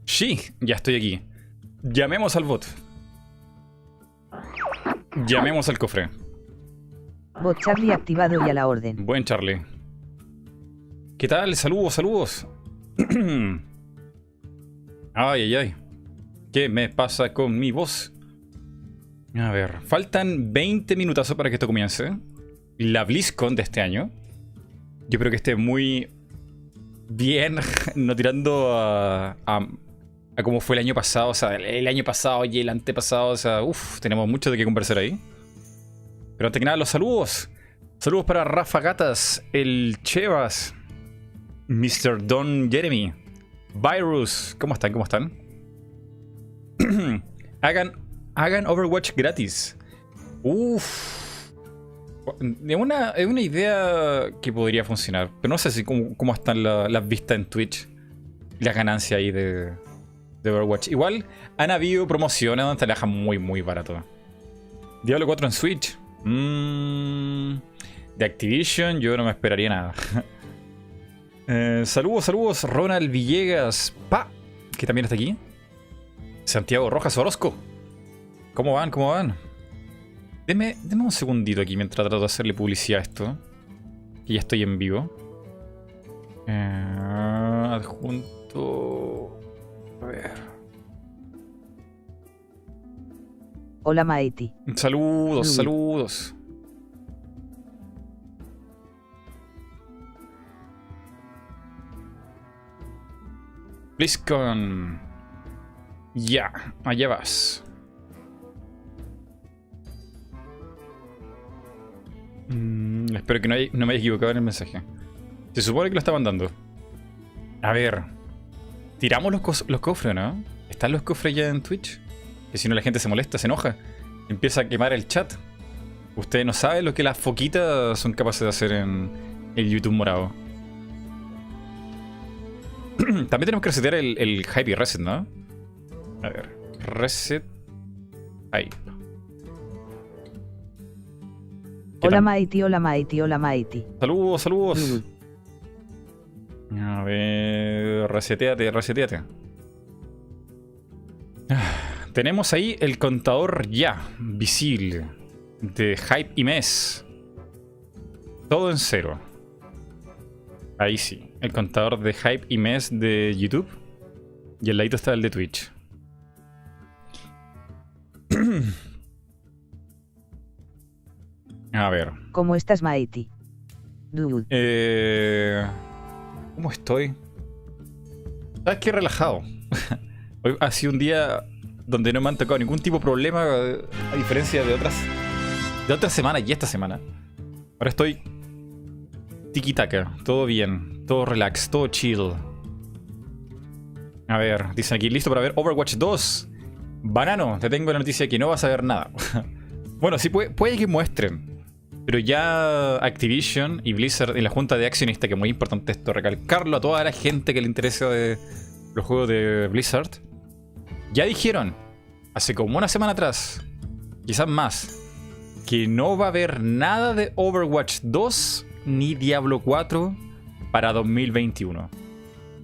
Sí, ya estoy aquí. Llamemos al bot. Llamemos al cofre. Bot Charlie activado y a la orden. Buen Charlie. ¿Qué tal? Saludos, saludos. Ay, ay, ay. ¿Qué me pasa con mi voz? A ver, faltan 20 minutazos para que esto comience. La BlizzCon de este año. Yo creo que esté muy bien, no tirando a cómo fue el año pasado. O sea, el año pasado y el antepasado. O sea, tenemos mucho de qué conversar ahí. Pero antes que nada, los saludos. Saludos para Rafa Gatas, el Chevas, Mr. Don Jeremy, Virus. ¿Cómo están? ¿Cómo están? Hagan Overwatch gratis. Es una idea que podría funcionar. Pero no sé si cómo están las vistas en Twitch. Las ganancias ahí de Overwatch. Igual han habido promociones donde te la dejan muy, muy barato. Diablo 4 en Switch. De Activision yo no me esperaría nada. Saludos, Ronald Villegas, que también está aquí. Santiago Rojas Orozco. ¿Cómo van? Deme un segundito aquí mientras trato de hacerle publicidad a esto. Que ya estoy en vivo. Adjunto. A ver. Hola Mighty. Saludos. Blizzcon. Ya, allá vas. Espero que no me haya equivocado en el mensaje. Se supone que lo está mandando. A ver. Tiramos los cofres, ¿no? ¿Están los cofres ya en Twitch? Que si no la gente se molesta, se enoja. Empieza a quemar el chat. Ustedes no saben lo que las foquitas son capaces de hacer en el YouTube morado. También tenemos que resetear el hype y reset, ¿no? A ver. Reset. Hype. Hola Mighty. Saludos. A ver. Reseteate. Tenemos ahí el contador ya visible de hype y mes. Todo en cero. Ahí sí. El contador de hype y mes de YouTube. Y al ladito está el de Twitch. A ver. ¿Cómo estás, Mighty? Dude. ¿Cómo estoy? ¿Sabes qué? Relajado. Hoy ha sido un día donde no me han tocado ningún tipo de problema, a diferencia de otras semanas y esta semana. Ahora estoy tiki-taka, todo bien, todo relax, todo chill. A ver, dicen aquí, listo para ver Overwatch 2. Banano, te tengo la noticia de que no vas a ver nada. Bueno, sí puede que muestren. Pero ya Activision y Blizzard en la junta de accionistas, que es muy importante esto, recalcarlo a toda la gente que le interesa de los juegos de Blizzard, ya dijeron, hace como una semana atrás, quizás más, que no va a haber nada de Overwatch 2 ni Diablo 4 para 2021.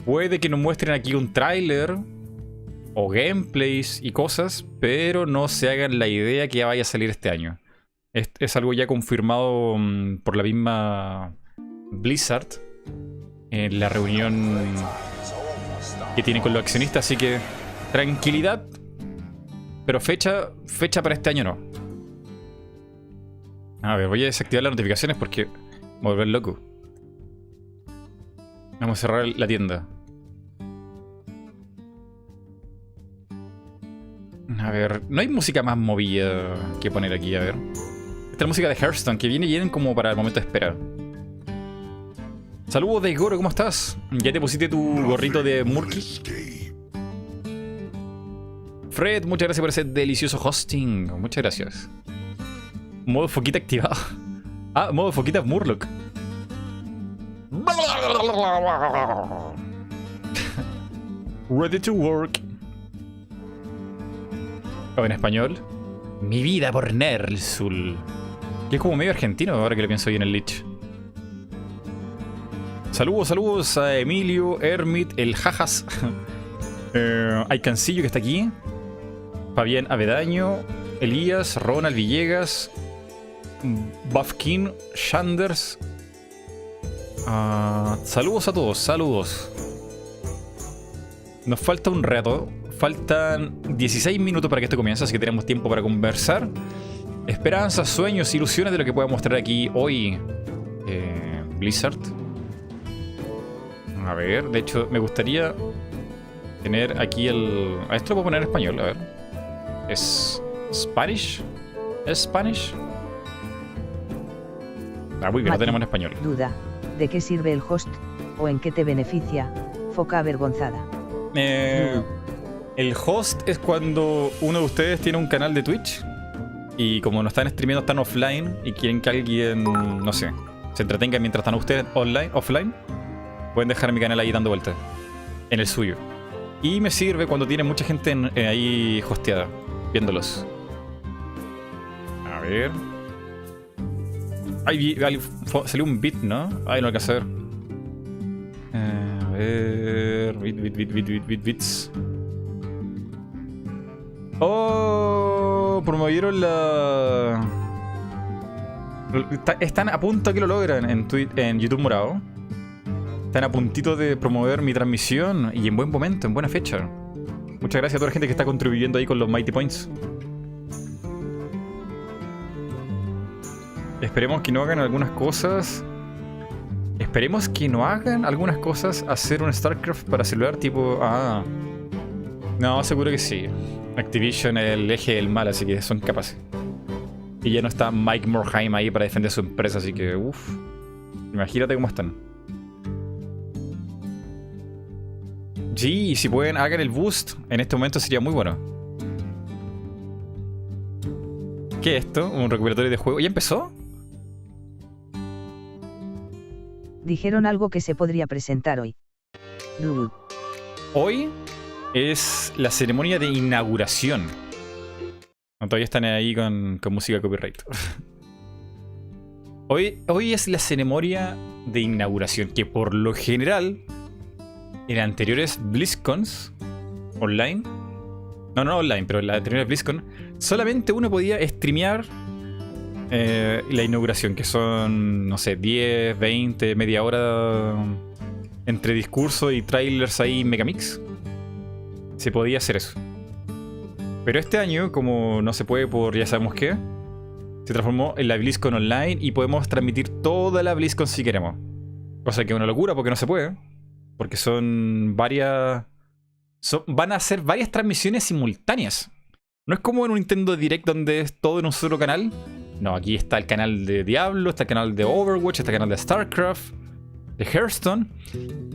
Puede que nos muestren aquí un tráiler o gameplays y cosas, pero no se hagan la idea que ya vaya a salir este año. Es algo ya confirmado por la misma Blizzard en la reunión que tiene con los accionistas, así que tranquilidad, pero fecha para este año no. A ver, voy a desactivar las notificaciones porque me voy a volver loco. Vamos a cerrar la tienda. A ver, no hay música más movida que poner aquí, a ver. Esta es la música de Hearthstone, que vienen como para el momento de espera. Saludos de Goro, ¿cómo estás? ¿Ya te pusiste tu gorrito de Murky? Fred, muchas gracias por ese delicioso hosting. Muchas gracias. Modo foquita activado. Modo foquita Murloc. Ready to work. O en español, mi vida por Nersul. Que es como medio argentino ahora que lo pienso bien el Lich. Saludos a Emilio, Hermit, el Jajas. Hay Cancillo que está aquí. Fabián Avedaño, Elías, Ronald Villegas, Buffkin, Shanders. Saludos a todos, saludos. Nos falta un rato. Faltan 16 minutos para que esto comience, así que tenemos tiempo para conversar. Esperanzas, sueños, ilusiones de lo que pueda mostrar aquí hoy Blizzard. A ver, de hecho me gustaría tener aquí el... A esto lo puedo poner en español, a ver. ¿Es Spanish? ¿Es Spanish? Muy bien, lo tenemos en español. Duda, ¿de qué sirve el host? ¿O en qué te beneficia? Foca avergonzada. El host es cuando uno de ustedes tiene un canal de Twitch y como no están streameando, están offline y quieren que alguien, no sé, se entretenga mientras están ustedes offline, pueden dejar mi canal ahí dando vueltas en el suyo. Y me sirve cuando tiene mucha gente ahí hosteada, viéndolos. A ver. Salió un beat, ¿no? Ahí no hay que hacer. A ver. Bits. Oh, promovieron la... Están a punto que lo logran en YouTube morado. Están a puntito de promover mi transmisión y en buen momento, en buena fecha. Muchas gracias a toda la gente que está contribuyendo ahí con los Mighty Points. Esperemos que no hagan algunas cosas. Esperemos que no hagan algunas cosas. Hacer un StarCraft para celular tipo... No, seguro que sí. Activision es el eje del mal, así que son capaces. Y ya no está Mike Morhaime ahí para defender su empresa, así que... Uff. Imagínate cómo están. Sí, y si pueden, hagan el boost. En este momento sería muy bueno. ¿Qué es esto? ¿Un recuperatorio de juego? ¿Ya empezó? Dijeron algo que se podría presentar hoy. Hoy es la ceremonia de inauguración. No, todavía están ahí con música copyright. Hoy es la ceremonia de inauguración, que por lo general en anteriores BlizzCons online, no online, pero en las anteriores BlizzCon solamente uno podía streamear la inauguración, que son, no sé, 10, 20, media hora entre discurso y trailers ahí megamix. Se podía hacer eso. Pero este año, como no se puede por ya sabemos qué, se transformó en la BlizzCon Online y podemos transmitir toda la BlizzCon si queremos. Cosa que es una locura porque no se puede. Porque son varias... van a ser varias transmisiones simultáneas. No es como en un Nintendo Direct donde es todo en un solo canal. No, aquí está el canal de Diablo, está el canal de Overwatch, está el canal de StarCraft, de Hearthstone.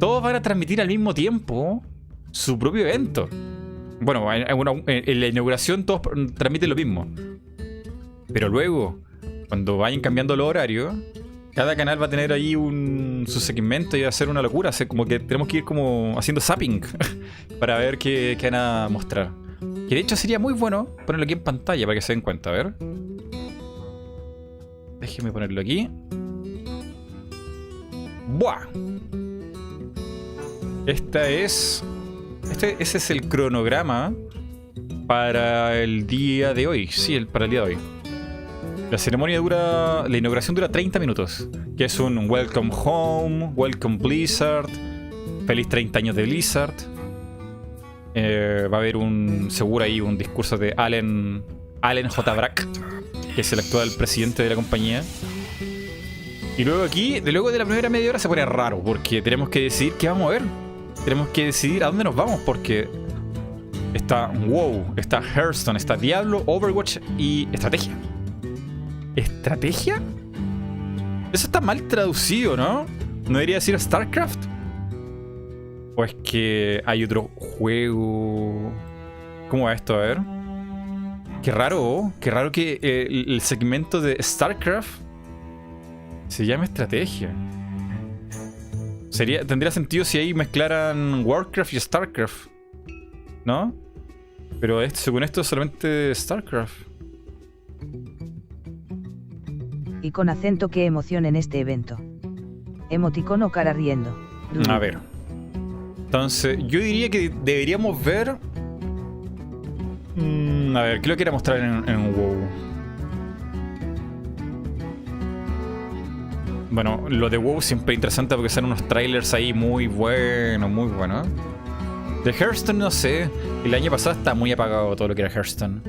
Todos van a transmitir al mismo tiempo su propio evento. Bueno, en la inauguración todos transmiten lo mismo. Pero luego, cuando vayan cambiando los horarios, cada canal va a tener ahí su segmento y va a ser una locura. Como que tenemos que ir como haciendo zapping para ver qué van a mostrar. Que de hecho sería muy bueno ponerlo aquí en pantalla para que se den cuenta. A ver. Déjenme ponerlo aquí. ¡Buah! Ese es el cronograma para el día de hoy. Sí, para el día de hoy. La inauguración dura 30 minutos. Que es un Welcome Home, Welcome Blizzard, Feliz 30 años de Blizzard. Va a haber seguro ahí un discurso de Allen J. Brack, que es el actual presidente de la compañía. Y luego de la primera media hora se pone raro, porque tenemos que decidir qué vamos a ver. Tenemos que decidir a dónde nos vamos, porque está WoW, está Hearthstone, está Diablo, Overwatch y estrategia. ¿Estrategia? Eso está mal traducido, ¿no? ¿No debería decir StarCraft? ¿O es que hay otro juego? ¿Cómo va esto? A ver. Qué raro que el segmento de StarCraft se llame estrategia. Tendría sentido si ahí mezclaran Warcraft y StarCraft, ¿no? Pero según esto es solamente StarCraft. Y con acento, qué emoción en este evento. Emoticono cara riendo. A ver. Entonces, yo diría que deberíamos ver... a ver, ¿qué lo quiero mostrar en WoW? Bueno, lo de WoW siempre es interesante porque salen unos trailers ahí muy buenos, muy buenos. De Hearthstone no sé. El año pasado está muy apagado todo lo que era Hearthstone.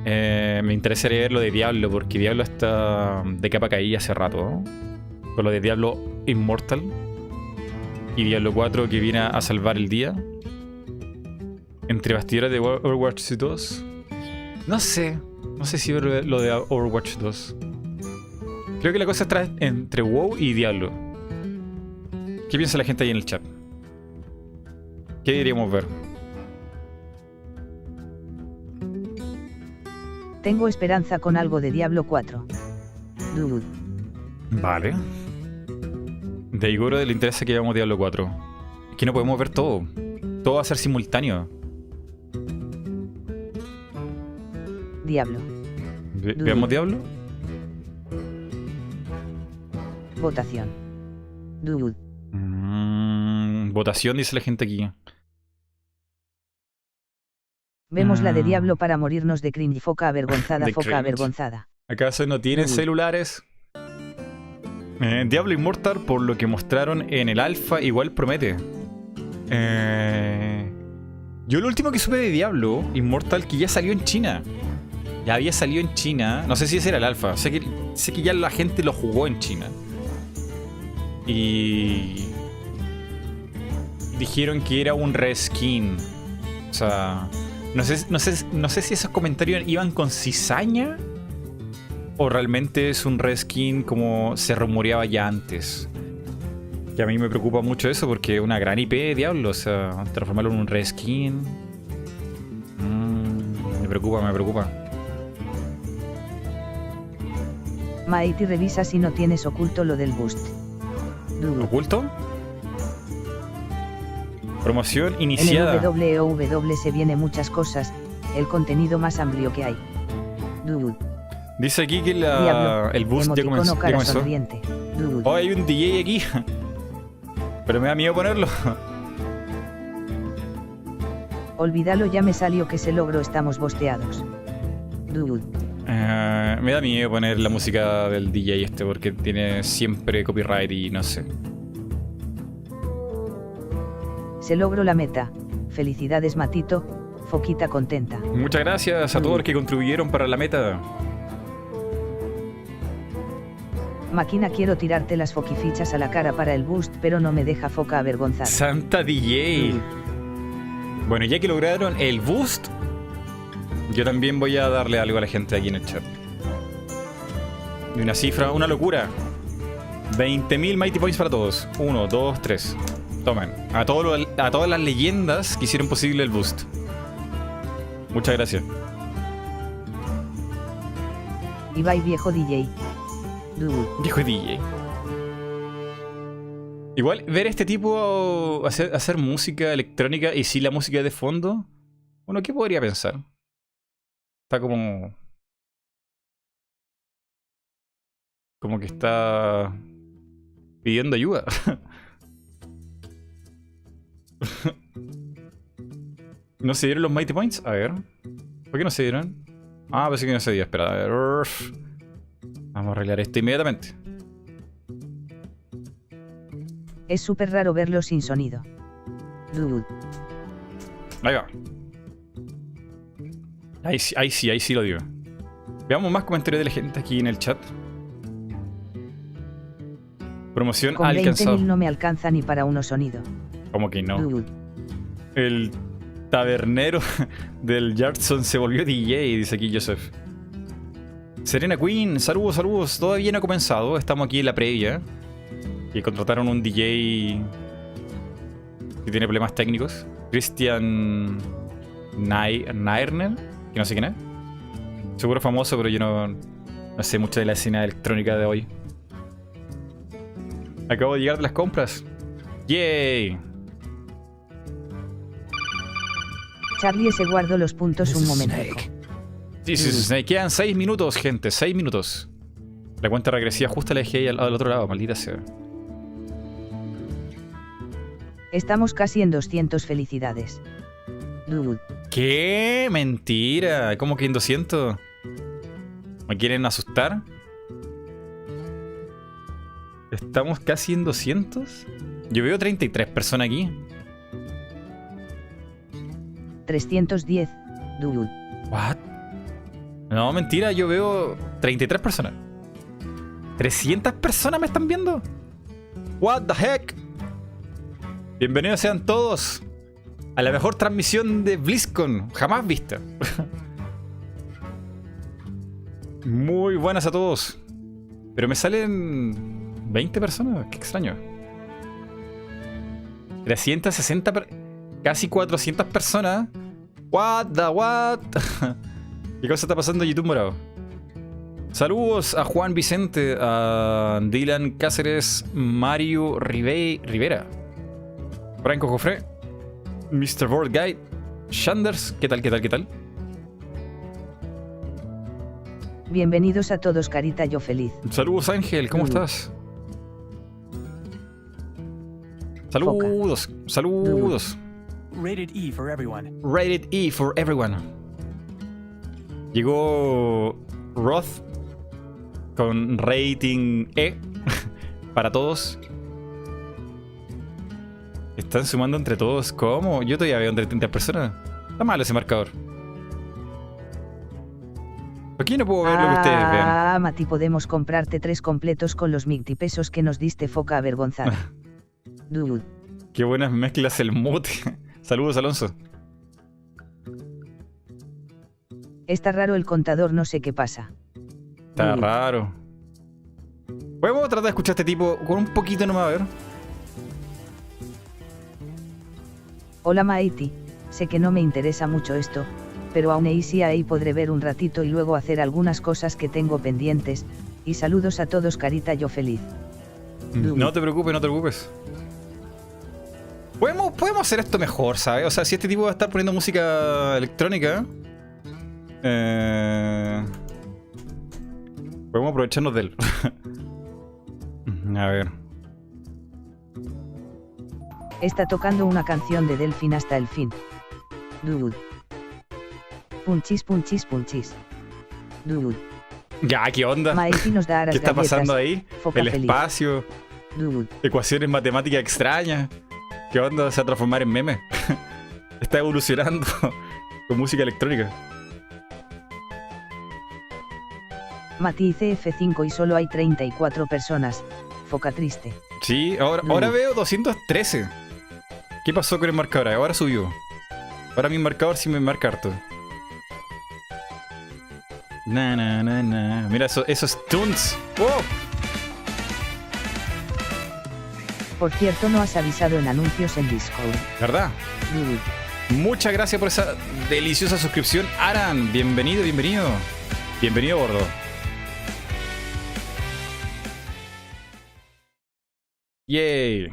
Me interesaría ver lo de Diablo, porque Diablo está de capa caída hace rato, ¿no? Con lo de Diablo Immortal y Diablo 4 que viene a salvar el día. Entre bastidores de Overwatch 2. No sé si ver lo de Overwatch 2. Creo que la cosa está entre WoW y Diablo. ¿Qué piensa la gente ahí en el chat? ¿Qué deberíamos ver? Tengo esperanza con algo de Diablo 4. Dude. Vale. De Igoro le interesa que veamos Diablo 4. Es que no podemos ver todo. Todo va a ser simultáneo. Diablo. ¿Veamos Diablo? Votación. Dude. Votación, dice la gente aquí. Vemos la de Diablo para morirnos de cringe. Foca avergonzada, De foca cringe. avergonzada. ¿Acaso no tienen celulares? Diablo Immortal, por lo que mostraron en el alfa, igual promete. Yo lo último que supe de Diablo Immortal, que ya salió en China. Ya había salido en China. No sé si ese era el alfa. Sé que ya la gente lo jugó en China. Y... dijeron que era un reskin. O sea... No sé si esos comentarios iban con cizaña o realmente es un reskin como se rumoreaba ya antes. Que a mí me preocupa mucho eso porque es una gran IP de Diablo. O sea, transformarlo en un reskin. Me preocupa. Mighty revisa si no tienes oculto lo del boost. Dude. ¿Oculto? Promoción En iniciada. el WWW se viene muchas cosas, el contenido más amplio que hay. Dude. Dice aquí que Diablo. el boost ya Emoticono comenzó. cara sonriente. Dude. Oh, hay un DJ aquí. Pero me da miedo ponerlo. Olvídalo, ya me salió que ese logro estamos bosteados. Dude. Me da miedo poner la música del DJ este porque tiene siempre copyright y no sé. Se logró la meta. Felicidades Matito, foquita contenta. Muchas gracias a todos los que contribuyeron para la meta. Máquina, quiero tirarte las foquifichas a la cara para el boost, pero no me deja, foca avergonzada. Santa DJ. Bueno, ya que lograron el boost, yo también voy a darle algo a la gente aquí en el chat. Y una cifra, una locura. 20.000 Mighty Points para todos. 1, 2, 3. Tomen. A todas las leyendas que hicieron posible el boost. Muchas gracias. Ibai viejo DJ. Dude. Viejo DJ. Igual, ver este tipo hacer música electrónica y si la música es de fondo, bueno, ¿qué podría pensar? Está como que está pidiendo ayuda. ¿No se dieron los Mighty Points? A ver. ¿Por qué no se dieron? Ah, pensé que no se dio. Espera, a ver. Vamos a arreglar esto inmediatamente. Es súper raro verlo sin sonido. Dude. Ahí va. Ahí sí lo digo. Veamos más comentarios de la gente aquí en el chat. Promoción Con alcanzado. 20.000 no me alcanza ni para uno sonido. ¿Cómo que no? Dude. El tabernero del Yardson se volvió DJ, dice aquí Joseph. Serena Queen, saludos. Todavía no ha comenzado, estamos aquí en la previa. Y contrataron un DJ que tiene problemas técnicos. Christian Nairner, que no sé quién es. Seguro famoso, pero yo no sé mucho de la escena electrónica de hoy. Acabo de llegar de las compras. ¡Yay! Charlie se guardó los puntos un momento. Sí, Snake. Quedan 6 minutos, gente. 6 minutos. La cuenta regresiva justo la dejé ahí al otro lado, maldita sea. Estamos casi en 200 felicidades. Dude. ¿Qué? Mentira. ¿Cómo que en 200? ¿Me quieren asustar? ¿Estamos casi en 200? Yo veo 33 personas aquí. 310. Dude. ¿What? No, mentira, yo veo 33 personas. ¿300 personas me están viendo? What the heck? Bienvenidos sean todos a la mejor transmisión de Blizzcon jamás vista. Muy buenas a todos. Pero me salen 20 personas, qué extraño. 360, casi 400 personas. What the what? ¿Qué cosa está pasando en YouTube morado? Saludos a Juan Vicente, a Dylan Cáceres, Mario Rivera, Franco Jofré, Mr. Board Guide, Shanders, ¿qué tal, qué tal, qué tal? Bienvenidos a todos, carita yo feliz. Saludos Ángel, ¿cómo estás? Saludos, saludos. Rated E for everyone. Rated E for everyone. Llegó Roth con rating E para todos. Están sumando entre todos. ¿Cómo? Yo todavía veo entre 30 personas. Está mal ese marcador. Aquí no puedo ver lo que ustedes vean. Ah, Mati, podemos comprarte 3 completos con los 1000 pesos que nos diste, foca avergonzada. Dude. Qué buenas mezclas el mute. Saludos, Alonso. Está raro el contador, no sé qué pasa. Está raro. Podemos tratar de escuchar a este tipo con un poquito nomás, a ver. Hola Mighty, sé que no me interesa mucho esto, pero aún ahí podré ver un ratito y luego hacer algunas cosas que tengo pendientes, y saludos a todos, carita yo feliz. No te preocupes, no te preocupes. Podemos hacer esto mejor, ¿sabes? O sea, si este tipo va a estar poniendo música electrónica, podemos aprovecharnos de él. A ver. Está tocando una canción de Delfín hasta el fin. Dude. Punchis, punchis, punchis. Dude. Ya, ¿qué onda? Mighty nos da aras ¿Qué está galletas, pasando ahí? foca El feliz. espacio, Dude. ecuaciones matemáticas extrañas. ¿Qué onda? Se va a transformar en meme. Está evolucionando con música electrónica. Mati CF5 y solo hay 34 personas. Foca triste. Sí, ahora veo 213. ¿Qué pasó con el marcador? Ahora subió. Ahora mi marcador sí me marca harto. Na. Mira, esos tunes. ¡Wow! Por cierto, no has avisado en anuncios en Discord. ¿Verdad? Muchas gracias por esa deliciosa suscripción, Aran. Bienvenido, bienvenido. Bienvenido, gordo. Yay.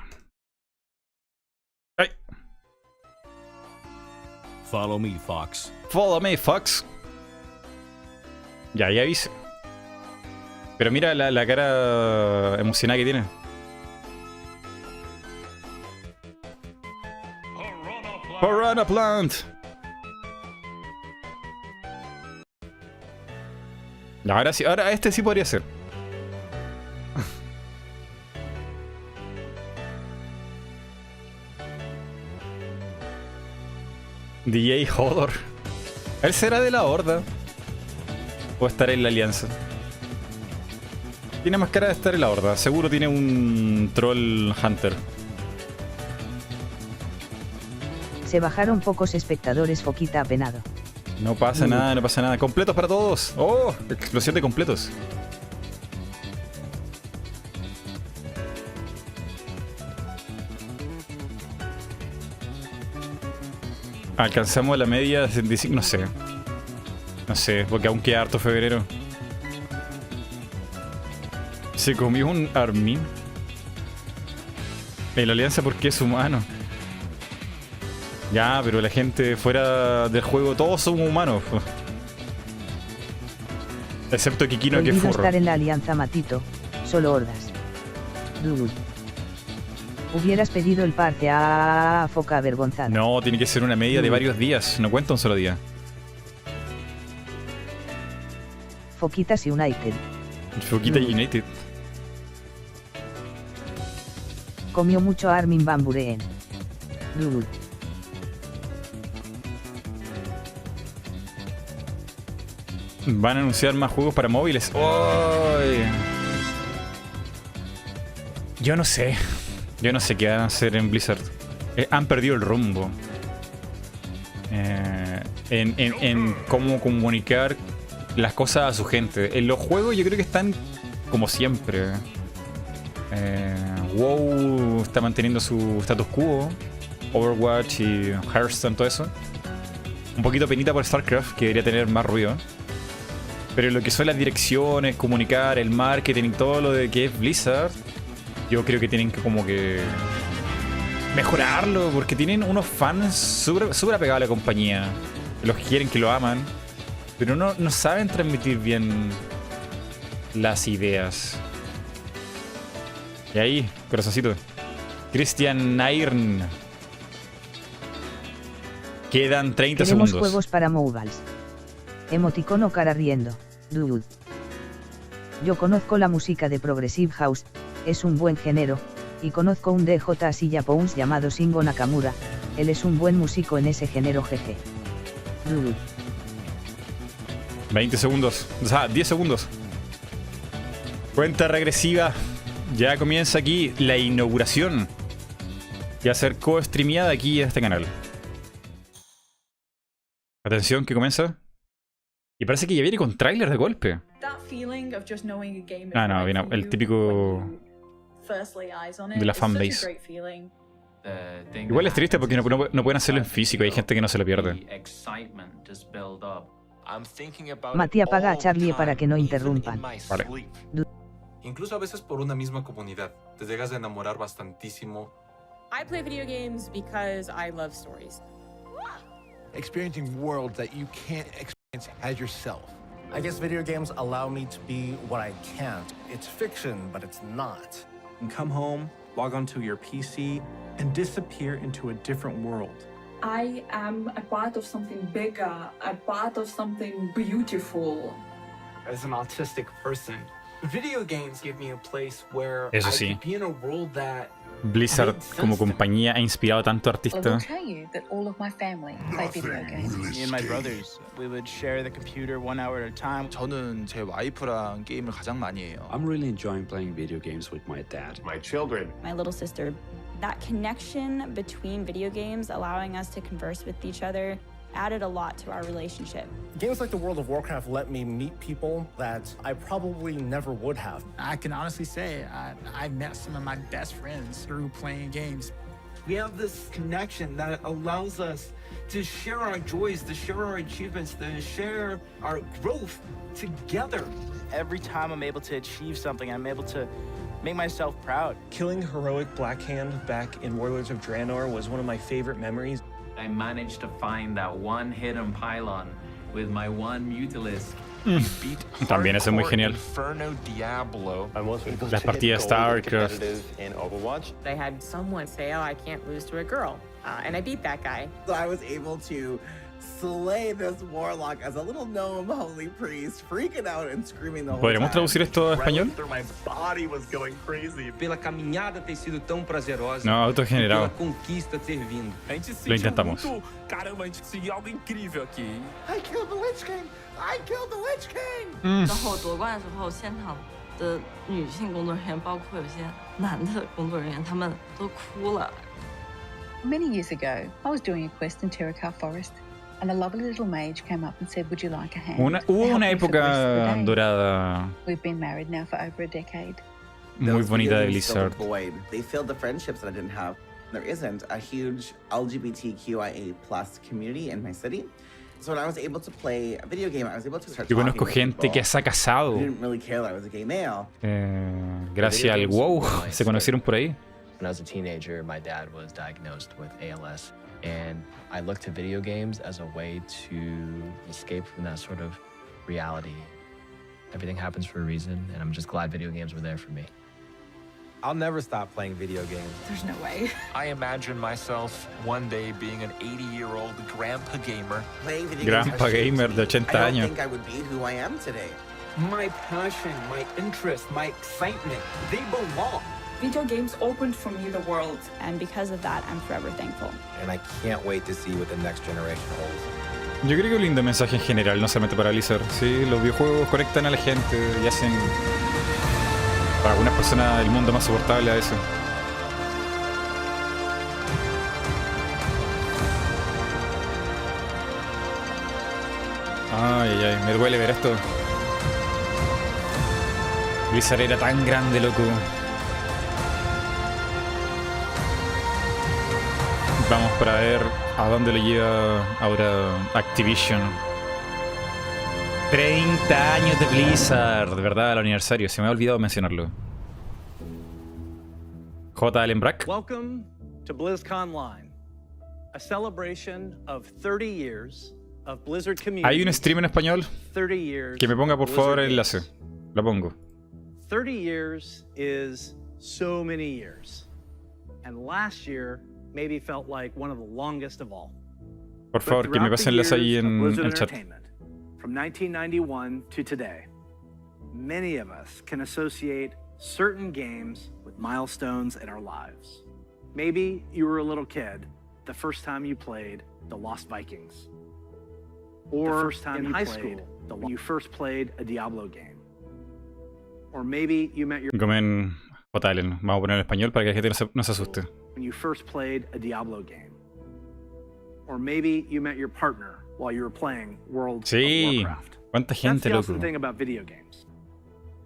Ay. Follow me, Fox. Follow me, Fox. Ya avise. Pero mira la cara emocionada que tiene. Piranha Plant. Ahora sí, ahora este sí podría ser. DJ Hodor. ¿Él será de la Horda? ¿O estará en la Alianza? Tiene más cara de estar en la Horda. Seguro tiene un Troll Hunter. Se bajaron pocos espectadores, foquita apenado. No pasa nada, no pasa nada. Completos para todos. ¡Oh! Explosión de completos. Alcanzamos la media de 65. No sé. No sé, porque aún queda harto febrero. Se comió un Armin. En la Alianza porque es humano. Ya, pero la gente fuera del juego, todos son humanos. Excepto Kikino, que es Prohibido furro. estar en la alianza Matito, solo hordas. Dudul. Hubieras pedido el parte a foca avergonzada. No, tiene que ser una media de varios días. No cuenta un solo día. Foquitas United. Foquita United. Comió mucho Armin van Buren. Dudul. Van a anunciar más juegos para móviles. ¡Ay! Yo no sé. Yo no sé qué van a hacer en Blizzard. Han perdido el rumbo. En cómo comunicar las cosas a su gente. En los juegos yo creo que están como siempre. WoW está manteniendo su status quo. Overwatch y Hearthstone, todo eso. Un poquito penita por StarCraft, que debería tener más ruido. Pero lo que son las direcciones, comunicar, el marketing y todo lo de que es Blizzard, yo creo que tienen que como que mejorarlo, porque tienen unos fans súper apegados a la compañía. Los quieren, que lo aman, pero no saben transmitir bien las ideas. Y ahí, corazoncito. Christian Nairn. Quedan 30 Queremos segundos. juegos para mobiles. Emoticono cara riendo. Dude. Yo conozco la música de Progressive House, es un buen género, y conozco un DJ así Japons llamado Shingo Nakamura, él es un buen músico en ese género jeje. Dude. 20 segundos. O sea, 10 segundos. Cuenta regresiva. Ya comienza aquí la inauguración. Y a ser co-streameada aquí en este canal. Atención, que comienza. Y parece que ya viene con tráiler de golpe. Ah, no, viene el típico de la fanbase. Igual es triste porque no pueden hacerlo en físico, hay gente que no se lo pierde. Matías paga a Charlie para que no interrumpan. Vale. Incluso a veces por una misma comunidad, te llegas a enamorar bastantísimo. I play video games because I love stories. Experiencing worlds that you can't experience as yourself. I guess video games allow me to be what I can't. It's fiction, but it's not. And come home, log onto your PC, and disappear into a different world. I am a part of something bigger, a part of something beautiful. As an autistic person, video games give me a place where Eso I sí. could be in a world that Blizzard como compañía ha inspirado tanto I will artistas. tell you that all of my family play video games. Me and my brothers, we would share the computer 1 hour at a time. 저는 제 와이프랑 게임을 가장 많이 해요. I'm really enjoying playing video games with my dad. My children. My little sister. That connection between video games, allowing us to converse with each other, added a lot to our relationship. Games like the World of Warcraft let me meet people that I probably never would have. I can honestly say I met some of my best friends through playing games. we have this connection that allows us to share our joys, to share our achievements, to share our growth together. Every time I'm able to achieve something, I'm able to make myself proud. Killing heroic Blackhand back in Warlords of Draenor was one of my favorite memories. I managed to find that one hidden pylon with my one Mutilist. También eso es muy genial. Las partidas StarCraft. I had someone say, oh, I can't lose to a girl. And I beat that guy. So I was able to slay this warlock as a little gnome holy priest, freaking out and screaming the whole ¿Podríamos traducir esto a español? My body was going crazy. Pela caminhada ter sido tão prazerosa. No, autogenerado. Pela conquista ter vindo. Lo intentamos. Caramba, a gente conseguiu algo incrível aqui. I killed the Witch King! I killed the Witch King! 然后夺冠的时候，现场的女性工作人员，包括有些男的工作人员，他们都哭了。Many years ago, I was doing a quest in Terracar Forest, and a lovely little mage came up and said, "Would you like a hand?" Hubo una época dorada We've been married now for over a decade. muy bonita de Blizzard. They filled the friendships that I didn't have. There isn't a huge LGBTQIA+ community in my city. So when I was able to play a video game, I was able to start Yo conozco talking to gente que se ha casado. I didn't really care that I was a gay male. Gracias al WoW se conocieron por ahí. When I was a teenager, my dad was diagnosed with ALS, and I looked to video games as a way to escape from that sort of reality. Everything happens for a reason, and I'm just glad video games were there for me. I'll never stop playing video games. There's no way. I imagine myself one day being an 80-year-old grandpa gamer. Playing video Grandpa games gamer de 80 I don't años. think I would be who I am today. My passion, my interest, my excitement, they belong. Video games opened for me the world. And because of that, I'm forever thankful. And I can't wait to see what the next generation holds. Yo creo que un lindo mensaje en general, no solamente para Blizzard. Sí, los videojuegos conectan a la gente y hacen para algunas personas el mundo más soportable a veces. Ay, ay, me duele ver esto. Blizzard era tan grande, loco. Vamos para ver a dónde lo lleva ahora Activision. 30 años de Blizzard, de verdad, el aniversario. Se me ha olvidado mencionarlo. J. Allen Brack. Welcome to Blizzcon Online, a celebration of 30 years of Blizzard community. Hay un stream en español. 30 years. Que me ponga por favor el enlace. Lo pongo. 30 years is so many years. And last year maybe felt like one of the longest of all. Por favor, que me pase el enlace ahí en el chat. From 1991 to today, many of us can associate certain games with milestones in our lives. Maybe you were a little kid the first time you played The Lost Vikings. Or the first time in high school, when you first played a Diablo game. Or maybe you met your... Comen J. Allen. Vamos a poner en español para que la gente no se asuste. When you first played a Diablo game. Or maybe you met your partner while you were playing World of Warcraft. Cuánta gente, That's the loco. awesome thing about video games.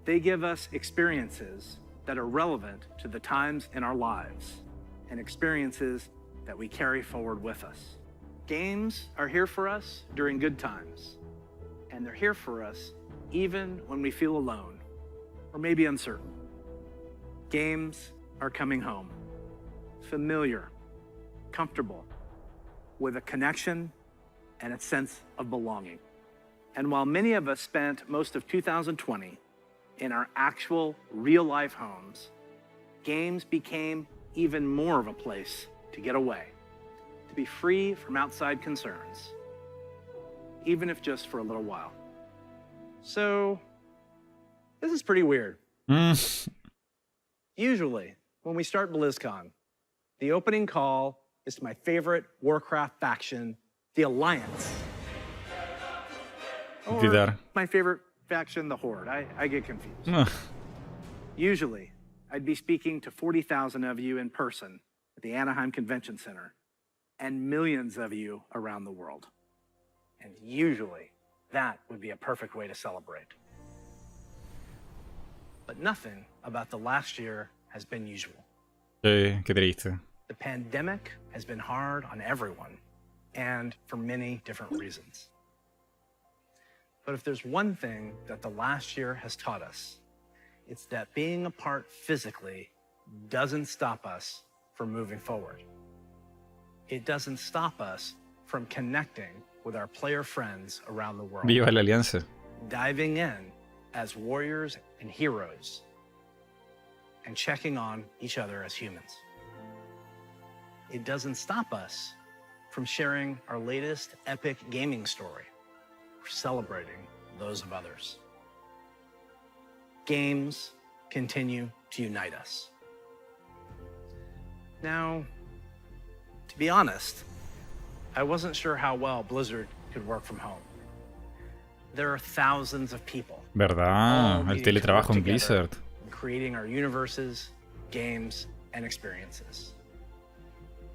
They give us experiences that are relevant to the times in our lives and experiences that we carry forward with us. Games are here for us during good times, and they're here for us even when we feel alone or maybe uncertain. Games are coming home, familiar, comfortable, with a connection and a sense of belonging. And while many of us spent most of 2020 in our actual real-life homes, games became even more of a place to get away, to be free from outside concerns, even if just for a little while. So, this is pretty weird. Usually, when we start BlizzCon, the opening call is to my favorite Warcraft faction, the Alliance. Or my favorite faction, the Horde. I get confused. Usually, I'd be speaking to 40,000 of you in person at the Anaheim Convention Center and millions of you around the world. And usually, that would be a perfect way to celebrate. But nothing about the last year has been usual. Qué triste. The pandemic has been hard on everyone, and for many different reasons. But if there's one thing that the last year has taught us, it's that being apart physically doesn't stop us from moving forward. It doesn't stop us from connecting with our player friends around the world. Viva la alianza. Diving in as warriors and heroes, and checking on each other as humans. It doesn't stop us from sharing our latest epic gaming story or celebrating those of others. Games continue to unite us. Now, to be honest, I wasn't sure how well Blizzard could work from home. There are thousands of people. ¿Verdad? El teletrabajo en Blizzard. Creating our universes, games, and experiences.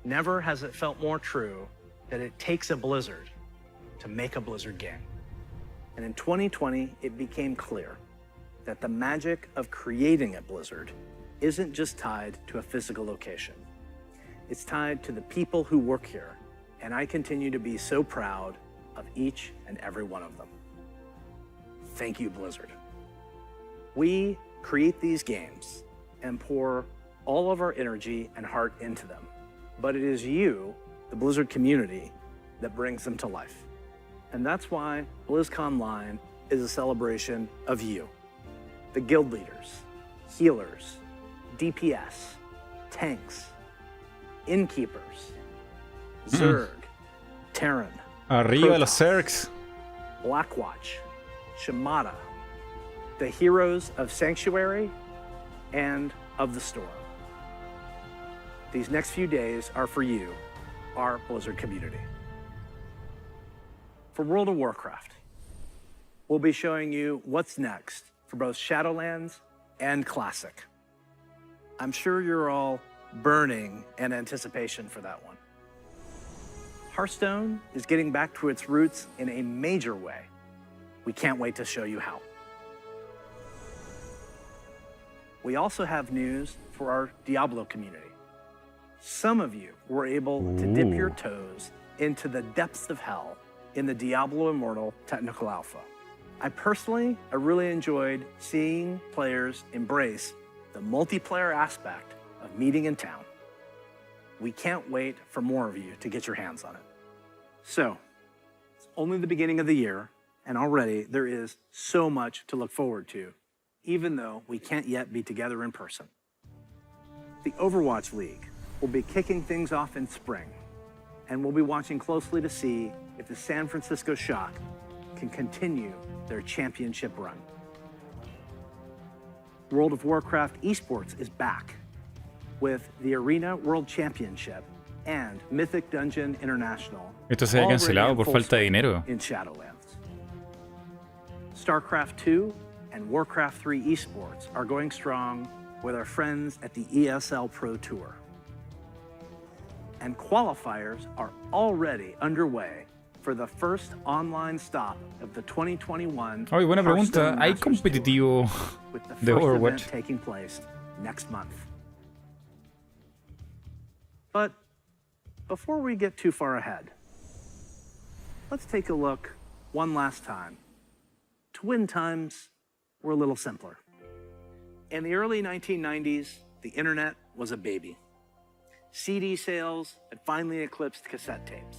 Never has it felt more true that it takes a Blizzard to make a Blizzard game. And in 2020, it became clear that the magic of creating a Blizzard isn't just tied to a physical location. It's tied to the people who work here, and I continue to be so proud of each and every one of them. Thank you, Blizzard. We create these games and pour all of our energy and heart into them, but it is you, the Blizzard community, that brings them to life. And that's why BlizzCon Online is a celebration of you, the guild leaders, healers, DPS, tanks, innkeepers, Zerg, Terran, Arriba los Zergs. Blackwatch, Shimada, the heroes of Sanctuary and of the Storm. These next few days are for you, our Blizzard community. For World of Warcraft, we'll be showing you what's next for both Shadowlands and Classic. I'm sure you're all burning in anticipation for that one. Hearthstone is getting back to its roots in a major way. We can't wait to show you how. We also have news for our Diablo community. Some of you were able to dip your toes into the depths of hell in the Diablo Immortal Technical Alpha. I really enjoyed seeing players embrace the multiplayer aspect of meeting in town. We can't wait for more of you to get your hands on it. So, it's only the beginning of the year, and already there is so much to look forward to, even though we can't yet be together in person. The Overwatch League will be kicking things off in spring, and we'll be watching closely to see if the San Francisco Shock can continue their championship run. World of Warcraft Esports is back with the Arena World Championship and Mythic Dungeon International. Esto se ha cancelado por falta de dinero. In Shadowlands. StarCraft 2 and Warcraft 3 Esports are going strong with our friends at the ESL Pro Tour. And qualifiers are already underway for the first online stop of the 2021 Oye, buena pregunta. ¿Hay competitivo de Overwatch? Taking place next month. But before we get too far ahead, let's take a look one last time to when times were a little simpler. In the early 1990s, the internet was a baby. CD sales had finally eclipsed cassette tapes.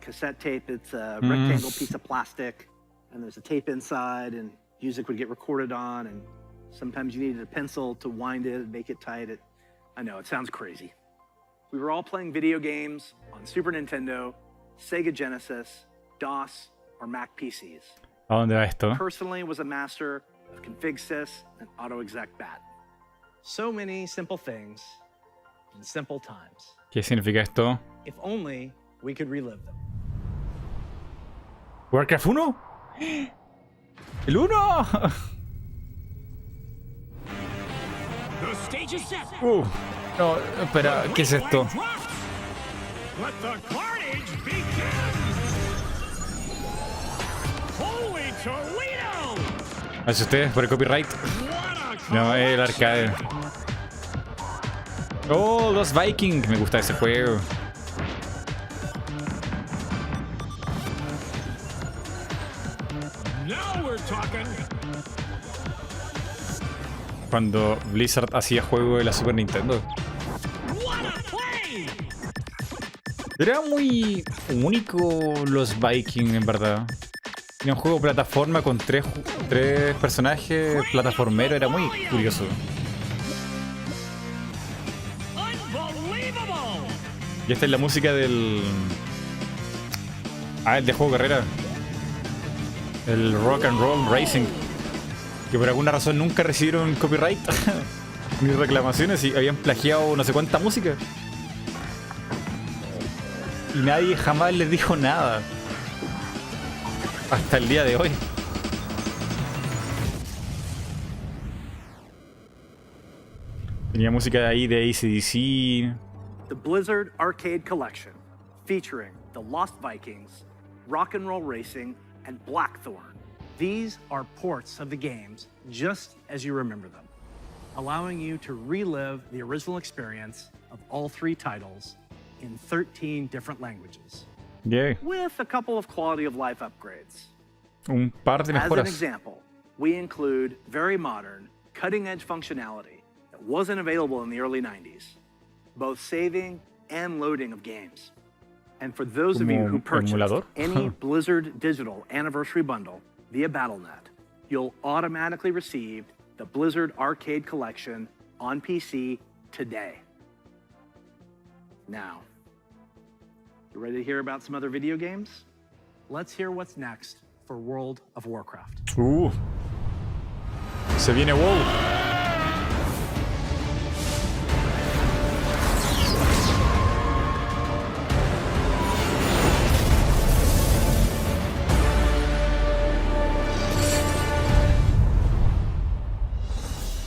Cassette tape, it's a rectangle piece of plastic, and there's a tape inside, and music would get recorded on, and sometimes you needed a pencil to wind it and make it tight. I know, it sounds crazy. We were all playing video games on Super Nintendo, Sega Genesis, DOS, or Mac PCs. ¿A dónde va esto? Personally, was a master of config sys and autoexec bat. So many simple things in simple times. ¿Qué significa esto? If only we could relive them. ¿Warcraft 1? ¡El 1! No, espera, ¿qué es esto? ¿Es usted por el copyright? No, el arcade. Oh, los Vikings, me gusta ese juego. Cuando Blizzard hacía juego de la Super Nintendo. Era muy único los Vikings, en verdad. Era un juego plataforma con tres personajes, plataformero, era muy curioso. Y esta es la música del... el de juego carrera. El Rock and Roll Racing. Que por alguna razón nunca recibieron copyright ni reclamaciones y habían plagiado no sé cuánta música. Y nadie jamás les dijo nada. Hasta el día de hoy. Tenía música de ahí de AC/DC. The Blizzard Arcade Collection, featuring the Lost Vikings, Rock and Roll Racing, and Blackthorn. These are ports of the games just as you remember them, allowing you to relive the original experience of all three titles in 13 different languages. Yay. With a couple of quality of life upgrades. Un par de mejoras. As an example, we include very modern, cutting-edge functionality that wasn't available in the early 90s, both saving and loading of games. And for those of you who purchased any Blizzard Digital Anniversary Bundle, via BattleNet, you'll automatically receive the Blizzard Arcade Collection on PC today. Now, you ready to hear about some other video games? Let's hear what's next for World of Warcraft. Se viene WoW.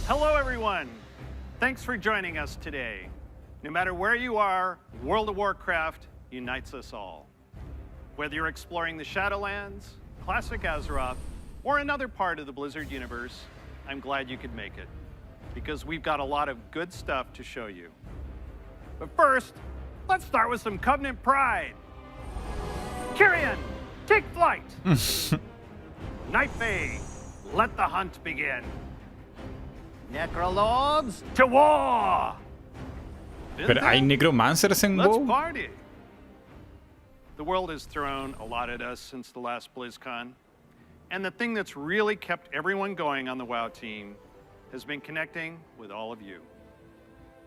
Hello, everyone. Thanks for joining us today. No matter where you are, World of Warcraft unites us all. Whether you're exploring the Shadowlands, classic Azeroth, or another part of the Blizzard universe, I'm glad you could make it, because we've got a lot of good stuff to show you. But first, let's start with some Covenant pride. Kyrian, take flight. Night Fae, let the hunt begin. Necrolords, to war! Pero hay necromancers en Let's WoW. party! The world has thrown a lot at us since the last BlizzCon. And the thing that's really kept everyone going on the WoW team has been connecting with all of you.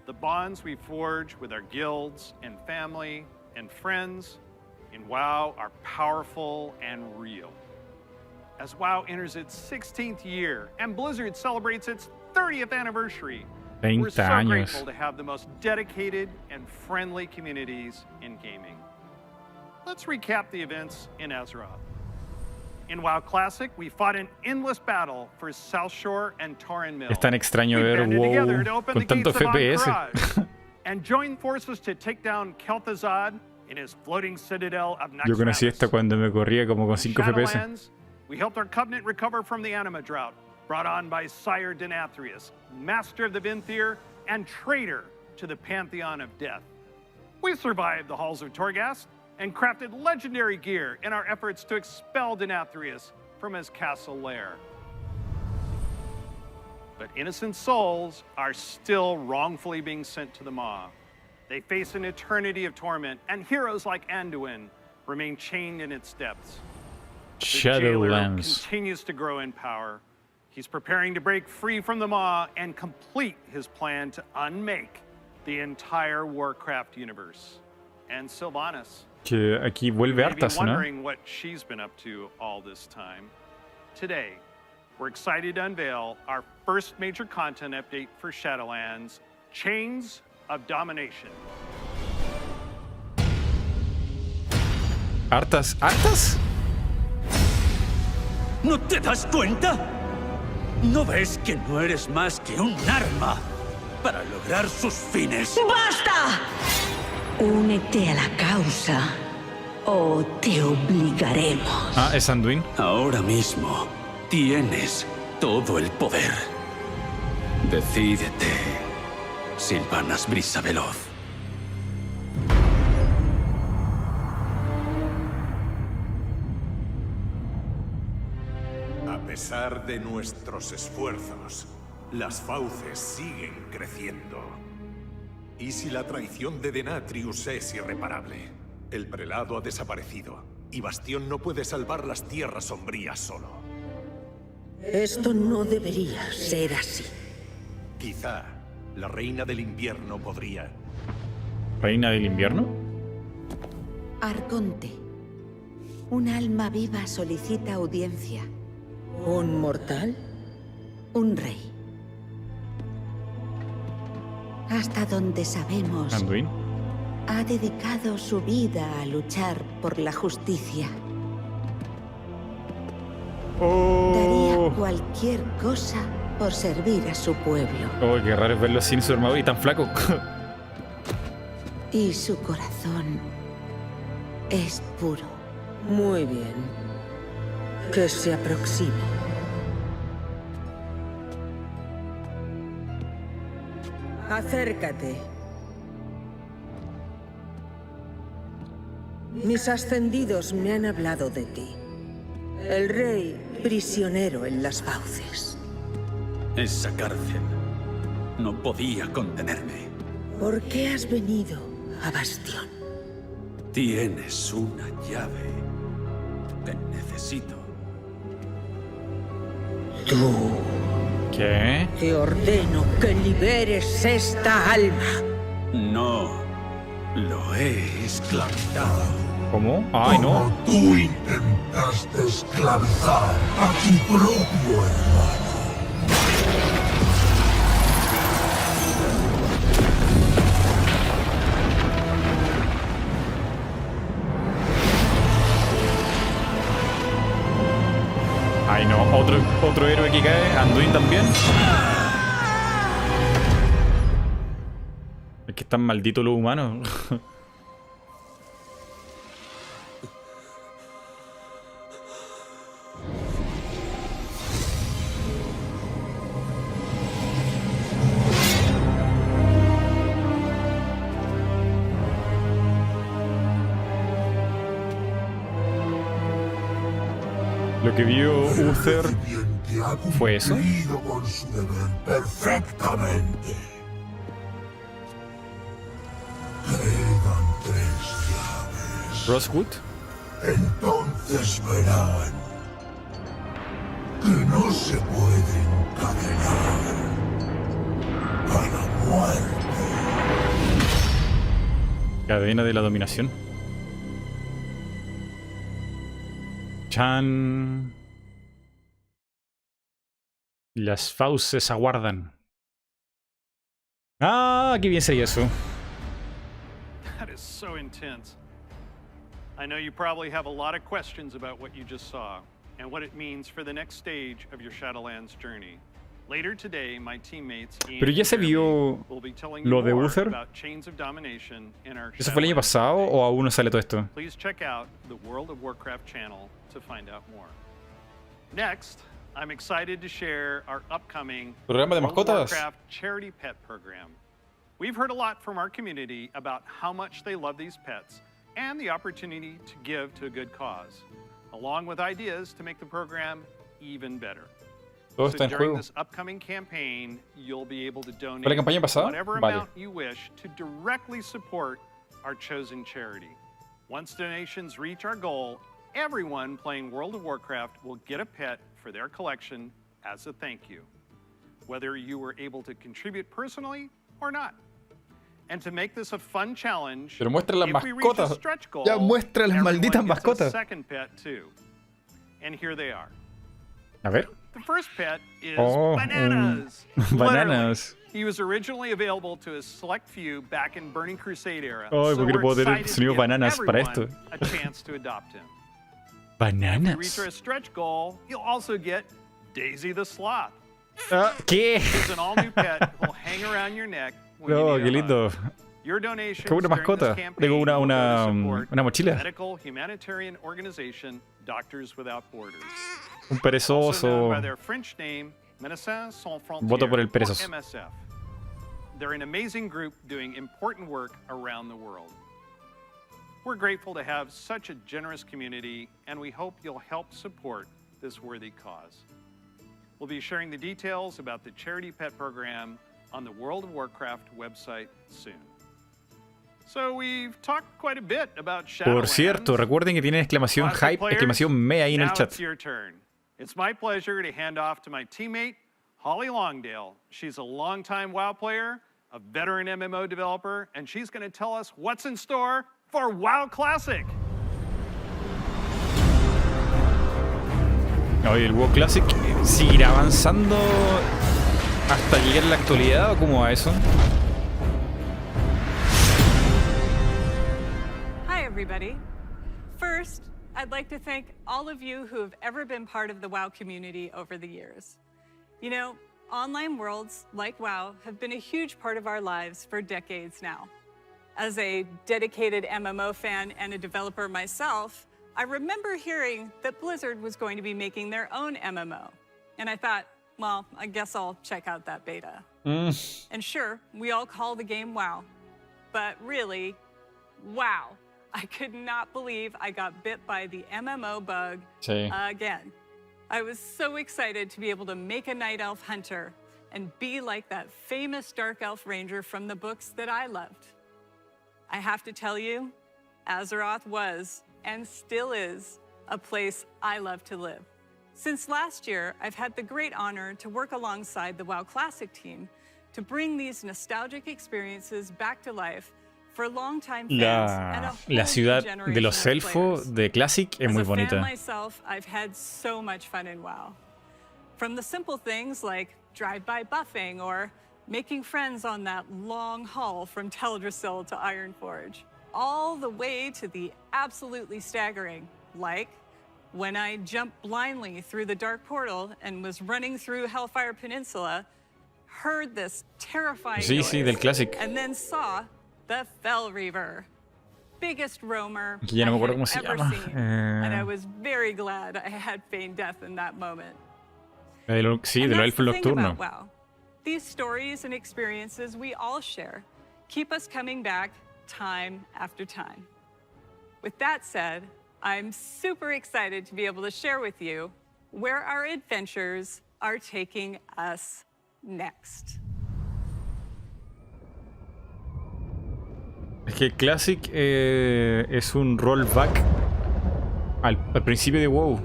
The bonds we forge with our guilds and family and friends in WoW are powerful and real. As WoW enters its 16th year and Blizzard celebrates its 30th anniversary, we're so 30 años. grateful to have the most dedicated and friendly communities in gaming. Let's recap the events in Azeroth. In WoW Classic, we fought an endless battle for South Shore and Tauren Mill. Es tan extraño We ver banded together to WoW open con the tanto gates of FPS. Ankh-Raj and joined forces to take down Kel'Thuzad in his floating citadel of Yo conocí esta cuando me corría como con 5 FPS. Shadowlands, we helped our Covenant recover from the Anima drought, brought on by Sire Denathrius, Master of the Vinthier, and traitor to the Pantheon of Death. We survived the halls of Torghast and crafted legendary gear in our efforts to expel Denathrius from his castle lair. But innocent souls are still wrongfully being sent to the Maw. They face an eternity of torment, and heroes like Anduin remain chained in its depths. The jailer Shadowlands. continues to grow in power. He's preparing to break free from the Maw and complete his plan to unmake the entire Warcraft universe. And Sylvanas, Que aquí vuelve you may be hartas, ¿no? wondering what she's been up to all this time. Today, we're excited to unveil our first major content update for Shadowlands, Chains of Domination. ¿Hartas? ¿Hartas? ¿No te das cuenta? ¿No ves que no eres más que un arma para lograr sus fines? ¡Basta! Únete a la causa o te obligaremos. Ah, es Anduin. Ahora mismo tienes todo el poder. Decídete, Sylvanas Brisaveloz. A pesar de nuestros esfuerzos, las fauces siguen creciendo. ¿Y si la traición de Denathrius es irreparable? El prelado ha desaparecido y Bastión no puede salvar las tierras sombrías solo. Esto no debería ser así. Quizá la reina del invierno podría. ¿Reina del invierno? Arconte. Un alma viva solicita audiencia. ¿Un mortal? Un rey. Hasta donde sabemos, Anduin. ha dedicado su vida a luchar por la justicia. Daría cualquier cosa por servir a su pueblo. Oh, qué raro es verlo sin su armadura y tan flaco. Y su corazón es puro. Muy bien. Que se aproxime. Acércate. Mis ascendidos me han hablado de ti. El rey prisionero en las fauces. Esa cárcel no podía contenerme. ¿Por qué has venido a Bastión? Tienes una llave que necesito. Tú. ¿Qué? Te ordeno que liberes esta alma. No, lo he esclavizado. ¿Cómo? ¡Ay, no! Tú intentaste esclavizar a tu propio hermano. Ay, no. Otro héroe que cae. Anduin también. Es que están malditos los humanos. Lo que vio Uther fue eso. Con su deber perfectamente. Quedan 3 llaves. Rosewood. Entonces verán que no se puede encadenar a la muerte. Cadena de la dominación. Chan. Las fauces aguardan. Ah, qué bien sería eso. That is so intense. I know you probably have a lot of questions about what you just saw and what it means for the next stage of your Shadowlands journey. Later today, my teammates Pero ya se vio lo de Uther. ¿Eso fue el año pasado o aún no sale todo esto? Please check out the World of Warcraft channel to find out more. Next, I'm excited to share our upcoming Programa de World of mascotas. Warcraft charity pet program. We've heard a lot from our community about how much they love these pets and the opportunity to give to a good cause, along with ideas to make the program even better. Todo está en during juego. this upcoming campaign, you'll be able to ¿Fue la donate campaña pasada? whatever Vale. amount you wish to directly support our chosen charity. Once donations reach our goal, everyone playing World of Warcraft will get a pet for their collection as a thank you, whether you were able to contribute personally or not. And to make this a fun challenge, Pero muestra las if we reach a mascotas. stretch goal, Ya muestra las everyone malditas gets a mascotas. second pet too. And here they are. A ver. The first pet is Oh, Bananas. Bananas. Literally. He was originally available to a select few back in Burning Crusade era. Ay, so ¿por qué no we're puedo tener excited to sonido give bananas para esto? everyone a chance to adopt him. If we reach Bananas. our stretch goal, you'll also get Daisy the Sloth. ¿Qué? He's an all-new pet who'll hang around your neck when No, you qué need a lindo. hug. Your donations Qué buena during this mascota. campaign Tengo will go to support una mochila. medical humanitarian organization Doctors Without Borders. Un Also perezoso. known by their French name, Médecins Sans Frontières, Voto por el perezoso. or MSF. They're an amazing group doing important work around the world. We're grateful to have such a generous community, and we hope you'll help support this worthy cause. We'll be sharing the details about the Charity Pet Program on the World of Warcraft website soon. So we've talked quite a bit about Por Shadowlands. cierto, recuerden que tienen exclamación Classic hype, players, exclamación me ahí en el now chat. it's your turn. It's my pleasure to hand off to my teammate, Holly Longdale. She's a longtime WoW player, a veteran MMO developer, and she's going to tell us what's in store for WoW Classic. Oye, el WoW Classic seguirá avanzando hasta llegar a la actualidad o cómo va eso? Hi, everybody. First, I'd like to thank all of you who have ever been part of the WoW community over the years. You know, online worlds like WoW have been a huge part of our lives for decades now. As a dedicated MMO fan and a developer myself, I remember hearing that Blizzard was going to be making their own MMO. And I thought, well, I guess I'll check out that beta. And sure, we all call the game WoW. But really, wow. I could not believe I got bit by the MMO bug again. I was so excited to be able to make a Night Elf Hunter and be like that famous Dark Elf Ranger from the books that I loved. I have to tell you, Azeroth was, and still is, a place I love to live. Since last year, I've had the great honor to work alongside the WoW Classic team to bring these nostalgic experiences back to life for longtime fans and a whole La ciudad new de generation los of elfos players. de Classic es muy As a fan bonita. myself, I've had so much fun in WoW. From the simple things like drive-by buffing or making friends on that long haul from Teldrassil to Ironforge, all the way to the absolutely staggering, like when I jumped blindly through the Dark Portal and was running through Hellfire Peninsula, heard this terrifying Sí, del noise, Classic. and then saw the Fell Reaver, biggest roamer Que ya no me I acuerdo had cómo se ever llama. seen, and I was very glad I had feigned death in that moment. Sí, And de los that's elfos the thing nocturnos. about WoW. These stories and experiences we all share keep us coming back time after time. With that said, I'm super excited to be able to share with you where our adventures are taking us next. Es que Classic es un rollback al principio de WoW.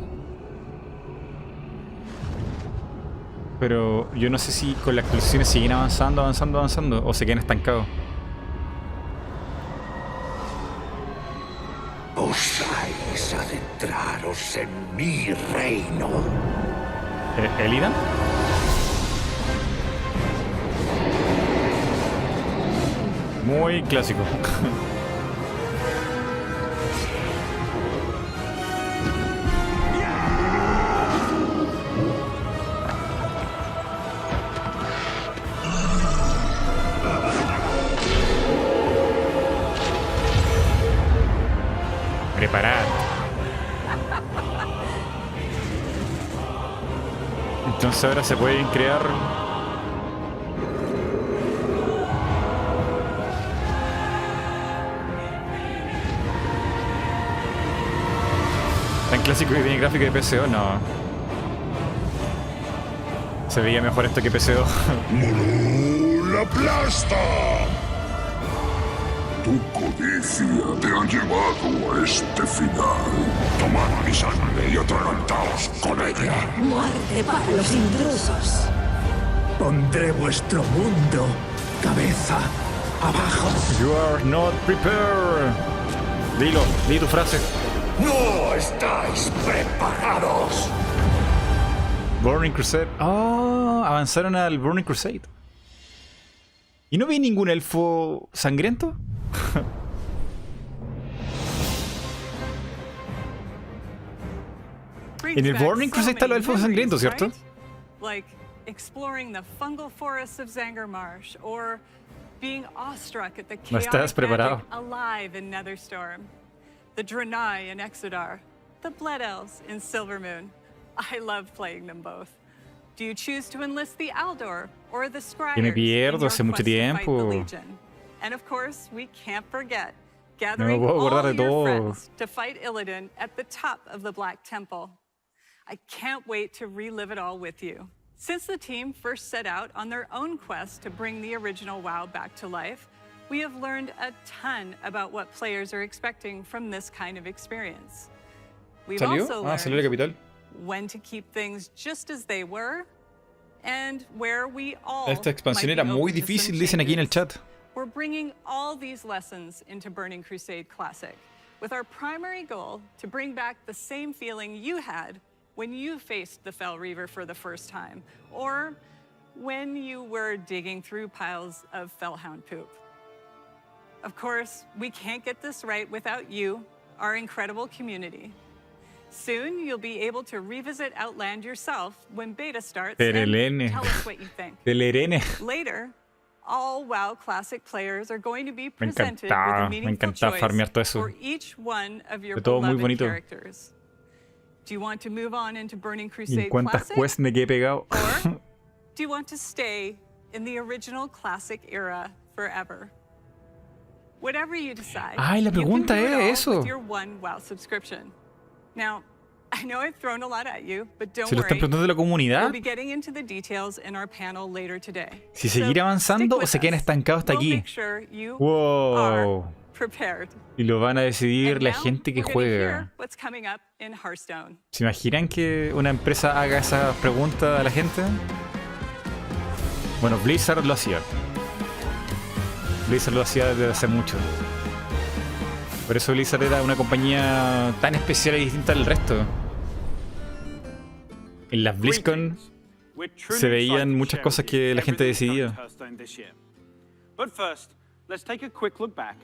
Pero yo no sé si con las actualizaciones siguen avanzando o se quedan estancados. Osáis adentraros en mi reino. ¿Elidan? Muy clásico. Preparad. Entonces ahora se pueden crear tan clásico que tiene gráfico de PCO, no. Se veía mejor esto que PCO. ¡La aplasta! Tu codicia te ha llevado a este final. Tomad mi sangre y atragantaos con ella. Muerte para los intrusos. Pondré vuestro mundo cabeza abajo. You are not prepared. Dilo, di tu frase. ¡No estáis preparados! Burning Crusade. Oh, avanzaron al Burning Crusade. ¿Y no vi ningún elfo sangriento? En el Burning Crusade están los elfos sangrientos, ¿cierto? Like exploring the fungal forests of Zangarmarsh or being awestruck at the No estás chaotic preparado. magic alive in Netherstorm. The Draenei in Exodar. The Blood Elves in Silvermoon. I love playing them both. Do you choose to enlist the Aldor or the Scryers? Que me pierdo hace mucho tiempo. And of course, we can't forget No me gathering puedo acordar all de your todo. friends to fight Illidan at the top of the Black Temple. I can't wait to relive it all with you. Since the team first set out on their own quest to bring the original WoW back to life, we have learned a ton about what players are expecting from this kind of experience. We've also Salió la capital. when to keep things just as they were, and where we all Esta expansión might be era muy open to some difícil, dicen aquí en el changes. chat. We're bringing all these lessons into Burning Crusade Classic, with our primary goal to bring back the same feeling you had when you faced the Fell Reaver for the first time, or when you were digging through piles of Fellhound poop. Of course, we can't get this right without you, our incredible community. Soon, you'll be able to revisit Outland yourself when beta starts Terelene. and tell us what you think. Telerene. Later, all WoW Classic players are going to be Me presented with encantaba, a me meaningful encantaba choice farmear todo eso. for each one of your Fue todo muy beloved bonito. characters. Do you want to move on into Burning ¿Y Crusade en cuántas Classic? quests me quedé pegado? Do you want to stay in the original Classic era forever? Whatever you decide, Ay, la you can pregunta do it all es eso. with your one WoW subscription. Now, I know I've thrown a lot at you, but don't Se lo están worry. preguntando de la We'll comunidad. be getting into the details in our panel later today. Si So seguir avanzando stick o with se quedan us. estancados hasta We'll aquí. make sure you Wow. are prepared. Y lo van a decidir la Now, gente que we're gonna hear juega. what's coming up in Hearthstone. ¿Se imaginan que una empresa haga esa pregunta a la gente? Bueno, Blizzard lo hacía. Blizzard lo hacía desde hace mucho. Por eso Blizzard era una compañía tan especial y distinta del resto. En las Blizzcon se veían muchas cosas que la gente decidía. But first, let's take a quick look back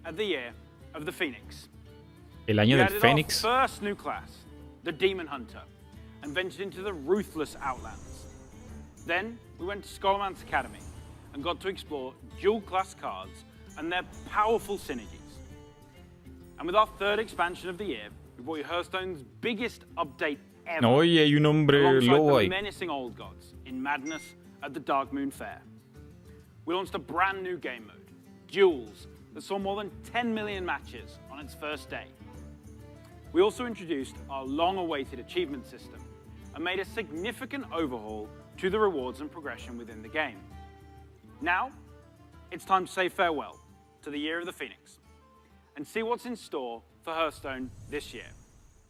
at the year of the Phoenix. El año We del added Fénix. our first new class, the Demon Hunter, and ventured into the ruthless Outlands. Then we went to Skullman's Academy and got to explore dual class cards and their powerful synergies. And with our third expansion of the year, we brought you Hearthstone's biggest update ever. Oye, hay un hombre alongside lobo the ahí. menacing old gods in Madness at the Dark Moon Fair. We launched a brand new game mode, Duels, that saw more than 10 million matches on its first day. We also introduced our long-awaited achievement system and made a significant overhaul to the rewards and progression within the game. Now, it's time to say farewell to the Year of the Phoenix and see what's in store for Hearthstone this year.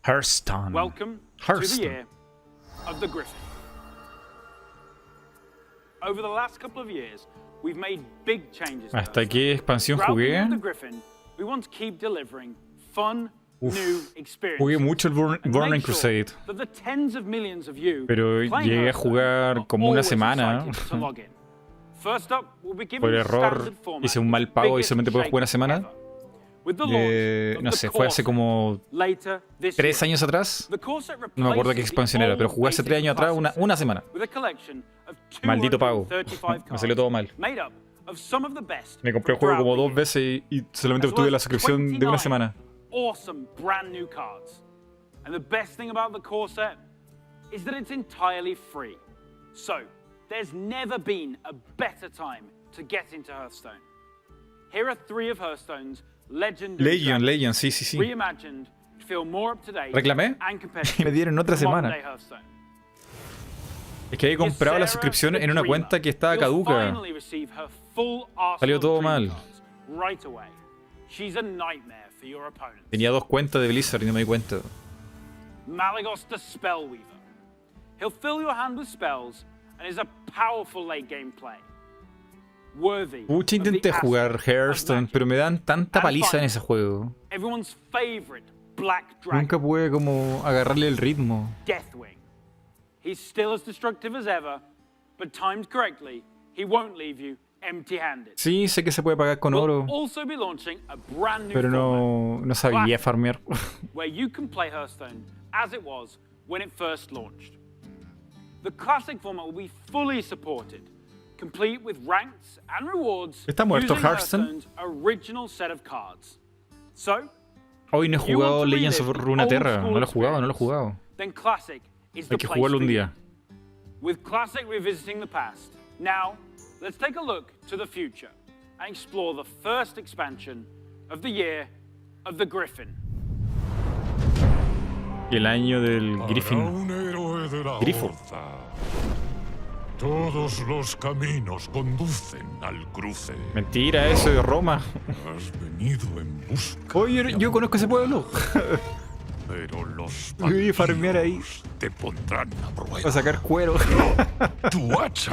Hearthstone. Welcome to the Year of the Griffin. Over the last couple of years, we've made big changes to ¿Hasta qué expansión Throughout the Year jugué? of the Griffin, we want to keep delivering fun, new experiences. Jugué mucho el and Burning make sure Crusade. that the tens of millions of you Pero playing llegué a Hearthstone jugar como una always semana. excited to log in. First up, we'll be giving Por you error standard format, hice un mal pago y biggest solamente puedo jugar una shake semana. ever. With the launch of No the sé, fue hace Corset como later this 3 year. años atrás. The Corset No me acuerdo qué replaces expansión the era, pero old jugué hace 3 años basic atrás una semana. with a collection of Maldito pago. 235 Me salió todo mal. cards made up of some of the best Me compré el juego como 2 veces y solamente obtuve la suscripción de una semana. Awesome brand new cards. And the best thing about the core set is that it's entirely free. So, there's never been a better time to get into Hearthstone. Here are 3 of Hearthstone's legendary Legion, sí, sí, sí. reimagined to feel more up to date Reclamé and y competitive me dieron otra for modern semana. day Hearthstone. Es que había comprado la suscripción en una cuenta que estaba caduca. Finally receive her full arsenal Salió todo of dream mal. cards right away. She's a nightmare for your opponents. Tenía 2 cuentas de Blizzard y no me di cuenta. Malagos the Spellweaver. He'll fill your hand with spells and is a powerful late game play. Worthy Pucha, of the intenté jugar essence of Hearthstone, magic. pero me dan tanta And paliza en finally, ese juego. Everyone's favorite Black Dragon, Nunca pude como agarrarle el ritmo. Deathwing. He's still as destructive as ever, but timed correctly, he won't leave you empty-handed. Sí, sé que se puede pagar con oro, We'll also be launching a brand new pero format no sabía farmear. where you can play Hearthstone as it was when it first launched. The classic format will be fully supported, complete with ranks and rewards ¿Está muerto using Hearthstone? Hearthstone's original set of cards. So, Hoy no he if you jugado want to Legends of relive the Runeterra, old no lo he school jugado, no lo he jugado. then Classic is the Hay que place jugarlo for un you. día. With Classic revisiting the past, now let's take a look to the future and explore the first expansion of the Year of the Griffin. Y el año del Griffin. Un héroe de la Grifo. Horda. Todos los caminos conducen al cruce. Mentira, eso de Roma. Has venido en busca. Oye, yo conozco ese pueblo. Pero los Voy a farmear ahí. te pondrán a prueba. A sacar cuero. Tu hacha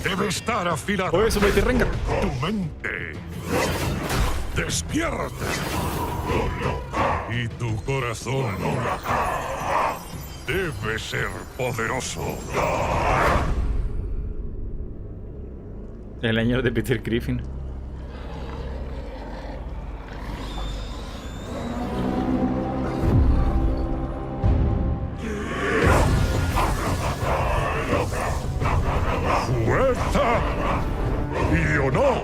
debe estar afilada. Oye, eso Mightyrengar. Tu mente despierta. Y tu corazón debe ser poderoso. El año de Peter Griffin. ¡Fuerza y honor!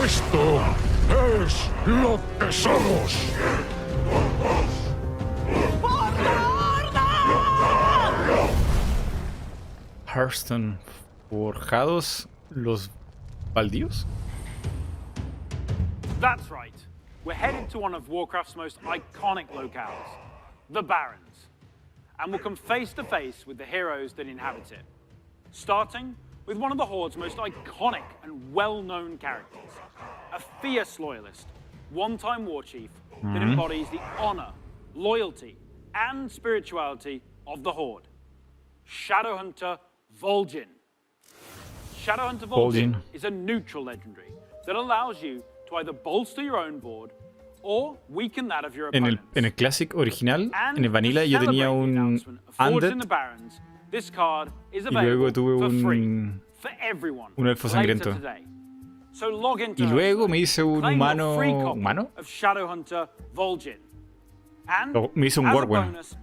Esto es lo que somos. Hearthstone. Forjados los baldíos. That's right. We're headed to one of Warcraft's most iconic locales, the Barrens, and we'll come face to face with the heroes that inhabit it. Starting with one of the Horde's most iconic and well-known characters, a fierce loyalist, one-time war chief that embodies the honor, loyalty, and spirituality of the Horde, Shadowhunter Vol'jin. Shadowhunter Vol'jin is a neutral legendary that allows you to either bolster your own board or weaken that of your opponents. En el Classic original, en el Vanilla, yo tenía un Undead This card is y luego tuve for free for everyone un elfo sangriento. So log into Y luego me hice un claim your humano... free copy ¿Humano? of Shadowhunter Vol'jin. And Me hice un as a Wargwen. bonus,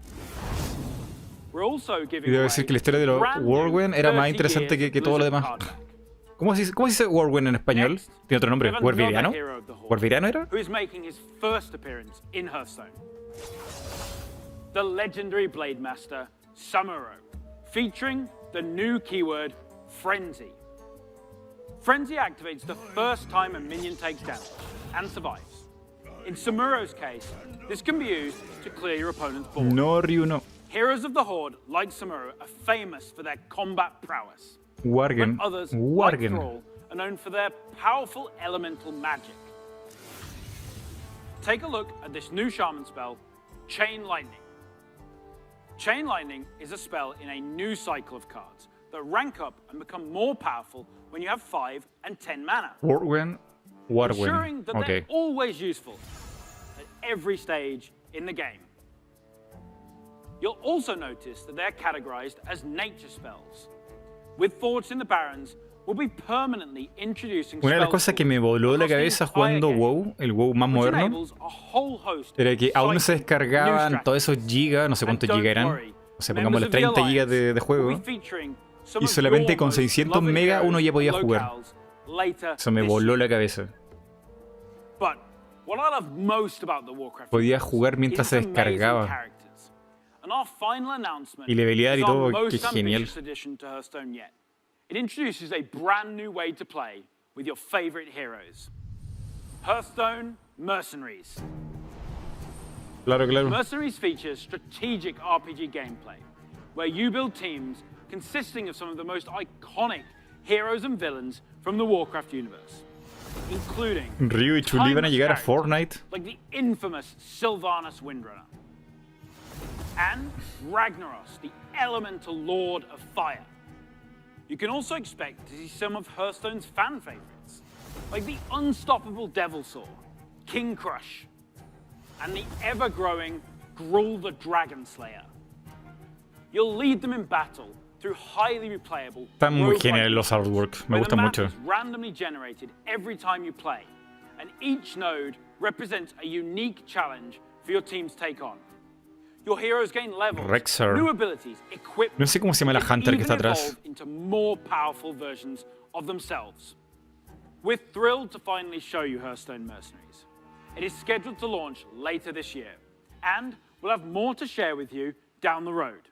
we're also Y giving debo away decir que la historia de los brand new Wargwen era más 30 interesante years que todo lo Blizzard demás. card back. ¿Cómo se dice Wargwen en español? Tiene otro nombre. We have another ¿Warviriano? hero of the Horde ¿Warviriano era? who is making his first appearance in Hearthstone. The legendary Blade Master, Samuro, featuring the new keyword, Frenzy. Frenzy activates the first time a minion takes damage and survives. In Samuro's case, this can be used to clear your opponent's board. No, Ryu, no. Heroes of the Horde, like Samuro, are famous for their combat prowess. Wargen. But others, like Wargen. Thrall, are known for their powerful elemental magic. Take a look at this new shaman spell, Chain Lightning. Chain Lightning is a spell in a new cycle of cards that rank up and become more powerful when you have 5 and 10 mana, Wargwen. ensuring that Okay. they're always useful at every stage in the game. You'll also notice that they're categorized as nature spells. With Forged in the Barrens, we'll be permanently introducing Una de las spell cosas que me voló la cabeza jugando WoW, el WoW más which moderno, enables a whole host era que aún no se of exciting new descargaban todos strategies. esos gigas, no sé cuántos And don't gigas eran, worry, o sea, pongamos members las of the 30 gigas de Alliance juego, will be featuring some y of solamente your con most 600 lovely megas uno heroes ya podía and jugar. locales later Eso me this voló year. la cabeza. But what I love most about the Warcraft Podía universe jugar mientras is se its amazing descargaba. characters. And our final announcement Y levelear y is our todo, most qué genial. ambitious addition to Hearthstone yet. It introduces a brand new way to play with your favorite heroes. Hearthstone Mercenaries. Claro, claro. Mercenaries features strategic RPG gameplay, where you build teams consisting of some of the most iconic heroes and villains from the Warcraft universe, including Ryu y Chun-Li van a timeless llegar a characters Fortnite. like the infamous Sylvanas Windrunner, and Ragnaros, the elemental lord of fire. You can also expect to see some of Hearthstone's fan favorites, like the unstoppable Devilsaur, King Crush, and the ever-growing Gruul the Dragon Slayer. You'll lead them in battle through highly replayable Están muy roguelike geniales los artworks, me where gusta the map mucho. is randomly generated every time you play, and each node represents a unique challenge for your team to take on. Your heroes gain levels, Rexar. new abilities, equipment, No sé cómo se llama la and Hunter que even está atrás. evolve into more powerful versions of themselves. We're thrilled to finally show you Hearthstone Mercenaries. It is scheduled to launch later this year, and we'll have more to share with you down the road.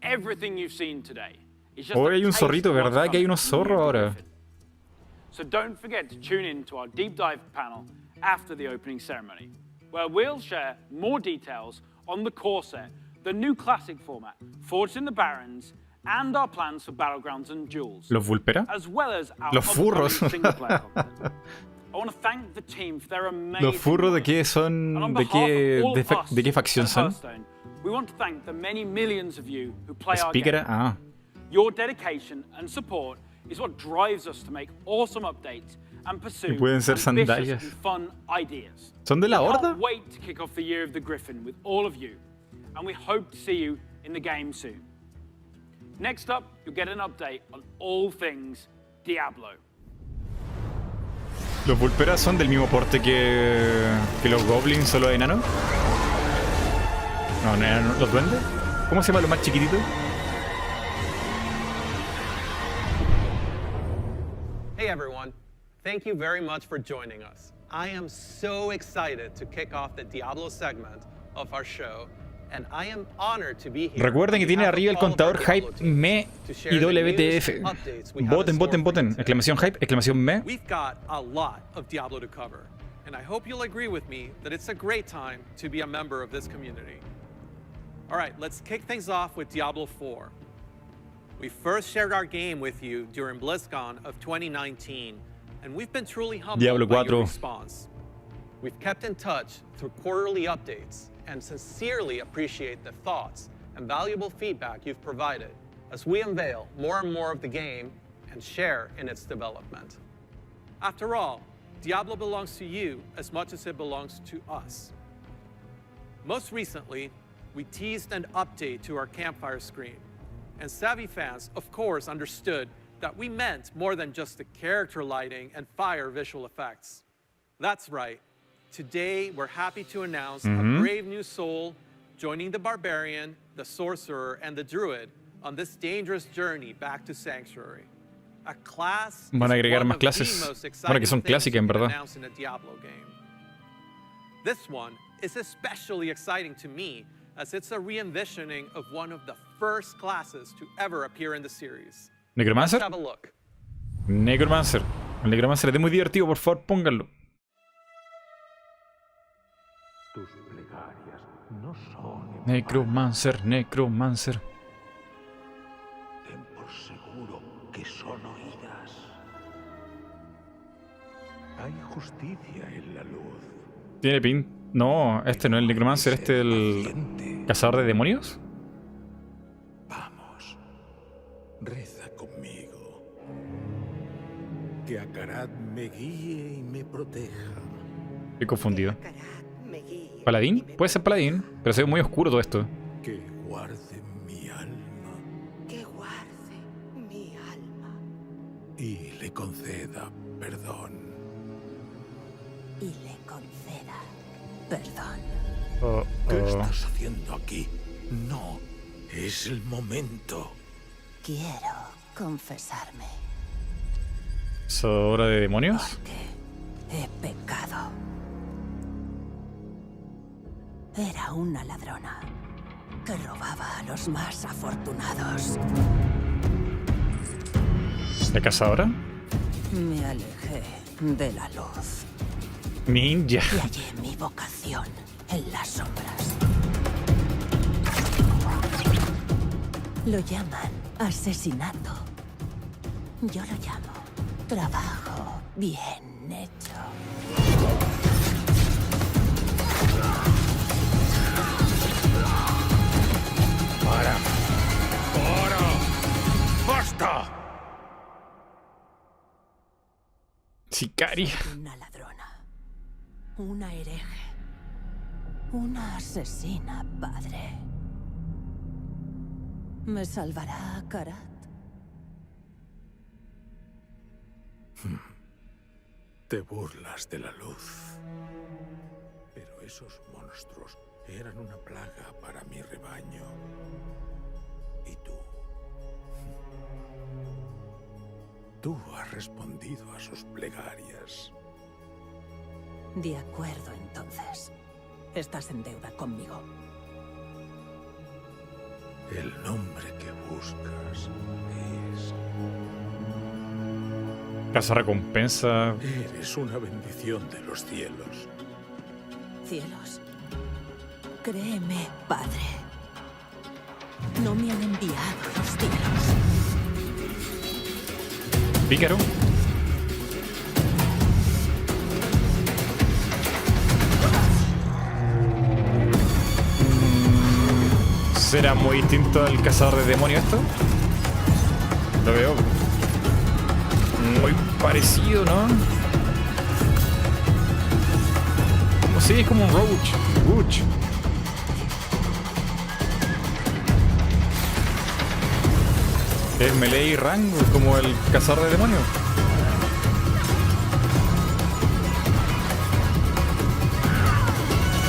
Everything you've seen today is just Hoy a hay un taste zorrito, of what's ¿verdad? Que hay coming unos from zorros New ahora. Griffin. So don't forget to tune in to our deep dive panel after the opening ceremony, where we'll share more details on the core set, the new classic format, Forged in the Barrens, and our plans for Battlegrounds and Duels, ¿Los Vulpera? as well as our Los furros. upcoming single-player content. I want to thank the team for their amazing ¿Los furros de work. qué And son? on ¿De behalf qué, of all of us de qué facción at son? Hearthstone, we want to thank the many millions of you who play our Speaker, game. ah. Your dedication and support is what drives us to make awesome updates and pursue Y pueden ser ambitious sandalias. and fun ideas. ¿Son de la We Horda? can't wait to kick off the year of the Griffin with all of you, and we hope to see you in the game soon. Next up, you'll get an update on all things Diablo. ¿Los Vulpera son del mismo porte que los Goblins o los enanos? No, no eran los duendes. ¿Cómo se llama los más chiquititos? Hey everyone, thank you very much for joining us. I am so excited to kick off the Diablo segment of our show, and I am honored to be here. Recuerden que tiene arriba el contador hype me y WTF. Voten, voten, voten. Exclamación hype, exclamación me. We've got a lot of Diablo to cover, and I hope you'll agree with me that it's a great time to be a member of this community. All right, let's kick things off with Diablo 4. We first shared our game with you during Blizzcon of 2019, and we've been truly humbled by your response. We've kept in touch through quarterly updates and sincerely appreciate the thoughts and valuable feedback you've provided as we unveil more and more of the game and share in its development. After all, Diablo belongs to you as much as it belongs to us. Most recently, we teased an update to our campfire screen, and savvy fans, of course, understood that we meant more than just the character lighting and fire visual effects. That's right. Today, we're happy to announce a brave new soul joining the barbarian, the sorcerer, and the druid on this dangerous journey back to Sanctuary. A class Van a agregar más clases. Bueno, que son clásicas en verdad. In a Diablo game. This one is especially exciting to me as it's a re-envisioning of one of the first classes to ever appear in the series. ¿Necromancer? Let's have a look. Necromancer. El Necromancer es muy divertido, por favor, pónganlo. Tus plegarias no son Necromancer, Necromancer. Ten por seguro que son oídas. Hay justicia en la luz. ¿Tiene pin? No, este no es el Necromancer, este es el cazador de demonios. Vamos, reza conmigo. Que Akarat me guíe y me proteja. Estoy confundido. ¿Paladín? Puede ser paladín, pero se ve muy oscuro todo esto. Que guarde mi alma. Que guarde mi alma. Y le conceda perdón. Y le conceda perdón. ¿Qué estás haciendo aquí? No, es el momento. Quiero confesarme. ¿Cazadora de demonios? He pecado. Era una ladrona que robaba a los más afortunados. ¿La cazadora? Me alejé de la luz. Ninja. Y hallé mi vocación en las sombras. Lo llaman asesinato. Yo lo llamo trabajo bien hecho. ¡Para! ¡Basta! Sicaria. Una ladrona. Una hereje. Una asesina, padre. ¿Me salvará Akarat? Te burlas de la luz. Pero esos monstruos eran una plaga para mi rebaño. ¿Y tú? Tú has respondido a sus plegarias. De acuerdo, entonces. Estás en deuda conmigo. El nombre que buscas es... Casa recompensa. Eres una bendición de los cielos. Cielos. Créeme, padre. No me han enviado los cielos. Pícaro. ¿Será muy distinto al cazador de demonios esto? Lo veo muy parecido, ¿no? Sí, es como un roach. Es melee y rango, como el cazador de demonios.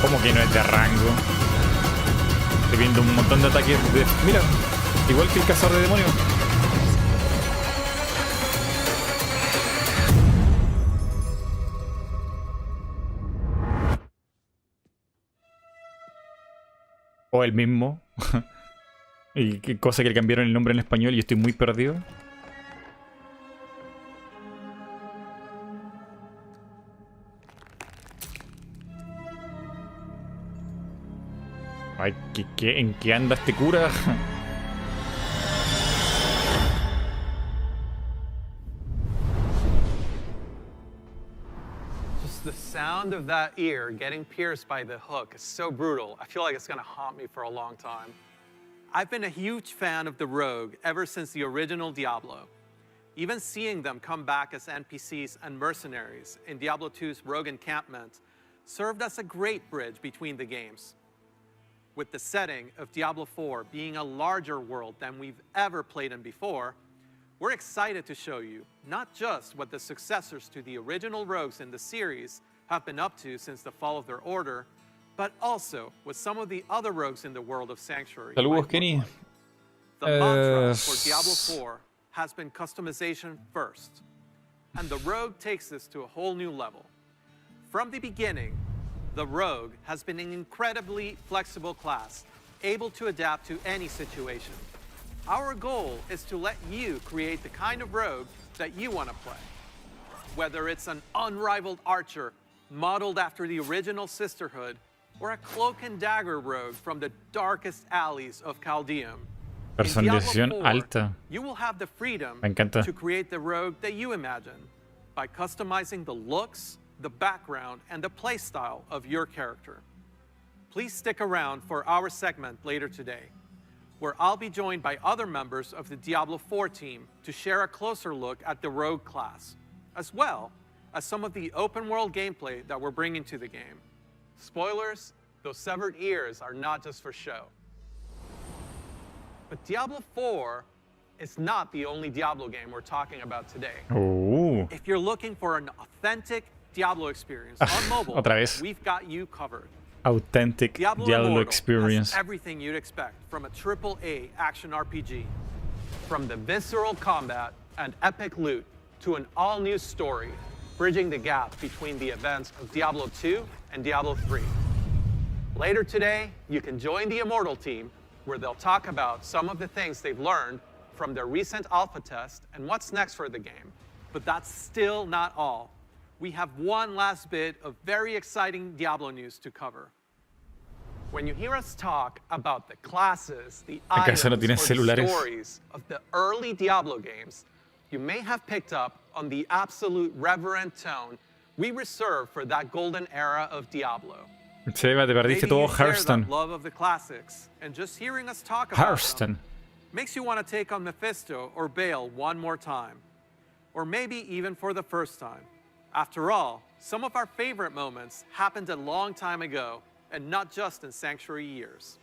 ¿Cómo que no es de rango? Estoy viendo un montón de ataques de... Mira, igual que el cazador de demonios. O el mismo. Y qué cosa que le cambiaron el nombre en español y estoy muy perdido. Ay, ¿en qué anda este cura? sound of that ear getting pierced by the hook is so brutal. I feel like it's gonna haunt me for a long time. I've been a huge fan of the Rogue ever since the original Diablo. Even seeing them come back as NPCs and mercenaries in Diablo 2's Rogue Encampment served as a great bridge between the games. With the setting of Diablo 4 being a larger world than we've ever played in before, we're excited to show you not just what the successors to the original Rogues in the series have been up to since the fall of their order, but also what some of the other Rogues in the world of Sanctuary might Saludos, look Kenny. like. The mantra for Diablo 4 has been customization first, and the Rogue takes this to a whole new level. From the beginning, the Rogue has been an incredibly flexible class, able to adapt to any situation. Our goal is to let you create the kind of Rogue that you want to play. Whether it's an unrivaled archer modeled after the original Sisterhood, or a cloak and dagger rogue from the darkest alleys of Chaldeum. Personalización alta. You will have the freedom Me encanta. to create the rogue that you imagine by customizing the looks, the background, and the playstyle of your character. Please stick around for our segment later today, where I'll be joined by other members of the Diablo 4 team to share a closer look at the rogue class, as well as some of the open-world gameplay that we're bringing to the game. Spoilers, those severed ears are not just for show. But Diablo 4 is not the only Diablo game we're talking about today. Oh. If you're looking for an authentic Diablo experience on mobile, Otra vez. we've got you covered. Authentic Diablo Diablo Immortal experience. has everything you'd expect from a AAA action RPG. From the visceral combat and epic loot to an all-new story, bridging the gap between the events of Diablo 2 and Diablo 3. Later today, you can join the Immortal team, where they'll talk about some of the things they've learned from their recent alpha test and what's next for the game. But that's still not all. We have one last bit of very exciting Diablo news to cover. When you hear us talk about the classes, the items, ¿Acaso no tienen or the celulares? stories of the early Diablo games, you may have picked up on the absolute reverent tone we reserve for that golden era of Diablo. Seba, te perdiste Maybe todo you share Hearthstone. that love of the classics, and just hearing us talk about Hearthstone. them makes you want to take on Mephisto or Baal one more time, or maybe even for the first time. After all, some of our favorite moments happened a long time ago, and not just in Sanctuary years.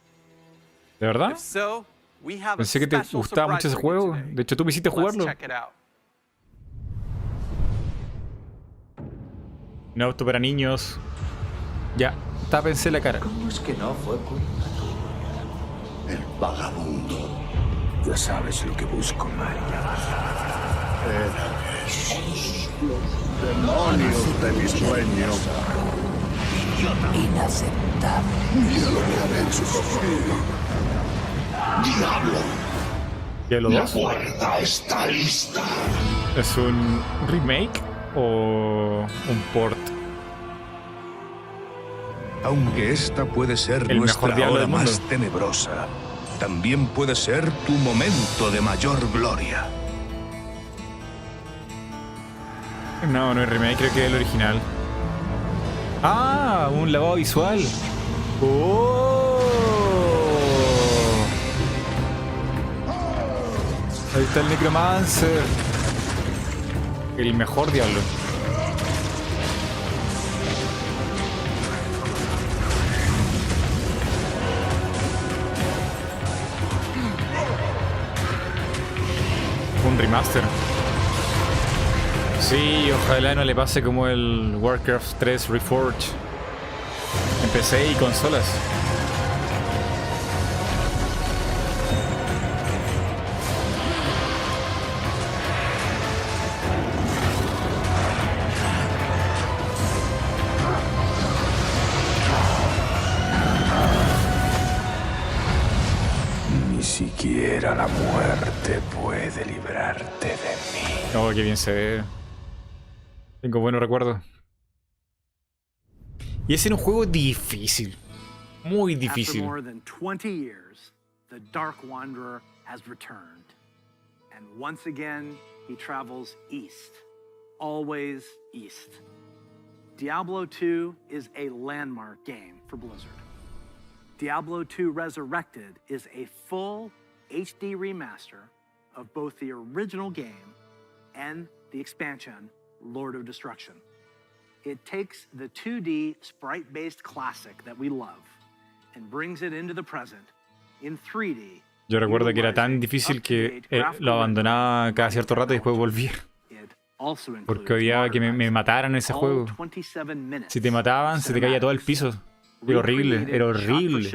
¿De verdad? If so, we have a Pensé que te special gustaba mucho ese surprise for you juego. today. De hecho, tú me hiciste Let's jugarlo. check it out. Un auto para niños. Ya, tápense la cara. ¿Cómo es que no fue culpa tuya? El vagabundo. Ya sabes lo que busco, María. Eres los demonios de mi sueño. Inaceptable. Mira lo que han hecho conmigo. Diablo. ¿Diablo 2? La puerta está lista. ¿Es un remake o un port? Aunque esta puede ser El nuestra mejor diablo hora del mundo. más tenebrosa, también puede ser tu momento de mayor gloria. No, no es remake, creo que es el original. Ah, un lavado visual. Oh. Ahí está el Necromancer. El mejor diablo. Un remaster. Sí, ojalá no le pase como el Warcraft 3 Reforged en PC y consolas. Ni siquiera la muerte puede librarte de mí. Oh, qué bien se ve. Tengo buenos recuerdos. Y ese era un juego difícil. Muy After difícil. more than 20 years, the Dark Wanderer has returned. And once again, he travels east. Always east. Diablo 2 is a landmark game for Blizzard. Diablo 2 Resurrected is a full HD remaster of both the original game and the expansion, Lord of Destruction. It takes the 2D sprite-based classic that we love and brings it into the present in 3D. Yo recuerdo que era tan difícil que lo abandonaba cada cierto rato y después volvía. Porque odiaba que me mataran en ese juego. Si te mataban, se te caía todo el piso. Era horrible, era horrible.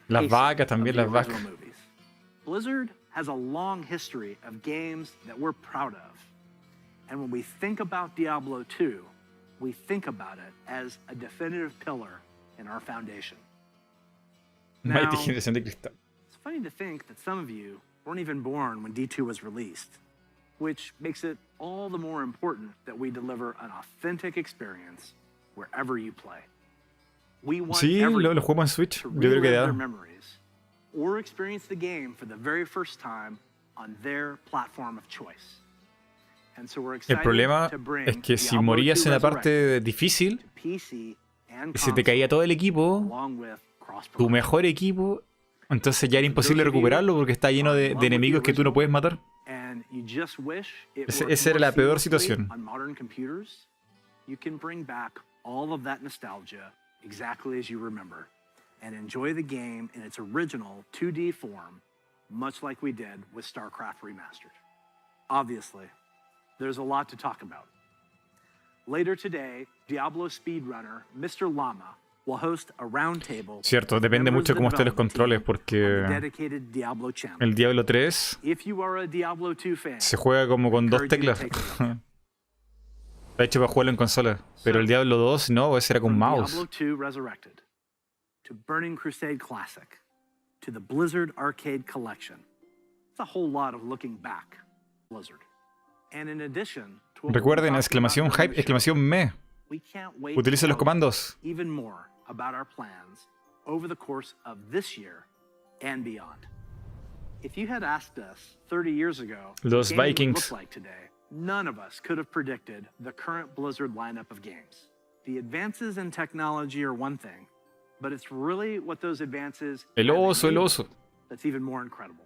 Las vacas también, las vacas. Blizzard has a long history of games that we're proud of. And when we think about Diablo 2, we think about it as a definitive pillar in our foundation. Now, it's funny to think that some of you weren't even born when D2 was released, which makes it all the more important that we deliver an authentic experience wherever you play. We want everyone lo jugamos en Switch. to Yo creo que relive da. their memories or experience the game for the very first time on their platform of choice. And so we're El excited problema to bring es que si Diablo morías 2 en la Resurrected parte difícil to PC and y se te caía todo el equipo, along with tu mejor equipo, entonces ya era imposible recuperarlo porque está lleno de enemigos que tú no puedes matar. and you just wish it Esa worked era more la peor seamlessly situación. on modern computers, you can bring back all of that nostalgia exactly as you remember and enjoy the game in its original 2D form, much like we did with StarCraft Remastered. Obviously, there's a lot to talk about. Later today, Diablo speedrunner Mr. Llama will host a roundtable. Cierto, depende mucho de cómo estén los controles porque Dedicated Diablo channel. el Diablo 3 If you are a Diablo 2 fan, se juega como con dos teclas. Está hecho para jugarlo en consola. Pero el Diablo 2 no, ese era con mouse. Diablo 2 Resurrected, to Burning Crusade Classic, to the Blizzard Arcade Collection. It's a whole lot of looking back, Blizzard. And in addition to what Recuerden, we're exclamación talking about hype, exclamación me. we can't wait Utilicen to los tell you comandos. even more about our plans over the course of this year and beyond. If you had asked us 30 years ago Los what games would Vikings. look like today, none of us could have predicted the current Blizzard lineup of games. The advances in technology are one thing, but it's really what those advances El have oso, el enabled oso. that's even more incredible.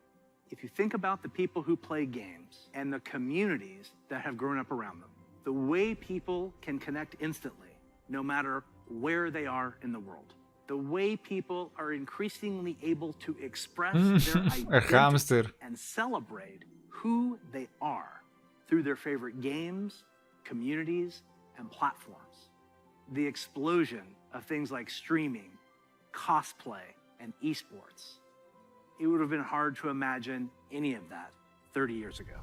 If you think about the people who play games and the communities that have grown up around them, the way people can connect instantly, no matter where they are in the world, the way people are increasingly able to express their El identity hámster. and celebrate who they are through their favorite games, communities, and platforms. The explosion of things like streaming, cosplay, and esports. It would have been hard to imagine any of that 30 years ago.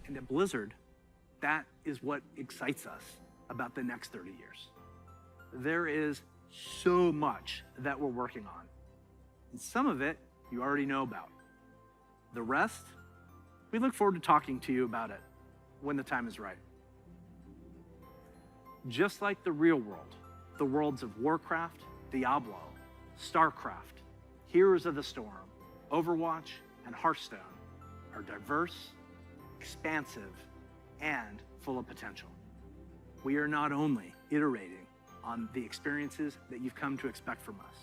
And at Blizzard, that is what excites us about the next 30 years. There is so much that we're working on. And some of it you already know about. The rest, we look forward to talking to you about it when the time is right. Just like the real world, the worlds of Warcraft, Diablo, StarCraft, Heroes of the Storm, Overwatch, and Hearthstone are diverse, expansive, and full of potential. We are not only iterating on the experiences that you've come to expect from us,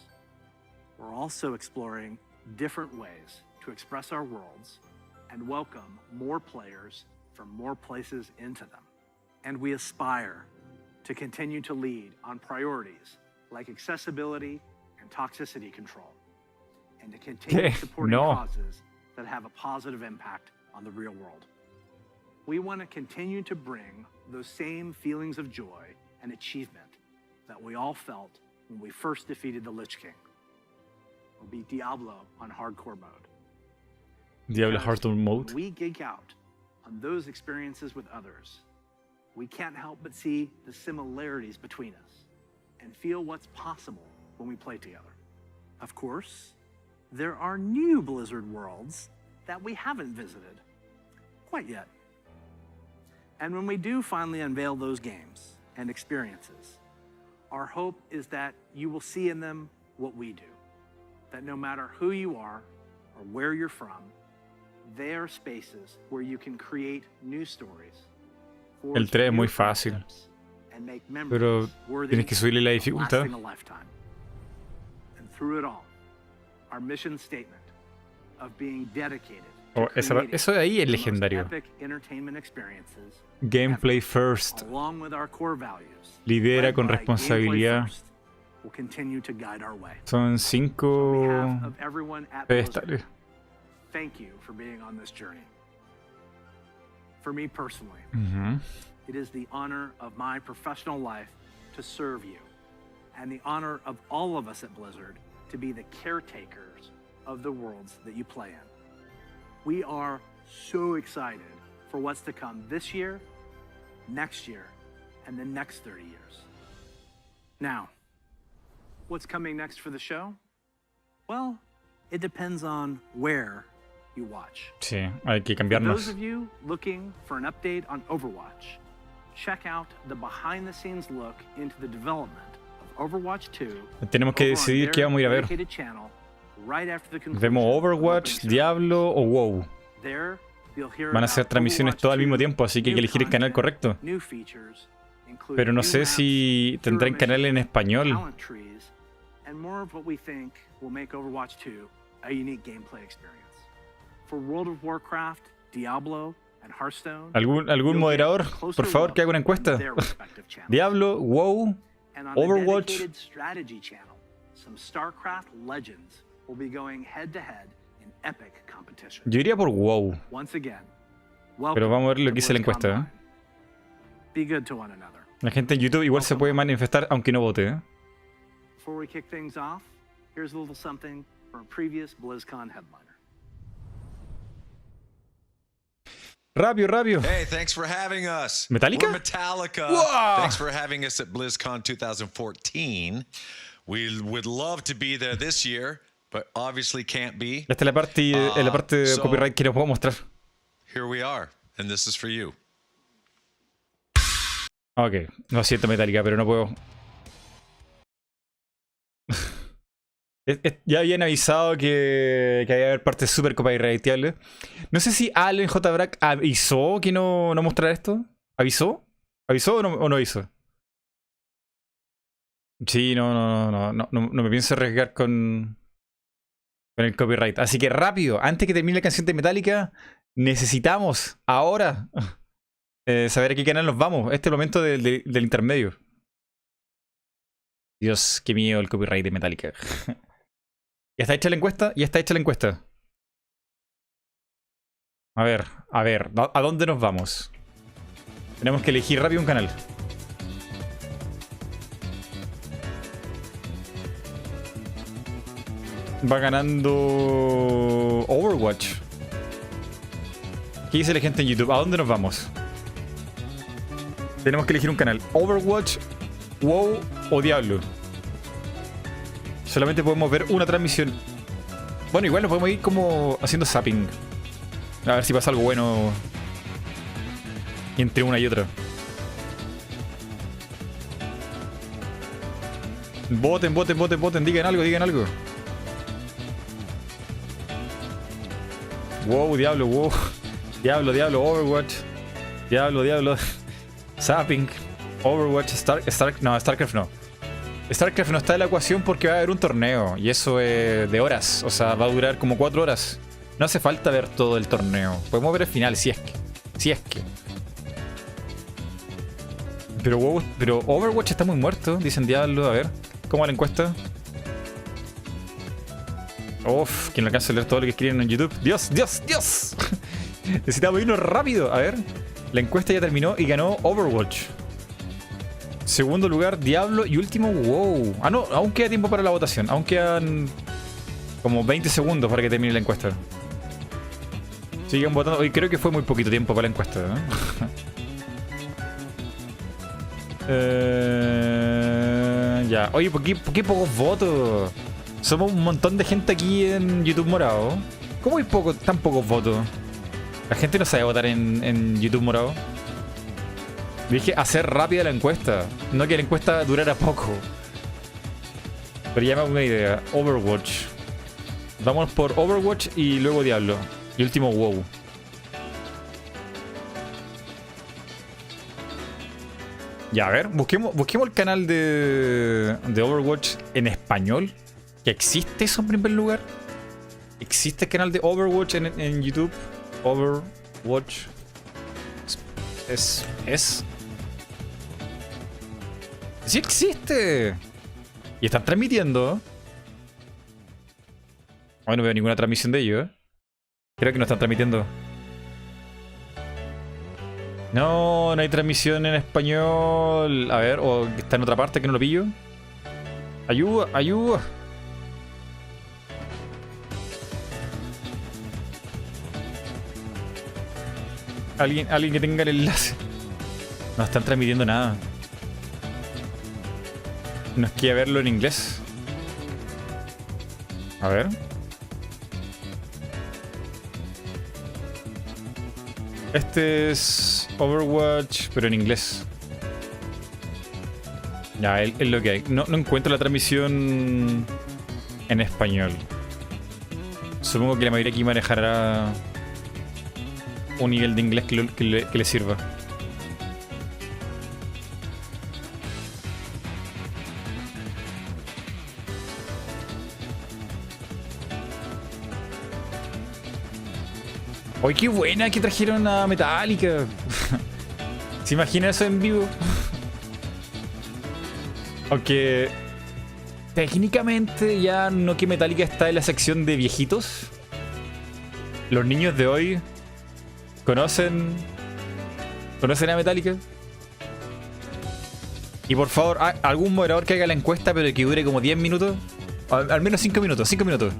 we're also exploring different ways to express our worlds and welcome more players from more places into them. And we aspire to continue to lead on priorities like accessibility and toxicity control, and to continue supporting causes that have a positive impact on the real world. We want to continue to bring those same feelings of joy and achievement that we all felt when we first defeated the Lich King, or beat Diablo on hardcore mode. Diablo hardcore mode. When we geek out on those experiences with others, we can't help but see the similarities between us and feel what's possible when we play together. Of course, there are new Blizzard worlds that we haven't visited quite yet. And when we do finally unveil those games and experiences, our hope is that you will see in them what we do. That no matter who you are or where you're from, They are spaces where you can create new stories. El 3 es muy fácil. Pero tienes que subirle la dificultad. And through it all, our mission statement of being dedicated Oh, eso de ahí es legendario. Gameplay first. Lidera con responsabilidad. Son 5 pedestales. Thank you for being on this journey. For me personally, it is the honor of my professional life to serve you, and the honor of all of us at Blizzard to be the caretakers of the worlds that you play in. We are so excited for what's to come this year, next year, and the next 30 years. Now, what's coming next for the show? Well, it depends on where you watch. Sí, hay que For cambiarnos. those of you looking for an update on Overwatch, check out the behind-the-scenes look into the development of Overwatch 2. Tenemos que decidir qué vamos a ir a ver. Dedicated channel right after the conclusion ¿Vemos of the Overwatch, opening Diablo o WoW? There, you'll hear Van a ser about transmisiones Overwatch todo al mismo 2, tiempo, así que hay que new elegir el canal content, correcto. new features, including Pero no new sé maps, si tendrán canal en español. talent trees, and more of what we think will make Overwatch 2 a unique gameplay experience. For World of Warcraft, Diablo, and Hearthstone, ¿Algún moderador? Por favor, que haga una encuesta. Diablo, WoW, and on the Overwatch. dedicated strategy channel, some StarCraft legends will be going head-to-head in epic competition. Yo iría por WoW. Once again, Pero vamos a ver lo que to dice la Blizzcon encuesta. Online. Be good to one another. La gente en YouTube igual se puede manifestar aunque no vote. Before we kick things off, here's a little something from a previous BlizzCon headliner. Rápido, rápido. Hey, thanks for having us. ¿Metallica? We're Metallica. Wow. Thanks for having us at BlizzCon 2014. We would love to be there this year, but obviously can't be. Esta es la parte de so- copyright que no puedo mostrar. Here we are, and this is for you. Ok, lo siento Metallica, pero no puedo. Ya habían avisado que había haber partes super copyrighteables. No sé si Allen J. Brack avisó que no mostrara esto. ¿Avisó? ¿Avisó o no avisó? Sí, no me pienso arriesgar con el copyright. Así que rápido, antes que termine la canción de Metallica, necesitamos ahora saber a qué canal nos vamos. Este es el momento del intermedio. Dios, qué miedo el copyright de Metallica. ¿Ya está hecha la encuesta? Ya está hecha la encuesta. A ver, ¿a dónde nos vamos? Tenemos que elegir rápido un canal. Va ganando Overwatch. ¿Qué dice la gente en YouTube? ¿A dónde nos vamos? Tenemos que elegir un canal. Overwatch, WoW o Diablo. Solamente podemos ver una transmisión. Bueno, igual nos podemos ir como haciendo zapping. A ver si pasa algo bueno entre una y otra. Voten, digan algo. Wow, Diablo, wow. Diablo, Overwatch. Diablo. Zapping. Overwatch, StarCraft no. StarCraft no está en la ecuación porque va a haber un torneo. Y eso es de horas. O sea, va a durar como 4 horas. No hace falta ver todo el torneo. Podemos ver el final, si es que. Pero Overwatch está muy muerto, dicen Diablo. A ver, ¿cómo va la encuesta? Uff, quien no alcanza a leer todo lo que escriben en YouTube. ¡Dios! Necesitamos irnos rápido. A ver, la encuesta ya terminó y ganó Overwatch. Segundo lugar, Diablo. Y último, WoW. Ah, no, aún queda tiempo para la votación. Aún quedan como 20 segundos para que termine la encuesta. Sigan votando. Hoy creo que fue muy poquito tiempo para la encuesta, ¿no? Ya. Oye, ¿por qué pocos votos? Somos un montón de gente aquí en YouTube morado. ¿Cómo hay tan pocos votos? La gente no sabe votar en YouTube morado. Dije hacer rápida la encuesta. No que la encuesta durara poco. Pero ya me hago una idea. Overwatch. Vamos por Overwatch y luego Diablo. Y último WoW. Ya, a ver, busquemos el canal de Overwatch en español. ¿Que existe eso en primer lugar? ¿Existe el canal de Overwatch en YouTube? Overwatch. ¡Sí existe! Y están transmitiendo. Hoy no veo ninguna transmisión de ellos, ¿eh? Creo que no están transmitiendo. No hay transmisión en español. A ver, o está en otra parte que no lo pillo. Ayuda, ayuda. Alguien que tenga el enlace. No están transmitiendo nada. Nos quiere verlo en inglés. A ver. Este es Overwatch, pero en inglés. Ya, es lo que hay. No encuentro la transmisión en español. Supongo que la mayoría aquí manejará un nivel de inglés que le sirva. ¡Ay, qué buena que trajeron a Metallica! ¿Se imagina eso en vivo? Aunque técnicamente ya no que Metallica está en la sección de viejitos. Los niños de hoy conocen a Metallica. Y por favor, algún moderador que haga la encuesta, pero que dure como 10 minutos. Al menos 5 minutos, 5 minutos.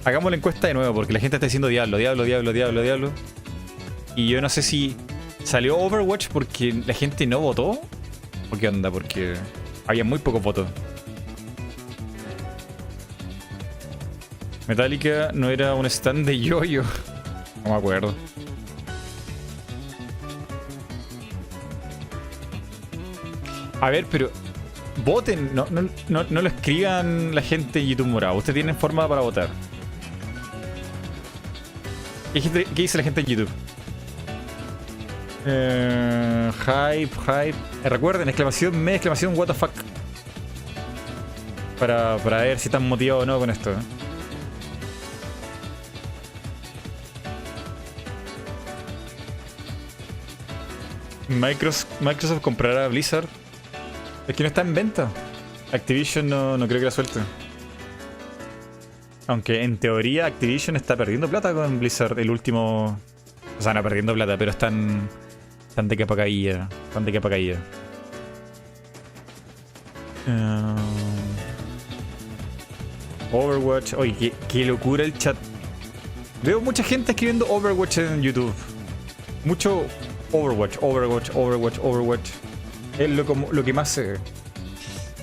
Hagamos la encuesta de nuevo, porque la gente está diciendo diablo. Y yo no sé si salió Overwatch porque la gente no votó. ¿O qué onda? Porque había muy pocos votos. Metallica no era un stand de yo-yo. No me acuerdo. A ver, pero voten. No lo escriban la gente en YouTube morado. Ustedes tienen forma para votar. ¿Qué dice la gente en YouTube? Hype. Recuerden, exclamación, exclamación, what the fuck. Para ver si están motivados o no con esto. Microsoft comprará a Blizzard. Es que no está en venta. Activision no creo que la suelte. Aunque en teoría Activision está perdiendo plata con Blizzard el último... O sea, no perdiendo plata, pero están de capa caída. Overwatch. Oye, qué locura el chat. Veo mucha gente escribiendo Overwatch en YouTube. Mucho Overwatch. Es lo que más se ve.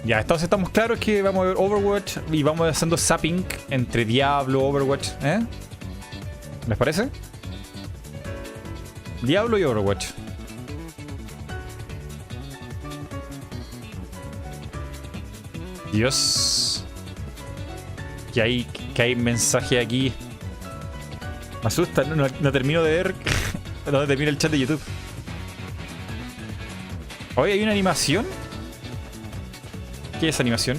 Ya, entonces estamos claros que vamos a ver Overwatch y vamos haciendo zapping entre Diablo, Overwatch, ¿eh? ¿Les parece? Diablo y Overwatch. Dios. Que hay mensaje aquí. Me asusta, no termino de ver dónde termina el chat de YouTube. Hoy hay una animación. ¿Qué es animación?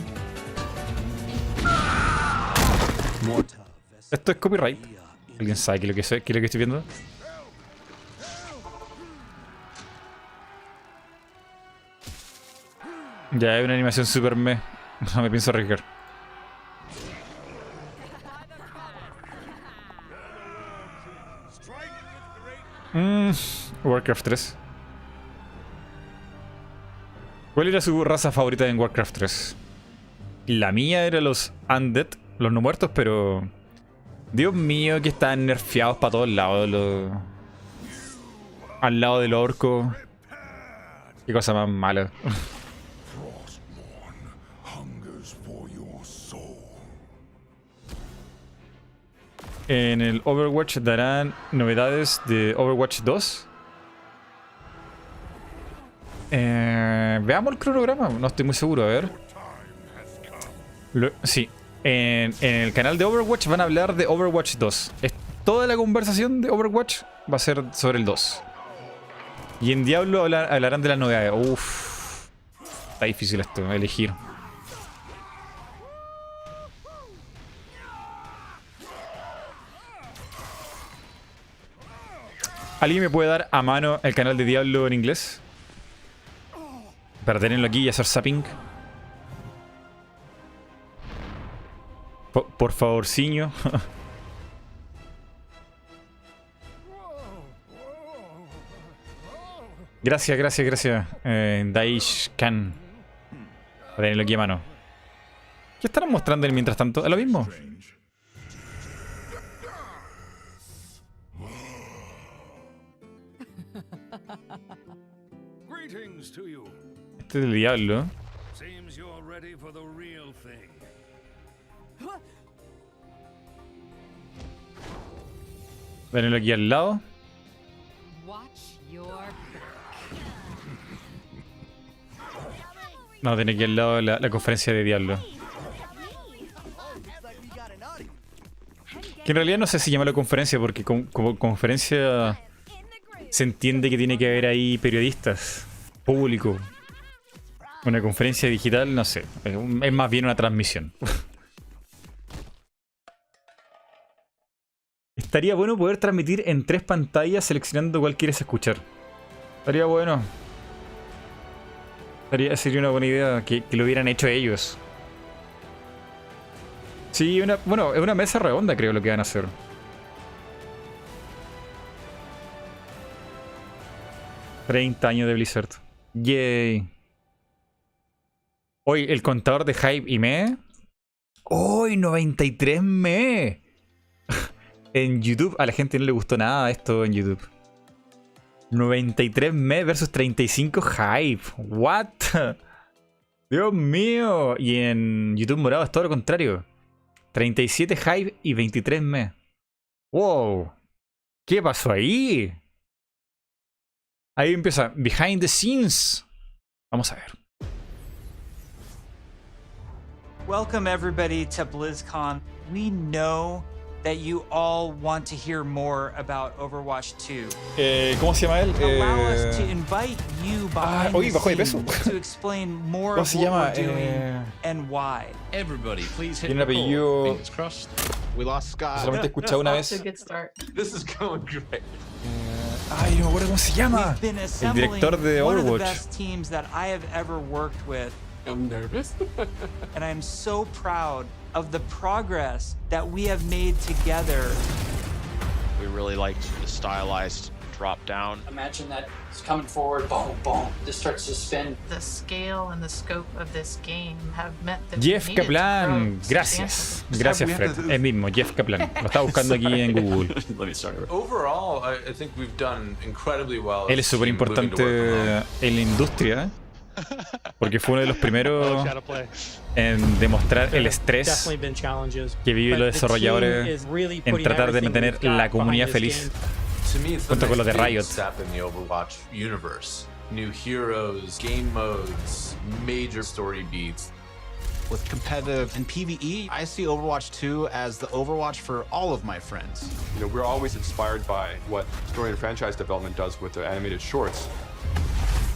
Esto es copyright. ¿Alguien sabe qué es lo que estoy viendo? Ya hay una animación super me. No me pienso arriesgar. Warcraft 3. ¿Cuál era su raza favorita en Warcraft 3? La mía era los Undead, los no muertos, pero... Dios mío, que están nerfeados para todos lados. Al lado del orco. Qué cosa más mala. En el Overwatch darán novedades de Overwatch 2. Veamos el cronograma, no estoy muy seguro, a ver. Sí, en el canal de Overwatch van a hablar de Overwatch 2. toda la conversación de Overwatch va a ser sobre el 2. Y en Diablo hablarán de las novedades. Uff. Está difícil esto, elegir. ¿Alguien me puede dar a mano el canal de Diablo en inglés? Para tenerlo aquí y hacer zapping. Por favorciño. Gracias. Daish Khan. Para tenerlo aquí a mano. ¿Qué estarán mostrando mientras tanto? ¿Es lo mismo? Este es el Diablo. Venlo aquí al lado. No, tiene aquí al lado la conferencia de Diablo. Que en realidad no sé si llamarlo conferencia, porque como conferencia se entiende que tiene que haber ahí periodistas, público. Una conferencia digital, no sé. Es más bien una transmisión. Estaría bueno poder transmitir en 3 pantallas seleccionando cuál quieres escuchar. Estaría bueno. Sería una buena idea que lo hubieran hecho ellos. Sí, bueno, es una mesa redonda, creo, lo que van a hacer. $30 años de Blizzard. Yay. Hoy el contador de hype y me. ¡Hoy 93 me! En YouTube a la gente no le gustó nada esto en YouTube. 93 me versus 35 hype. What? Dios mío. Y en YouTube morado es todo lo contrario. 37 hype y 23 me. Wow. ¿Qué pasó ahí? Ahí empieza Behind the Scenes. Vamos a ver. Welcome everybody to BlizzCon. We know that you all want to hear more about Overwatch 2. ¿Cómo se llama él? Allow us to invite you behind oye, bajó de the peso. scenes to explain more ¿Cómo of se what llama? we're doing and why. Everybody, please hit Tiene un apellido. Fingers crossed. We lost Scott. Solamente he escuchado una vez. This is going great. Ay, no me acuerdo cómo se llama. Been El assembling director de one of the Overwatch. best teams that I have ever worked with. I'm nervous. And I'm so proud of the progress that we have made together. We really liked the stylized drop down. Imagine that it's coming forward, boom, boom, this starts to spin. The scale and the scope of this game have meant that Jeff Kaplan, gracias. Gracias, Fred. El mismo, Jeff Kaplan. Lo estaba buscando aquí en Google. Overall, I think we've done incredibly well. Él es súper importante en la industria, porque fue uno de los primeros en demostrar el estrés que viven los desarrolladores en tratar de mantener la comunidad feliz. Junto con los de Riot. New heroes, game modes, major story beats. With competitive and PvE, I see Overwatch 2 as the Overwatch for all of my friends. You know, we're always inspired by what story and franchise development does with their animated shorts.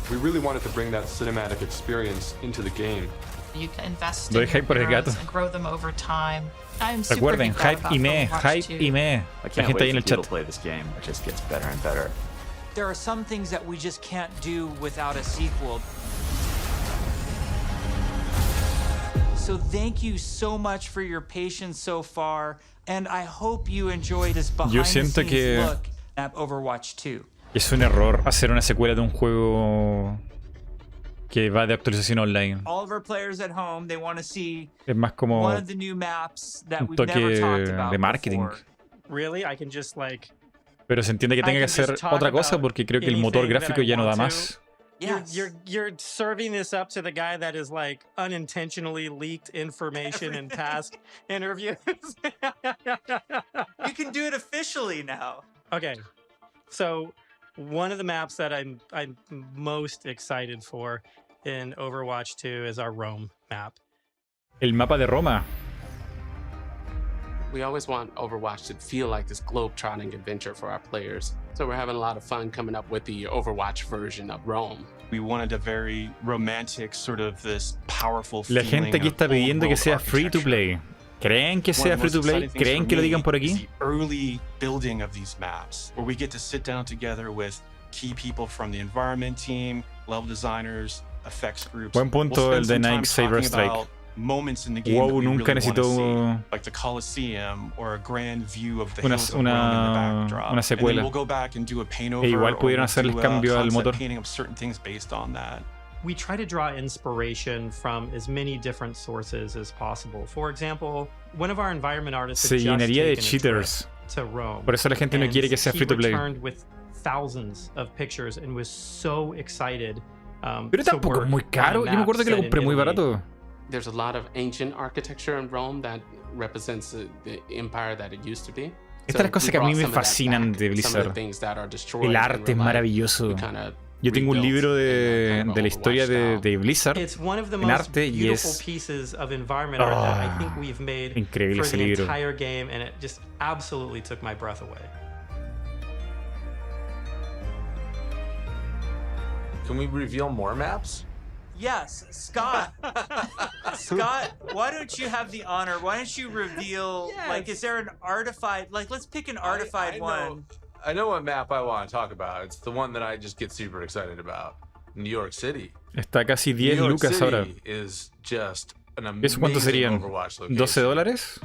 We really wanted to bring that cinematic experience into the game. You can invest Doy in hype por el gato. heroes and grow them over time. I'm super Recuerden, proud hype about y me, Overwatch hype 2. y me. La gente ahí en el chat. Play this game, it just gets better and better. There are some things that we just can't do without a sequel. So thank you so much for your patience so far, and I hope you enjoy this Yo siento behind-the-scenes que look at Overwatch 2. es un error hacer una secuela de un juego que va de actualización online. All of our players at home, they want to see Es más como one of the new maps that un we've toque never talked about de marketing. before. Really? I can just like Pero se entiende que tenga que hacer otra cosa porque creo que el motor gráfico ya no da más. You're serving this up to the guy that is like unintentionally leaked information in past interviews. You can do it officially now. Okay, so one of the maps that I'm most excited for in Overwatch 2 is our Rome map. El mapa de Roma. We always want Overwatch to feel like this globe-trotting adventure for our players. So we're having a lot of fun coming up with the Overwatch version of Rome. We wanted a very romantic, sort of this powerful La feeling gente aquí está pidiendo que sea free to play. ¿Creen que sea free to play? ¿Creen que lo digan por aquí? The early building of these maps, where we get to sit down together with key people from the environment team, level designers, effects groups. Buen punto el de Nike Saber Strike. Moments in the game WoW that we nunca really necesitó want to see, like the Coliseum or a grand view of the hills of Rome in the backdrop. Una And then secuela. we'll go back and do a paint over, E igual or pudieron we'll hacerles do a cambio al concept motor. painting of certain things based on that. We try to draw inspiration from as many different sources as possible. For example, one of our environment artists Se had just llenaría de taken a cheaters. trip to Rome. Por eso la gente no and quiere que sea he free to play. returned with thousands of pictures and was so excited. Pero tampoco es muy caro. Yo me acuerdo que lo compré muy barato. There's a lot of ancient architecture in Rome that represents the empire that it used to be. Estas son las cosas que a mí me fascinan de Blizzard. El arte es maravilloso. Yo tengo un libro de la historia de Blizzard en arte y es increíble ese libro. Can we reveal more maps? Yes, Scott. Scott, why don't you have the honor? Why don't you reveal, like, is there an artified, like, let's pick an artified one. I know what map I want to talk about. It's the one that I just get super excited about. New York City. Está casi 10 lucas ahora. Is just an ¿Eso cuánto serían? ¿$12?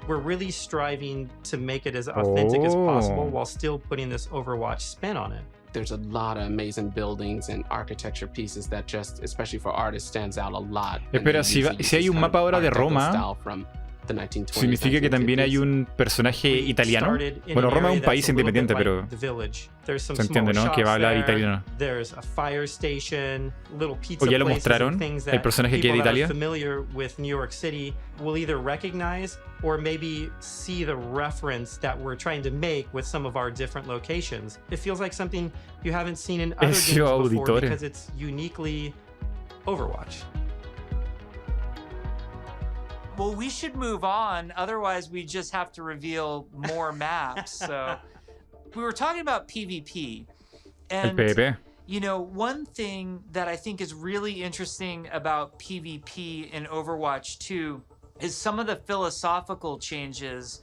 We're really striving to make it as authentic as possible while still putting this Overwatch spin on it. There's a lot of amazing buildings and architecture pieces that just, especially for artists, stands out a lot. Espera, si hay un mapa ahora de Roma, significa que también hay un personaje italiano. Bueno, Roma es un país independiente, pero se entiende, ¿no? Que va a hablar italiano. O ya lo mostraron, el personaje que es de Italia. Will either recognize or maybe see the reference that we're trying to make with some of our different locations. It feels like something you haven't seen in other games before because it's uniquely Overwatch. Well, we should move on, otherwise we just have to reveal more maps. So we were talking about PvP. And El PvP. you know, one thing that I think is really interesting about PvP in Overwatch 2 is some of the philosophical changes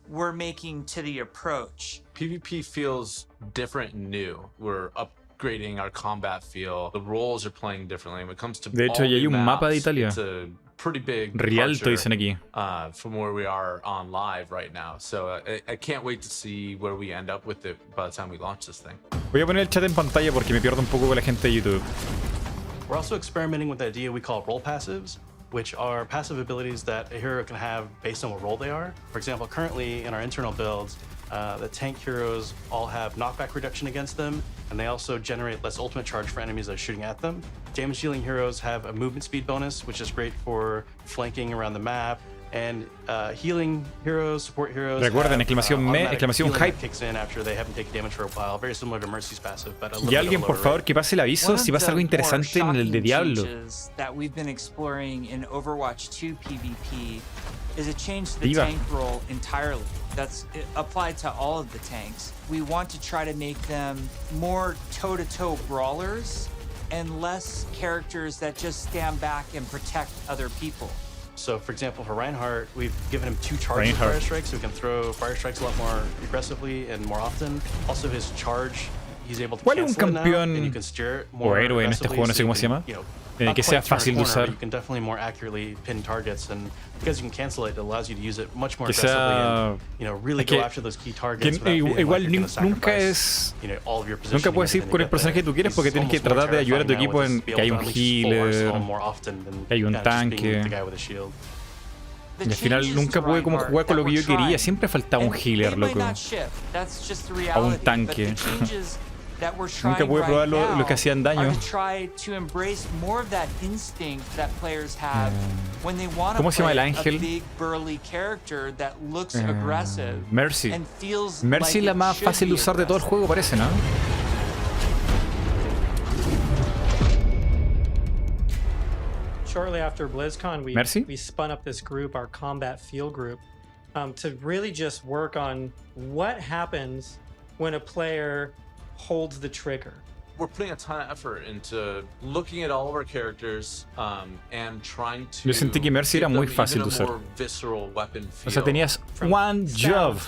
we're making to the approach. PvP feels different and new. We're upgrading our combat feel. The roles are playing differently. When it comes to de hecho, ya hay un mapa de Italia. It's a pretty big Rialto dicen aquí. From where we are on live right now. So I can't wait to see where we end up with it by the time we launch this thing. Voy a poner el chat en pantalla porque me pierdo un poco con la gente de YouTube. We're also experimenting with the idea we call role passives, which are passive abilities that a hero can have based on what role they are. For example, currently in our internal builds, the tank heroes all have knockback reduction against them, and they also generate less ultimate charge for enemies that are shooting at them. Damage dealing heroes have a movement speed bonus, which is great for flanking around the map. And healing heroes, support heroes. Recuerden, exclamación hype. Kicks in after they haven't taken damage for a while, very similar to Mercy's passive, but a little Y alguien, por favor, que pase el aviso si pasa algo interesante en el de Diablo. That we've been exploring in Overwatch 2 PvP is a change to the Diva. tank role entirely. That's applied to all of the tanks. We want to try to make them more toe-to-toe brawlers and less characters that just stand back and protect other people. So, for example, for Reinhardt, we've given him 2 charges of fire strikes, so he can throw fire strikes a lot more aggressively and more often. Also, his charge, he's able to ¿Cuál es un cancel it now, campeón and you can steer it more o héroe en este juego? No sé cómo se llama. Que sea fácil de usar. You can definitely more accurately pin targets, and because you can cancel it, it allows you to use it much more Que sea, aggressively and, you know, really go after those key targets. Igual nunca puedes ir con el personaje que tú quieres porque tienes que tratar de ayudar a tu equipo en que hay un healer, que hay un tanque. Y al final nunca pude como jugar con lo que yo quería, siempre faltaba un healer, loco. O un tanque. Nunca pude probar lo que hacían daño. ¿Cómo se llama el ángel? Mercy. Mercy es la más fácil de usar de todo el juego, parece, ¿no? shortly after BlizzCon, Merci. we spun up this group, our combat field group, to really just work on what happens when a player holds the trigger. We're putting a ton of effort into looking at all of our characters and trying to Yo sentí que Mercy era muy fácil de usar. O sea, tenías one job.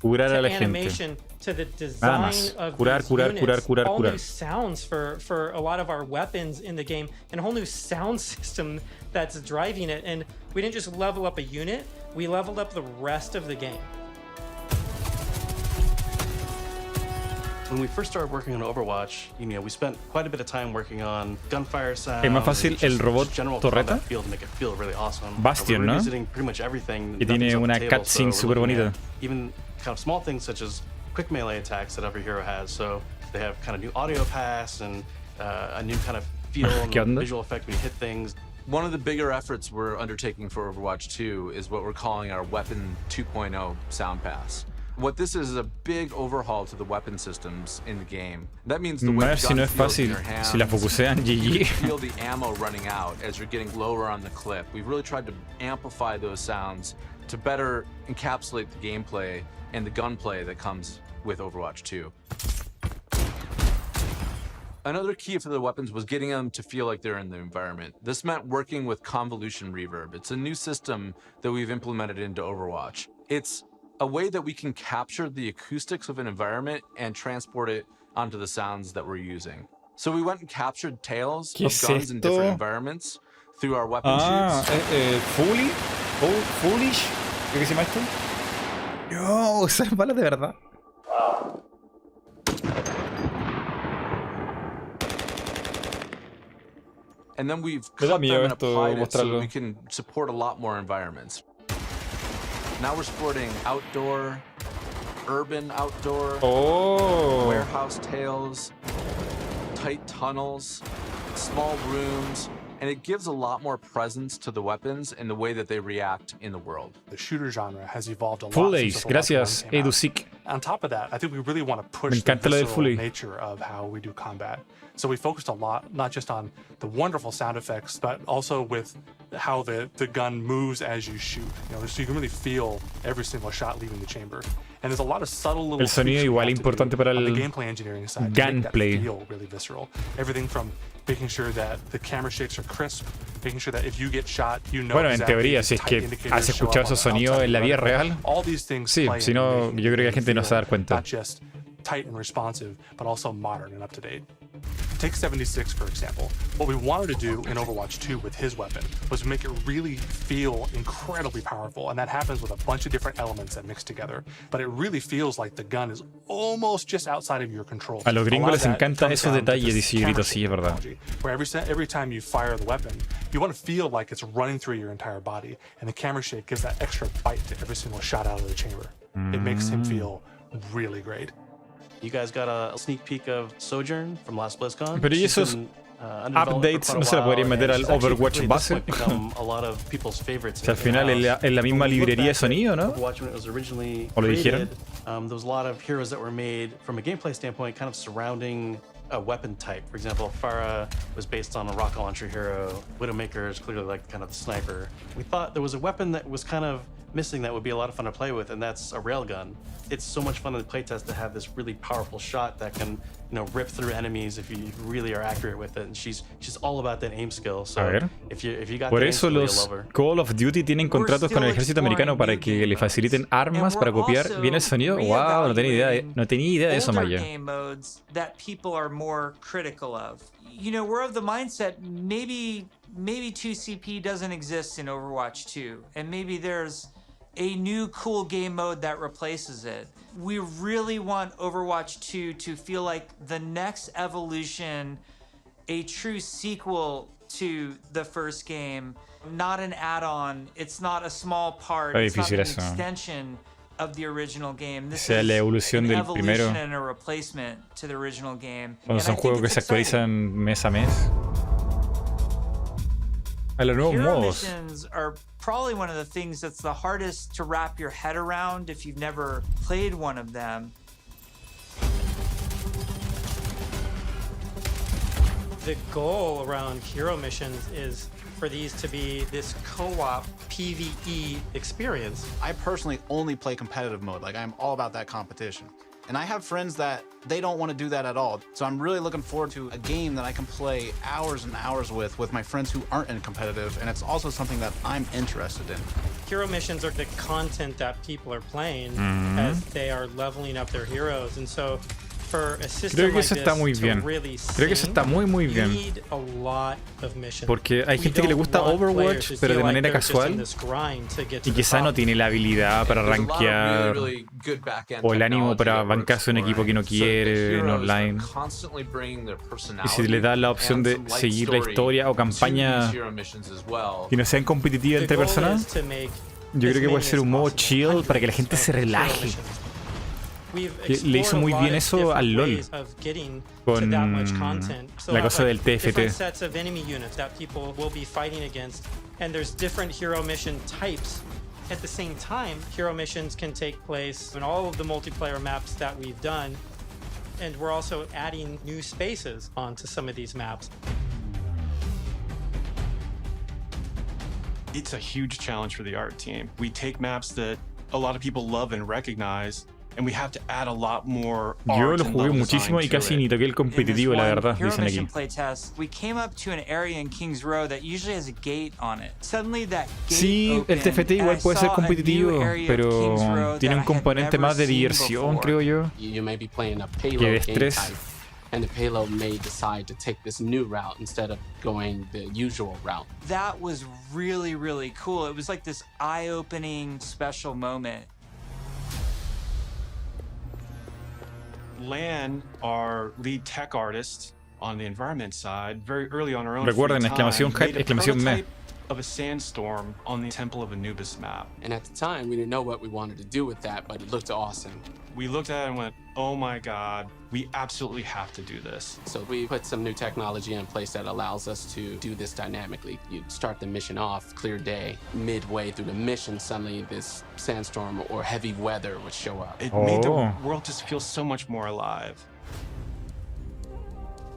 Curar a la gente. Nada más. Curar, curar, curar, curar, all curar. new sounds for a lot of our weapons in the game, and a whole new sound system that's driving it. And we didn't just level up a unit, we leveled up the rest of the game. When we first started working on Overwatch, we spent quite a bit of time working on gunfire sounds. Es más fácil el robot torreta. Bastion, ¿no? Que tiene una cutscene súper bonita. Even kind of small things such as quick melee attacks that every hero has. So they have kind of new audio pass and a new kind of feel and visual effect when you hit things. One of the bigger efforts we're undertaking for Overwatch 2 is what we're calling our Weapon 2.0 Sound Pass. What this is a big overhaul to the weapon systems in the game. That means the way the gun feels in your hands, si la focusean, GG. you feel the ammo running out as you're getting lower on the clip. We've really tried to amplify those sounds to better encapsulate the gameplay and the gunplay that comes with Overwatch 2. Another key for the weapons was getting them to feel like they're in the environment. This meant working with convolution reverb. It's a new system that we've implemented into Overwatch. It's a way that we can capture the acoustics of an environment and transport it onto the sounds that we're using. So we went and captured tales of guns in different environments through our weapon shoots. Foolish, ¿qué se llama esto? No, esas balas de verdad. And then we've cut them and applied it so we can support a lot more environments. Now we're supporting outdoor, urban outdoor, warehouse tales, tight tunnels, small rooms, and it gives a lot more presence to the weapons and the way that they react in the world. The shooter genre has evolved a lot. Full Ace, gracias, EduSic. On top of that, I think we really want to push the visceral nature of how we do combat. So we focused a lot, not just on the wonderful sound effects, but also with how the gun moves as you shoot. So you can really feel every single shot leaving the chamber. And there's a lot of subtle little el sonido igual importante para el gameplay engineering side gunplay. To make that feel really visceral. Everything from making sure that the camera shakes are crisp, making sure that if you get shot, you know bueno, en teoría, si es que has escuchado esos sonidos en la vida real, sí, si no, yo creo que la gente no se va a dar cuenta. Not just tight and responsive, but also modern and up to date. Take 76, for example. What we wanted to do in Overwatch 2 with his weapon was make it really feel incredibly powerful, and that happens with a bunch of different elements that mix together. But it really feels like the gun is almost just outside of your control. A los gringos les encanta esos detalles, dice Grito, sí, es verdad. Where every time you fire the weapon, you want to feel like it's running through your entire body, and the camera shake gives that extra bite to every single shot out of the chamber. It makes him feel really great. You guys got a sneak peek of Sojourn from last BlizzCon. Pero y esos updates no se la podrían meter al Overwatch base. Si al final es la misma librería de sonido, ¿no? ¿O lo dijeron? There was a lot of heroes that were made from a gameplay standpoint, kind of surrounding a weapon type. For example, Pharah was based on a rocket launcher hero. Widowmaker is clearly like kind of the sniper. We thought there was a weapon that was kind of missing that would be a lot of fun to play with, and that's a railgun. It's so much fun in the playtest to have this really powerful shot that can, rip through enemies if you really are accurate with it. And she's all about that aim skill. So if you got por that eso aim skill, los you'll love her. Call of Duty tienen contratos con el ejército americano para que le faciliten armas para copiar bien el sonido. Wow, no tenía idea de eso, Maya. Game modes that people are more critical of. We're of the mindset maybe 2CP doesn't exist in Overwatch 2, and maybe there's a new cool game mode that replaces it. We really want Overwatch 2 to feel like the next evolution, a true sequel to the first game, not an add-on. It's not a small part. It's not an extension of the original game. This is la evolución an del evolution primero. and a replacement to the original game. Cuando son juegos que se actualizan mes a mes. A los nuevos Hero modos. missions are probably one of the things that's the hardest to wrap your head around if you've never played one of them. The goal around hero missions is for these to be this co-op PvE experience. I personally only play competitive mode. Like, I'm all about that competition. And I have friends that they don't want to do that at all. So I'm really looking forward to a game that I can play hours and hours with my friends who aren't in competitive. And it's also something that I'm interested in. Hero missions are the content that people are playing as they are leveling up their heroes. And so creo que eso está muy bien. Creo que eso está muy bien. Porque hay gente que le gusta Overwatch, pero de manera casual, y quizá no tiene la habilidad para rankear o el ánimo para bancarse un equipo que no quiere en online. Y si le das la opción de seguir la historia o campaña que no sean competitivas entre personas, yo creo que puede ser un modo chill para que la gente se relaje. Le hizo muy bien eso al LoL con la cosa del TFT. And there's different hero mission types. At the same time, hero missions can take place in all of the multiplayer maps that we've done, and we're also adding new spaces onto some of these maps. It's a huge challenge for the art team. We take maps that a lot of people love and recognize, and we have to add a lot more Yo lo jugué muchísimo y casi ni toqué el competitivo, la verdad, dicen aquí. We came up to an area in Kings Row that usually has a gate on it. Suddenly that gate Sí, el TFT igual puede ser competitivo, pero tiene un componente más de diversión, creo yo, You may be playing a que de payload game estrés. type, and the payload may decide to take this new route instead of going the usual route. That was really, really cool. It was like this eye-opening special moment. Lan, our lead tech artist on the environment side, very early on our own Recuerden, exclamación hype, exclamación me. of a sandstorm on the Temple of Anubis map. And at the time, we didn't know what we wanted to do with that, but it looked awesome. We looked at it and went, oh my God, we absolutely have to do this. So we put some new technology in place that allows us to do this dynamically. You start the mission off, clear day. Midway through the mission, suddenly this sandstorm or heavy weather would show up. It made the world just feel so much more alive.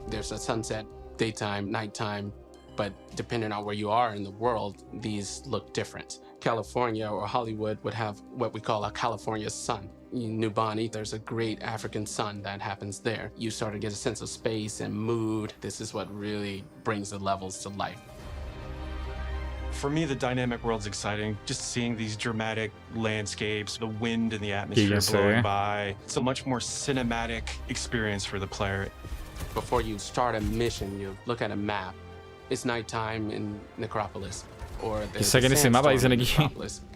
There's a sunset, daytime, nighttime, but depending on where you are in the world, these look different. California or Hollywood would have what we call a California sun. In New Bonny, there's a great African sun that happens there. You start to get a sense of space and mood. This is what really brings the levels to life. For me, the dynamic world's exciting. Just seeing these dramatic landscapes, the wind and the atmosphere blowing by. It's a much more cinematic experience for the player. Before you start a mission, you look at a map. It's nighttime in Necropolis. Or Que saquen ese mapa, dicen aquí.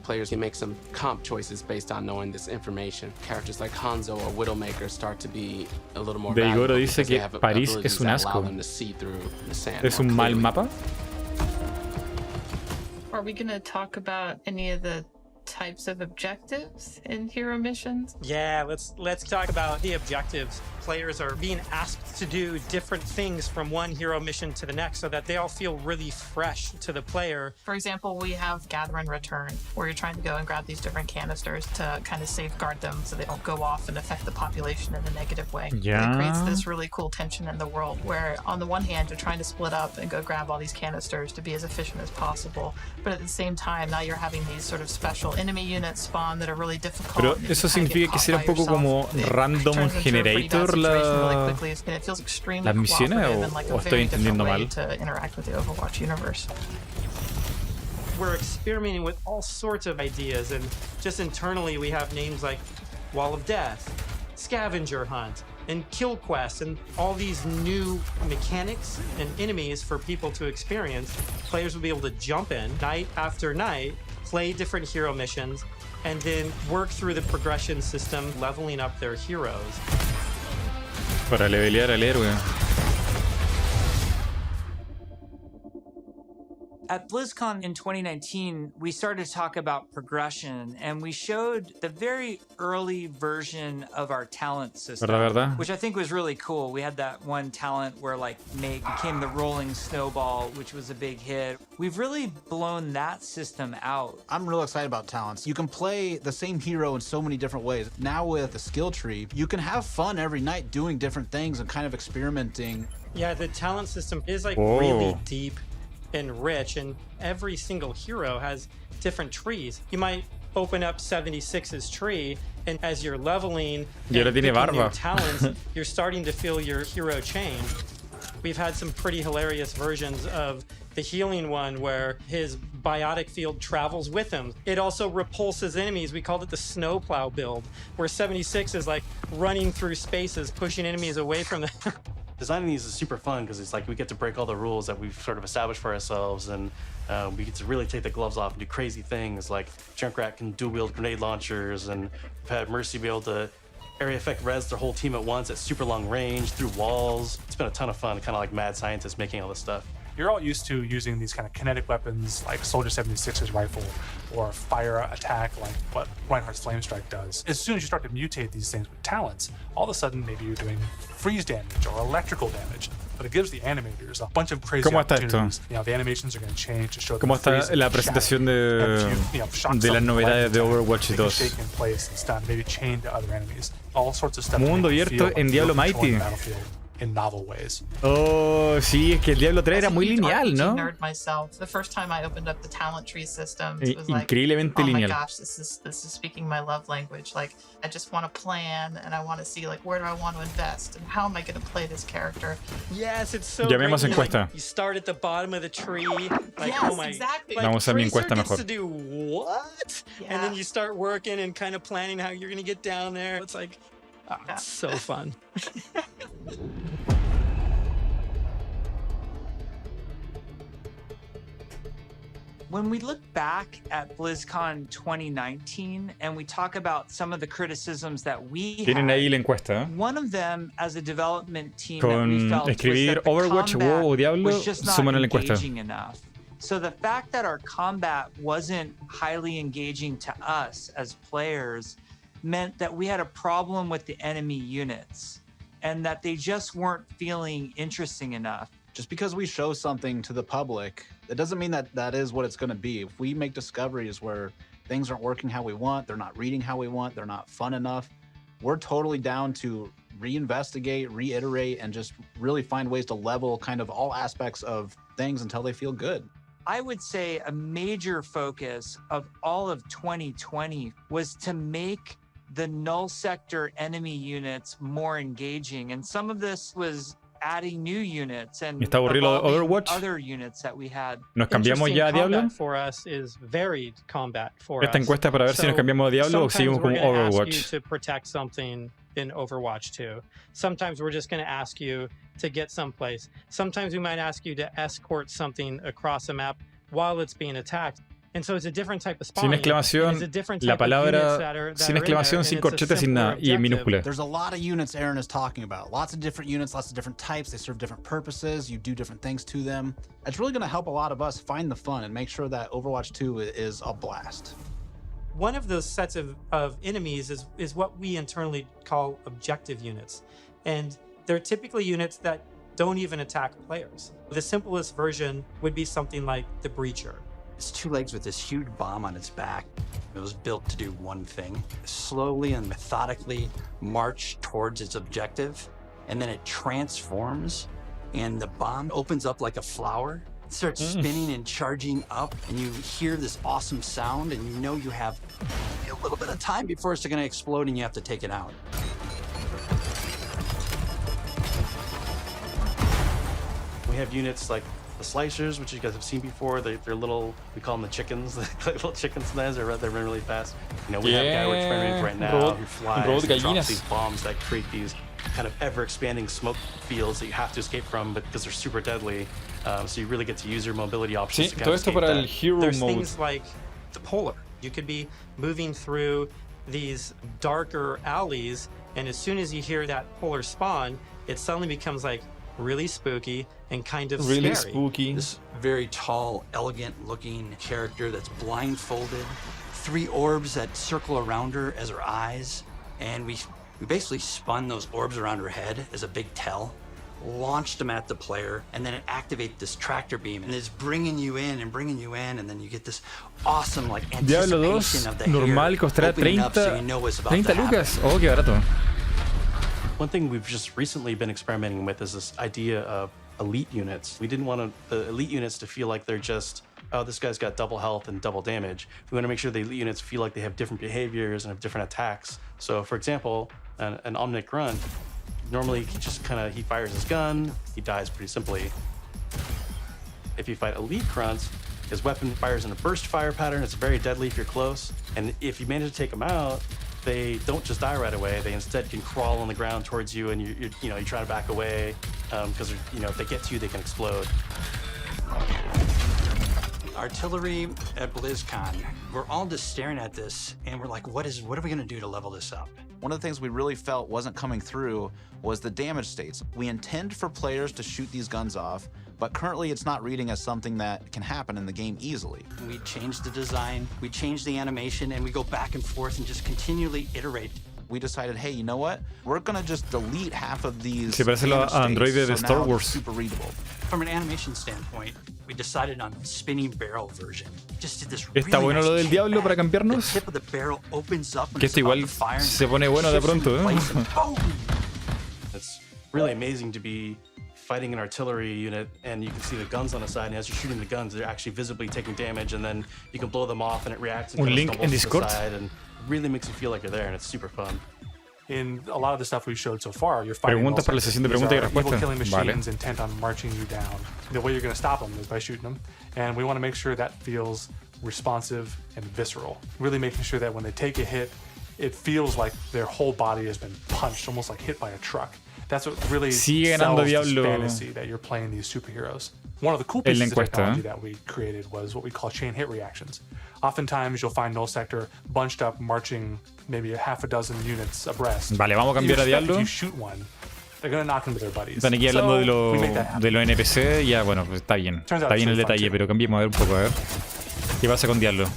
Players can make some comp choices based on knowing this information. Characters like Hanzo or Widowmaker start to be a little more Deigoro valuable dice because they que have París abilities es un that allow asco. them to see through the sand ¿Es more un mal clearly. mapa? Are we going to talk about any of the types of objectives in hero missions? Yeah, let's talk about the objectives. Players are being asked to do different things from one hero mission to the next so that they all feel really fresh to the player. For example, we have Gather and Return, where you're trying to go and grab these different canisters to kind of safeguard them so they don't go off and affect the population in a negative way. Yeah. It creates this really cool tension in the world where on the one hand, you're trying to split up and go grab all these canisters to be as efficient as possible. But at the same time, now you're having these sort of special enemy units spawn that are really difficult. Pero eso significa que será un poco como random generator las misiones o estoy entendiendo mal. We're experimenting with all sorts of ideas, and just internally we have names like Wall of Death, Scavenger Hunt, and Kill Quest, and all these new mechanics and enemies for people to experience. Players will be able to jump in night after night, play different hero missions, and then work through the progression system, leveling up their heroes. Para levelear al héroe. At BlizzCon in 2019, we started to talk about progression, and we showed the very early version of our talent system, ¿Verdad? which I think was really cool. We had that one talent where like Meg became the rolling snowball, which was a big hit. We've really blown that system out. I'm real excited about talents. You can play the same hero in so many different ways. Now with the skill tree, you can have fun every night doing different things and kind of experimenting. Yeah, the talent system is like really deep and rich, and every single hero has different trees. You might open up 76's tree, and as you're leveling and picking new talents, you're starting to feel your hero change. We've had some pretty hilarious versions of the healing one where his biotic field travels with him. It also repulses enemies. We called it the snowplow build, where 76 is like running through spaces, pushing enemies away from them. Designing these is super fun because it's like we get to break all the rules that we've sort of established for ourselves, and we get to really take the gloves off and do crazy things like Junkrat can dual-wield grenade launchers, and we've had Mercy be able to area effect res their whole team at once at super long range through walls. It's been a ton of fun, kind of like mad scientists making all this stuff. You're all used to using these kind of kinetic weapons like Soldier 76's rifle or fire attack like what Reinhardt's Flame Strike does. As soon as you start to mutate these things with talents, all of a sudden maybe you're doing freeze damage or electrical damage. But it gives the animators a bunch of crazy opportunities. You know, the animations are going to change to show ¿Cómo está la presentación de las novedades de Overwatch 2? Mundo abierto en Diablo Mighty. In novel ways. Oh, sí, es que el Diablo 3 era muy lineal, ¿no? Nerd myself. The first time I opened up the talent tree system, it was like, increíblemente oh lineal. my gosh, this is speaking my love language. Like, I just want to plan, and I want to see like where do I want to invest, and how am I going to play this character? Yes, it's so Llamemos great. encuesta. You start at the bottom of the tree. Like, yes, oh my, exactly. Like, Vamos a mi encuesta gets mejor. to do what? Yeah. And then you start working and kind of planning how you're going to get down there. It's like, oh, it's so fun. When we look back at BlizzCon 2019 and we talk about some of the criticisms that we Tienen ahí la encuesta, ¿eh? One of them as a development team Con that we felt escribir was that the Overwatch, combat WoW o Diablo, was just not suman a la encuesta. engaging enough. So the fact that our combat wasn't highly engaging to us as players meant that we had a problem with the enemy units and that they just weren't feeling interesting enough. Just because we show something to the public, it doesn't mean that that is what it's going to be. If we make discoveries where things aren't working how we want, they're not reading how we want, they're not fun enough, we're totally down to reinvestigate, reiterate, and just really find ways to level kind of all aspects of things until they feel good. I would say a major focus of all of 2020 was to make the null sector enemy units more engaging. And some of this was adding new units and ¿Está aburrido Overwatch? Other units that we had. ¿Nos cambiamos ya a Diablo? For us is varied combat for Esta us. encuesta para ver si nos cambiamos a Diablo o seguimos como Overwatch. Ask you to protect something in Overwatch 2. Sometimes we're just going to ask you to get someplace. Sometimes we might ask you to escort something across a map while it's being attacked. And so it's a different type of Sin spawning. exclamación, la palabra sin exclamación, sin corchete, sin nada, y en minúscula. There's a lot of units Aaron is talking about. Lots of different units, lots of different types. They serve different purposes. You do different things to them. It's really going to help a lot of us find the fun and make sure that Overwatch 2 is a blast. One of those sets of enemies is what we internally call objective units. And they're typically units that don't even attack players. The simplest version would be something like the Breacher. It's two legs with this huge bomb on its back. It was built to do one thing, slowly and methodically march towards its objective, and then it transforms, and the bomb opens up like a flower. It starts spinning and charging up, and you hear this awesome sound, and you know you have a little bit of time before it's going to explode, and you have to take it out. We have units like the slicers, which you guys have seen before. They're little, we call them the chickens, like little chicken snares. They're running really fast. You know, we have a guy we're experimenting with right now who flies and drops these bombs that create these kind of ever-expanding smoke fields that you have to escape from, but because they're super deadly, so you really get to use your mobility options to kind of escape that. There's things like the polar. You could be moving through these darker alleys, and as soon as you hear that polar spawn, it suddenly becomes like really spooky and kind of Really scary. spooky. This very tall, elegant-looking character that's blindfolded, 3 orbs that circle around her as her eyes, and we basically spun those orbs around her head as a big tell, launched them at the player, and then it activates this tractor beam, and it's bringing you in, and then you get this awesome like Diablo 2 anticipation of the normal hair costará opening up 30, so you know what's about 30 to happen. lucas. Oh, qué barato. One thing we've just recently been experimenting with is this idea of elite units. We didn't want the elite units to feel like they're just, oh, this guy's got double health and double damage. We want to make sure the elite units feel like they have different behaviors and have different attacks. So, for example, an Omnic Grunt, normally he fires his gun, he dies pretty simply. If you fight elite grunts, his weapon fires in a burst fire pattern. It's very deadly if you're close. And if you manage to take them out, they don't just die right away. They instead can crawl on the ground towards you, and you try to back away because if they get to you, they can explode. Artillery at BlizzCon, we're all just staring at this, and we're like, what are we going to do to level this up? One of the things we really felt wasn't coming through was the damage states. We intend for players to shoot these guns off, but currently it's not reading as something that can happen in the game easily. We changed the design, we changed the animation, and we go back and forth and just continually iterate. We decided, hey, you know what? We're gonna just delete half of these. Se parece a Android de Star Wars. Super readable. From an animation standpoint, we decided on spinning barrel version. Just did this Está bueno lo del Diablo para cambiarnos. The tip of the barrel opens up when Que esto igual se pone bueno de pronto, It's really amazing to be fighting an artillery unit, and you can see the guns on the side, and as you're shooting the guns, they're actually visibly taking damage, and then you can blow them off, and it reacts and Un kind of link stumbles en to the Discord. side, and really makes you feel like you're there, and it's super fun. In a lot of the stuff we've showed so far, you're fighting Preguntas para la sesión de preguntas y respuestas. evil killing machines Vale. intent on marching you down. The way you're going to stop them is by shooting them, and we want to make sure that feels responsive and visceral. Really making sure that when they take a hit, it feels like their whole body has been punched, almost like hit by a truck. That's what really Sigue sells ganando this Diablo. fantasy that you're playing these superheroes. One of the cool En pieces la of encuesta, technology that we created was what we call chain hit reactions. Oftentimes you'll find Null Sector bunched up, marching maybe a half a dozen units abreast. Vale, vamos a You cambiar a expect Diablo. If you shoot one, they're going to knock into their buddies. Están aquí hablando So, we make that happen. de los NPC. Ya, bueno, pues está bien. Turns out Está bien el it's really detalle, fun, pero cambiemos a ver un poco, a ver. ¿Qué pasa con Diablo?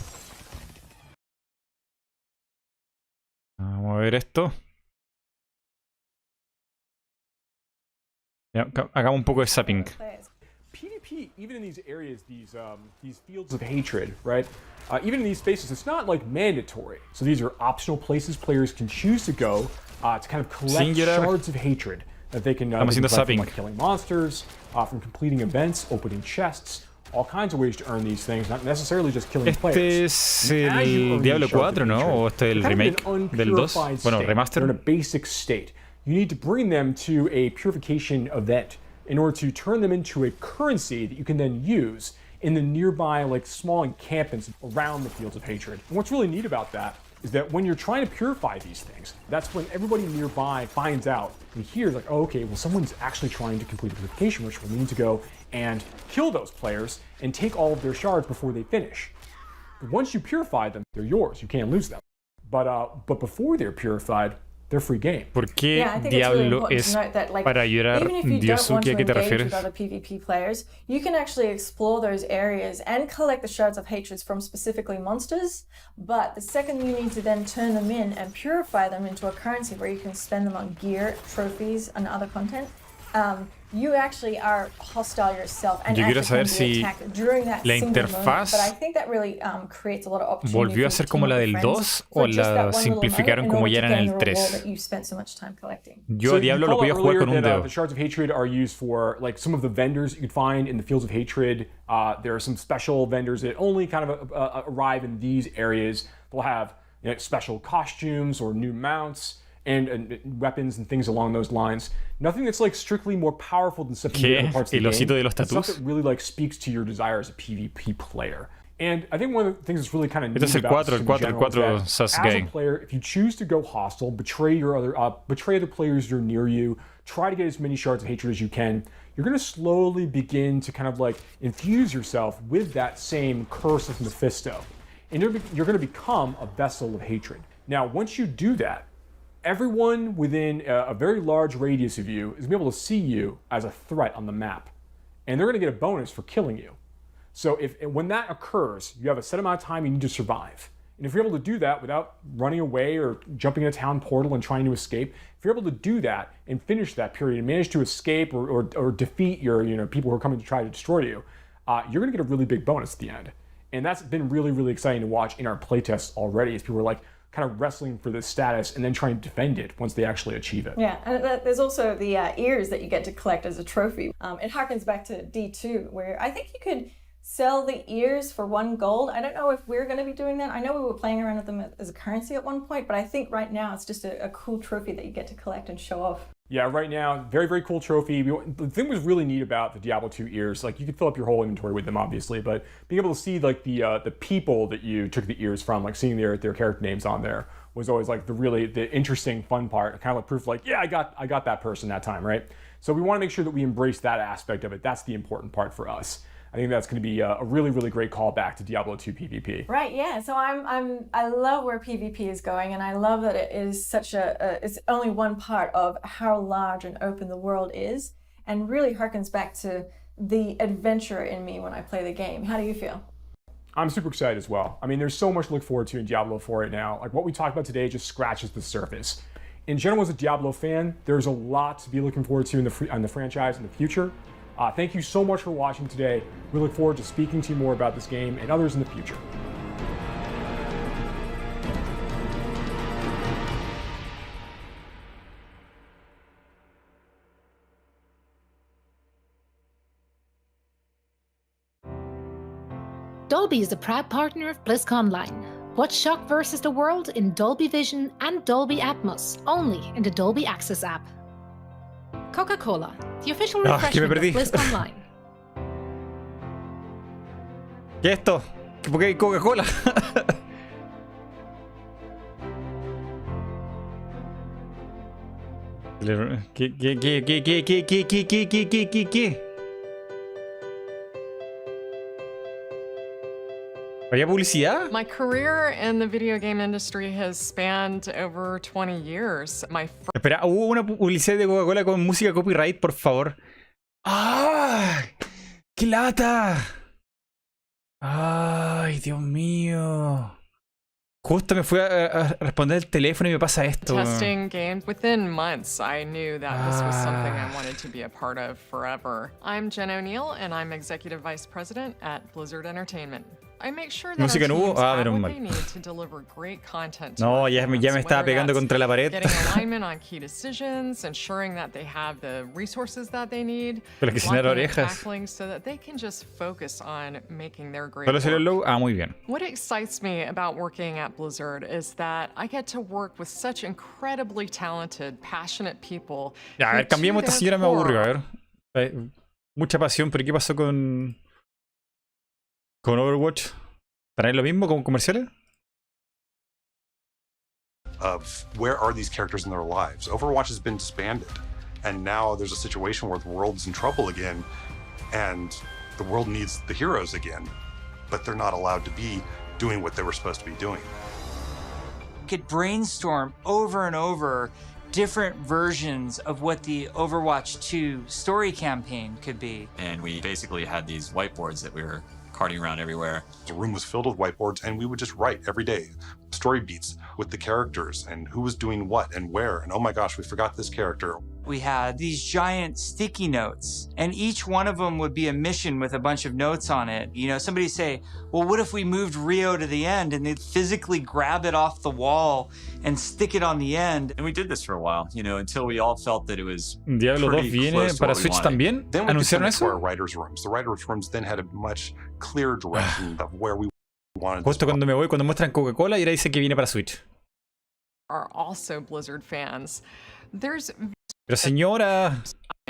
Vamos a ver esto. Ya, hagamos un poco de zapping. PvP, even in these areas, these fields of hatred, right? Even in these spaces, it's not like mandatory. So these are optional places players can choose to go to kind of collect Singular. shards of hatred that they can Estamos haciendo collect from, zapping. like killing monsters, from completing events, opening chests, all kinds of ways to earn these things, not necessarily just killing Este players. es And as you el earn Diablo these shards 4, of ¿no? hatred, O este es el they're kind of remake in an del 2. unpurified Bueno, state. remaster. They're in a basic state. You need to bring them to a purification event in order to turn them into a currency that you can then use in the nearby like small encampments around the fields of hatred. And what's really neat about that is that when you're trying to purify these things, that's when everybody nearby finds out and hears like, oh, okay, well, someone's actually trying to complete a purification ritual. We need to go and kill those players and take all of their shards before they finish. But once you purify them, they're yours. You can't lose them. But before they're purified, they're free game. ¿Por qué Yeah, I think it's really Diablo important es to note that, like, para llorar? even if you don't want Diosuke, to ¿a qué te engage refieres? with other PvP players, you can actually explore those areas and collect the shards of hatreds from specifically monsters. But the second you need to then turn them in and purify them into a currency where you can spend them on gear, trophies, and other content, you actually are hostile yourself and Yo quiero actually saber can be si attacked during that la single moment. interfaz But I think that really creates a lot of opportunity. ¿Volvió a for ser you to como team la up del with 2 friends o for just that la one little simplificaron moment como in ya order era en to el gain the reward 3? that you spent so much time collecting. Yo a Diablo lo podía jugar con un dedo. The shards of hatred are used for like some of the vendors you could find in the fields of hatred. There are some special vendors that only kind of arrive in these areas. They'll have special costumes or new mounts and weapons and things along those lines. Nothing that's like strictly more powerful than some of the other parts of ¿El the osito game. de los But stuff tatús? that really like speaks to your desire as a PvP player. And I think one of the things that's really kind of Este es neat el about 4, this el in 4, el general is 4 that sus as a gay. player, if you choose to go hostile, betray other players who are near you, try to get as many shards of hatred as you can, you're going to slowly begin to kind of like infuse yourself with that same curse of Mephisto. And you're going to become a vessel of hatred. Now, once you do that, everyone within a very large radius of you is going to be able to see you as a threat on the map. And they're going to get a bonus for killing you. So when that occurs, you have a set amount of time you need to survive. And if you're able to do that without running away or jumping in a town portal and trying to escape, if you're able to do that and finish that period and manage to escape or defeat your people who are coming to try to destroy you, you're going to get a really big bonus at the end. And that's been really, really exciting to watch in our playtests already, as people are like kind of wrestling for this status and then trying to defend it once they actually achieve it. Yeah, and there's also the ears that you get to collect as a trophy. It harkens back to D2, where I think you could sell the ears for 1 gold. I don't know if we're going to be doing that. I know we were playing around with them as a currency at one point, but I think right now it's just a cool trophy that you get to collect and show off. Yeah, right now, very, very cool trophy. The thing was really neat about the Diablo 2 ears, like you could fill up your whole inventory with them, obviously, but being able to see like the people that you took the ears from, like seeing their character names on there, was always like the interesting, fun part. Kind of like proof, like, yeah, I got that person that time, right? So we want to make sure that we embrace that aspect of it. That's the important part for us. I think that's going to be a really, really great callback to Diablo 2 PvP. Right, yeah. So I love where PvP is going, and I love that it is such it's only one part of how large and open the world is, and really harkens back to the adventure in me when I play the game. How do you feel? I'm super excited as well. I mean, there's so much to look forward to in Diablo 4 right now. Like what we talked about today just scratches the surface. In general, as a Diablo fan, there's a lot to be looking forward to in the franchise in the future. Thank you so much for watching today. We look forward to speaking to you more about this game and others in the future. Dolby is a proud partner of Blizzcon Online. Watch Shock vs. the World in Dolby Vision and Dolby Atmos, only in the Dolby Access app. Coca-Cola, the official refreshment of Blizzcon Online. ¿Qué es esto? ¿Por qué hay Coca-Cola? ¿Qué? ¿Había publicidad? My career in the video game industry has spanned over 20 years. Espera, hubo una publicidad de Coca-Cola con música copyright, por favor. ¡Ah! ¡Qué lata! ¡Ay, Dios mío! Justo me fui a responder el teléfono y me pasa esto. Testing games. Within months, I knew that this was something I wanted to be a part of forever. I'm Jen O'Neill, and I'm Executive Vice President at Blizzard Entertainment. I make sure that Música our no hubo. teams Ah, have menos what mal. they need to deliver great content to No, our ya me fans, estaba whether pegando that's contra la pared. getting alignment on key decisions, ensuring that they have the resources that they need, Pero que sin dar blocking and orejas. tackling so that they can just focus on making their great ¿Solo salió el work. logo? Ah, muy bien. What excites me about working at Blizzard is that I get to work with such incredibly talented, passionate people. Ya, a ver, cambiemos. Esta señora me aburrió, a ver. Mucha pasión, pero ¿qué pasó con Overwatch? ¿Estará en lo mismo como comerciales? Of where are these characters in their lives? Overwatch has been disbanded, and now there's a situation where the world's in trouble again, and the world needs the heroes again, but they're not allowed to be doing what they were supposed to be doing. Could brainstorm over and over different versions of what the Overwatch 2 story campaign could be. And we basically had these whiteboards that we were carting around everywhere. The room was filled with whiteboards, and we would just write every day story beats with the characters and who was doing what and where, and oh my gosh, we forgot this character. We had these giant sticky notes, and each one of them would be a mission with a bunch of notes on it. You know, somebody say, well, what if we moved Rio to the end? And they'd physically grab it off the wall and stick it on the end. And we did this for a while, you know, until we all felt that it was Diablo 2 pretty viene close to para what we Switch wanted. también. Then we could send ¿Anunciaron it to eso? our writers' rooms. The writers' rooms then had a much clearer direction of where we wanted this Justo cuando me voy, cuando muestran Coca-Cola, y ahora dice que viene para Switch. Are also Blizzard fans. There's Pero señora...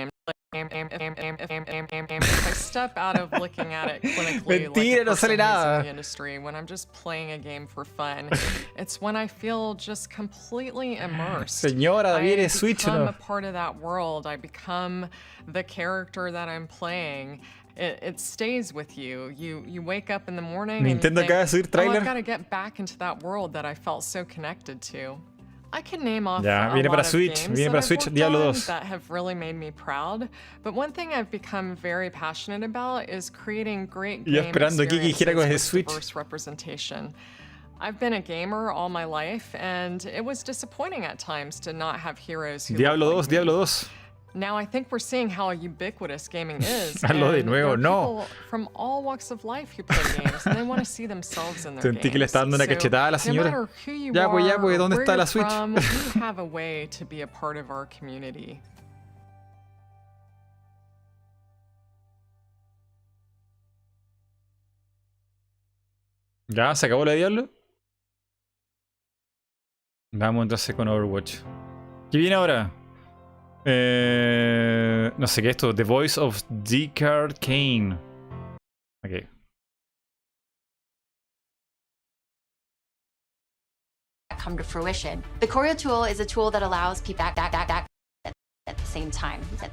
if I step out of looking at it clinically, Mentira, like no a sale person who's in nada. the industry, when I'm just playing a game for fun, it's when I feel just completely immersed. Señora, viene Switch, I become ¿no? a part of that world. I become the character that I'm playing. It stays with you. You wake up in the morning and you Nintendo think, acaba de subir oh, tráiler. I've got to get back into that world that I felt so connected to. I can name off Ya, a viene lot para of Switch, games viene that para I've Switch, worked Diablo on 2. that have really made me proud. But one thing I've become very passionate about is creating great Yo game esperando que dijera con ese experiences with Switch. diverse representation. I've been a gamer all my life, and it was disappointing at times to not have heroes who Diablo look 2, like me. Diablo 2. Now I think we're seeing how ubiquitous gaming is. Hazlo de and nuevo, there are no. people from all walks of life who play games, and they want to see themselves in their Sentí que le games. está dando una So, cachetada a la no señora. matter who you Ya, pues, are or ¿dónde where está la you're Switch? from, you have a way to be a part of our community. ¿Ya? ¿Se acabó la de Diablo? Vamos entonces con Overwatch. ¿Qué viene ahora? No sé qué es esto. The Voice of Deckard Cain. Ok. Come to fruition. The choreo tool is a tool that allows people back at the same time. At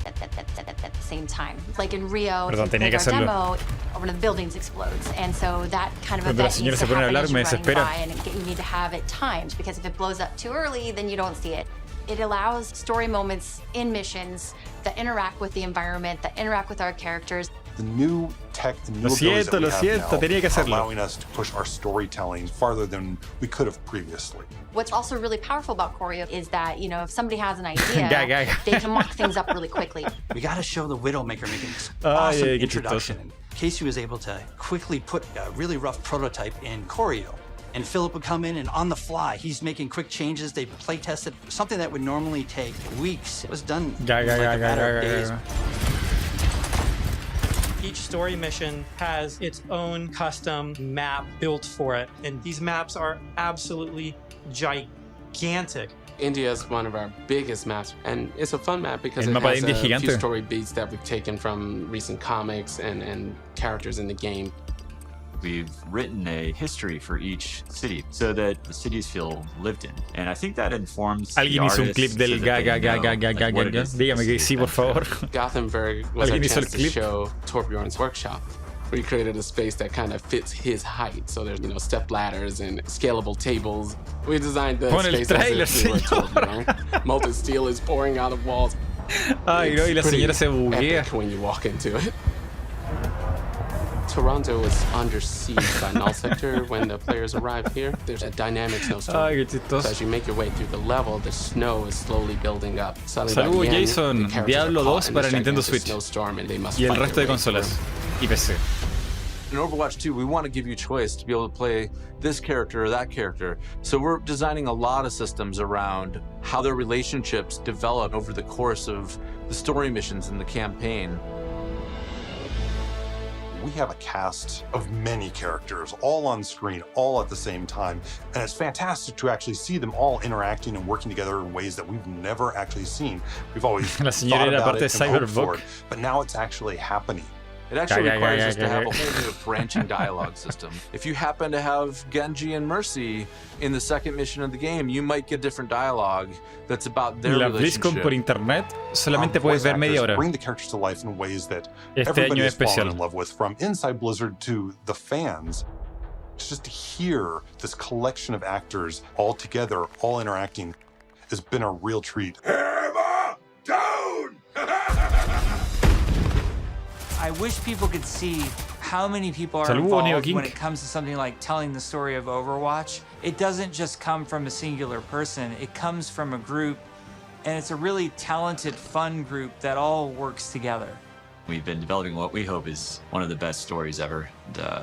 the same time. Like in Rio, Perdón, if tenía you que play our hacerlo. demo, one of the buildings explodes. And so that kind of Cuando la event señora needs se to pone a happen hablar, as me you're running desespera. by, and you need to have it timed, because if it blows up too early, then you don't see it. It allows story moments in missions that interact with the environment, that interact with our characters. The new tech, the new Lo abilities that we siento, have now tenía que are hacerlo. allowing us to push our storytelling farther than we could have previously. What's also really powerful about choreo is that, you know, if somebody has an idea, Gaga. they can mock things up really quickly. We got to show the Widowmaker making this Ay, awesome qué introduction. chistoso. Casey was able to quickly put a really rough prototype in choreo. And Philip would come in and on the fly, he's making quick changes. They play tested something that would normally take weeks. It was done in like a matter of days. Each story mission has its own custom map built for it, and these maps are absolutely gigantic. India is one of our biggest maps, and it's a fun map because El it mapa de has India es a few gigante. story beats that we've taken from recent comics and characters in the game. We've written a history for each city so that the cities feel lived in. And I think that informs Alguien hizo un clip del gaga. Dígame que sí, por favor. Gothenburg was our Alguien hizo el chance to clip. show Torbjorn's workshop. We created a space that kind of fits his height. So there's, step ladders and scalable tables. We designed the Pon el space trailer, as if we were Torbjorn. Molten steel is pouring out of walls. Ay, no, y la It's pretty señora se buguea. epic when you walk into it. Toronto was under siege by Null Sector when the players arrived here. There's a dynamic snowstorm. Ay, qué chistoso. So as you make your way through the level, the snow is slowly building up. Suddenly by Saludos the end, Jason, the characters Diablo are 2 caught in para this Nintendo gigantic Switch snowstorm and they must y el fight resto de their way through. consolas y PC. In Overwatch 2, we want to give you choice to be able to play this character or that character. So we're designing a lot of systems around how their relationships develop over the course of the story missions in the campaign. We have a cast of many characters, all on screen, all at the same time. And it's fantastic to actually see them all interacting and working together in ways that we've never actually seen. We've always La señora thought era about parte it de and hoped for Cyberpunk. it, but now it's actually happening. It actually requires us to have a whole new branching dialogue system. If you happen to have Genji and Mercy in the second mission of the game, you might get different dialogue that's about their La BlizzCon por relationship. internet solamente puedes Voice ver media actors hora. bring the characters to life in ways that Este everybody año has fallen especial. in love with, from inside Blizzard to the fans. Just to hear this collection of actors all together, all interacting, has been a real treat. I wish people could see how many people are Saludos, involved Neo King. when it comes to something like telling the story of Overwatch. It doesn't just come from a singular person, it comes from a group, and it's a really talented, fun group that all works together. We've been developing what we hope is one of the best stories ever.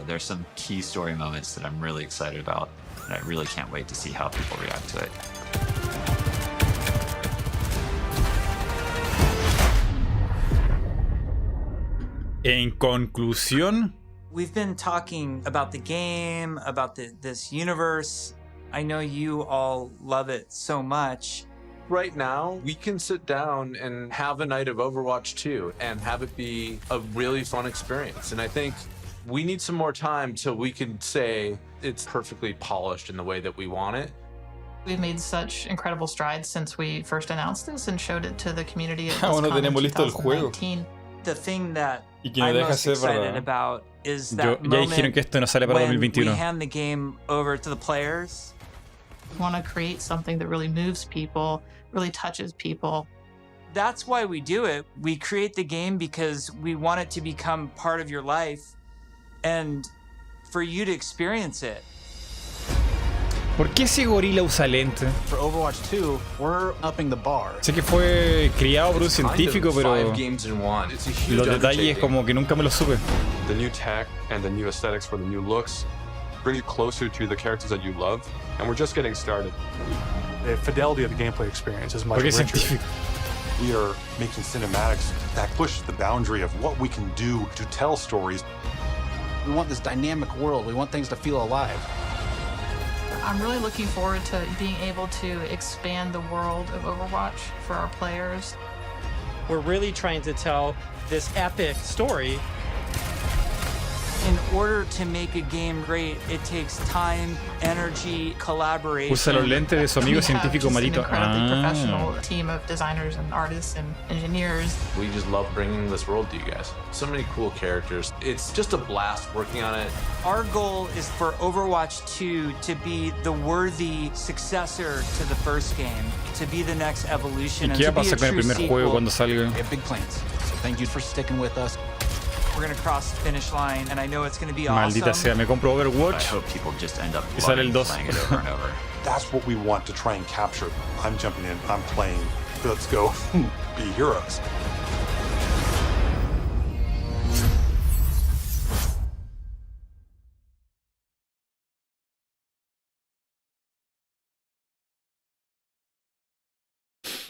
There's some key story moments that I'm really excited about, and I really can't wait to see how people react to it. En conclusión, We've been talking about the game, about this universe. I know you all love it so much. Right now, we can sit down and have a night of Overwatch 2 and have it be a really fun experience. And I think we need some more time till we can say it's perfectly polished in the way that we want it. We've made such incredible strides since we first announced this and showed it to the community at Aún no BlizzCon in tenemos listo el juego. 2019. The thing that Y que no I'm deja most ser excited verdad. about is Ya that dijeron moment que esto no sale para when we 2021. hand the game over to the players We want to create something that really moves people, really touches people. That's why we do it. We create the game because we want it to become part of your life and for you to experience it. ¿Por qué ese gorila usa lente? For Overwatch 2, we're upping the bar. Sé que fue criado por un científico, pero los detalles como que nunca me los supe. The new tech and the new aesthetics for the new looks bring you closer to the characters that you love, and we're just getting started. The fidelity of the gameplay experience is much richer. We are making cinematics that push the boundary of what we can do to tell stories. We want this dynamic world. We want things to feel alive. I'm really looking forward to being able to expand the world of Overwatch for our players. We're really trying to tell this epic story. In order to make a game great, it takes time, energy, collaboration. Usa los lentes de su amigo científico Marito. Professional team of designers and artists and engineers. We just love bringing this world to you guys. So many cool characters. It's just a blast working on it. Our goal is for Overwatch 2 to be the worthy successor to the first game, to be the next evolution, and ¿Qué to be a pasa con el true primer juego sequel. cuando salga? We have big plans. So thank you for sticking with us. We're gonna cross the finish line, and I know it's gonna be Maldita awesome. sea, me compro Overwatch I hope people just end up y sale el 2. playing it over and over. That's what we want to try and capture. I'm jumping in, I'm playing. Let's go be heroes.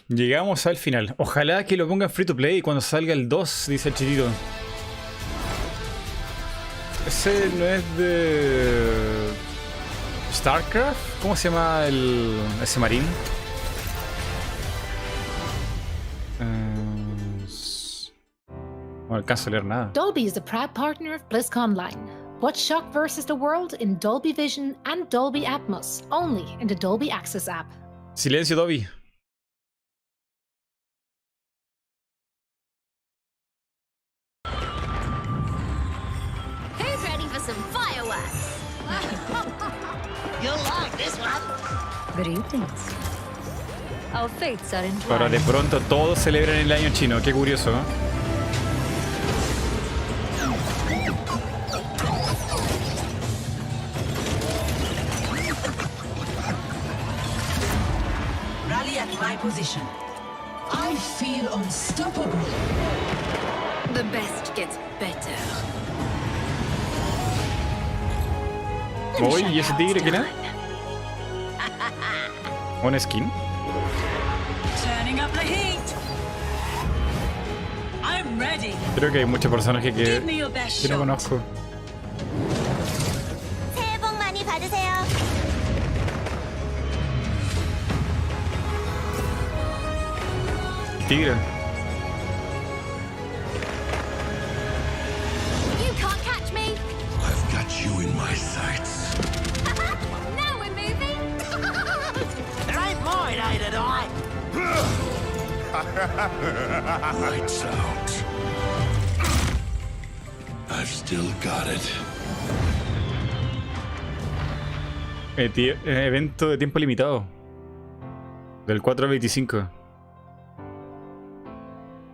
Llegamos al final. Ojalá que lo pongan free to play cuando salga el 2, dice el chitito. Ese no es de StarCraft. ¿Cómo se llama ese marín? No alcanzo a leer nada. Dolby is the proud partner of Blizzcon Online. Watch Shock vs. the World in Dolby Vision and Dolby Atmos, only in the Dolby Access app. Silencio, Dobby. Who's ready for some fireworks? You'll like this one. Greetings. Our fates are entwined. Ahora de pronto todos celebran el año chino. Qué curioso, ¿eh? Rally at my position. I feel unstoppable. The best gets better. Uy, ¿y ese tigre quién es? ¿Un skin? Turning up the heat. I'm ready. Creo que hay muchos personajes que no conozco. 새해 복 많이 받으세요. Tigre. You can't catch me. I've got you in my sights. Now we're moving. There ain't mine, ain't it, I? Lights out. I've still got it. Evento de tiempo limitado. Del 4 al 25.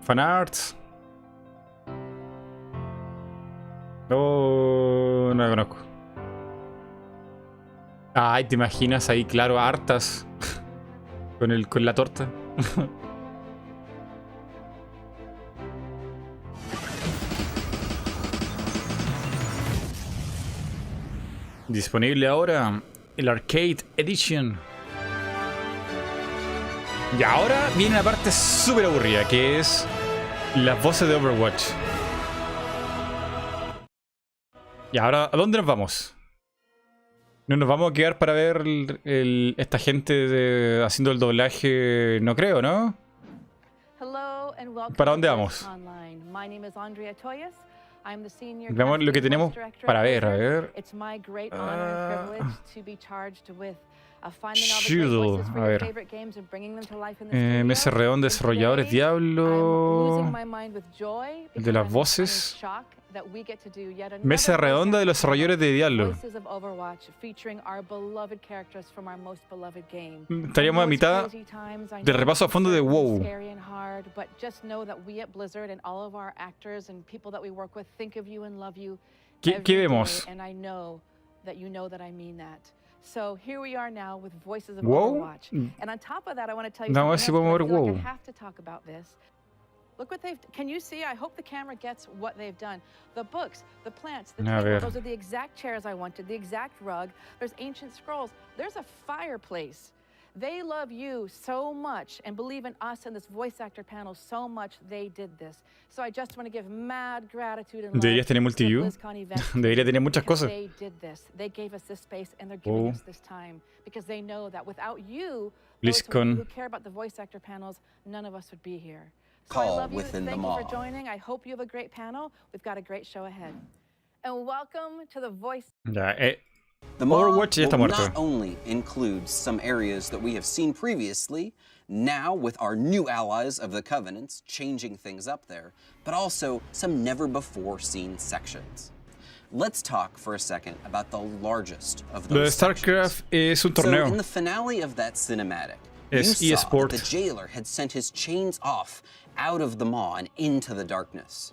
Fanarts. No la conozco. Ay, ¿te imaginas ahí, claro, hartas? con la torta. Disponible ahora el Arcade Edition. Y ahora viene la parte súper aburrida, que es las voces de Overwatch. Y ahora, ¿a dónde nos vamos? ¿No nos vamos a quedar para ver esta gente haciendo el doblaje? No creo, ¿no? ¿Para dónde vamos? Veamos lo que tenemos para ver, a ver. Chido. A ver. Mesa redonda, desarrolladores, Diablo. El de las voces. Mesa redonda de los desarrolladores de Diablo. Estaríamos a mitad del repaso a fondo de WoW. ¿Qué vemos? So here we are now with Voices of WoW? Overwatch. And on top of that, I want to tell you No, si podemos ver I feel WoW. like I have to talk about this. Look what they've, can you see? I hope the camera gets what they've done. The books, the plants, the table, those are the exact chairs I wanted, the exact rug. There's ancient scrolls. There's a fireplace. They love you so much and believe in us and this voice actor panel so much they did this. So I just want to give mad gratitude and love Deberías tener to the multiview. BlizzCon event Debería tener muchas because cosas. They did this. They gave us this space and they're giving us this time because they know that without you, those who care about the voice actor panels, none of us would be here. So I love you. Thank you for joining. I hope you have a great panel. We've got a great show ahead. And welcome to the voice. Ya, The Maw Overwatch ya está will muerto. not only include some areas that we have seen previously, now with our new allies of the Covenants changing things up there, but also some never-before-seen sections. Let's talk for a second about the largest of Lo de those StarCraft es un So in torneo. the finale of that cinematic, Es you saw eSport. that the jailer had sent his chains off out of the Maw and into the darkness.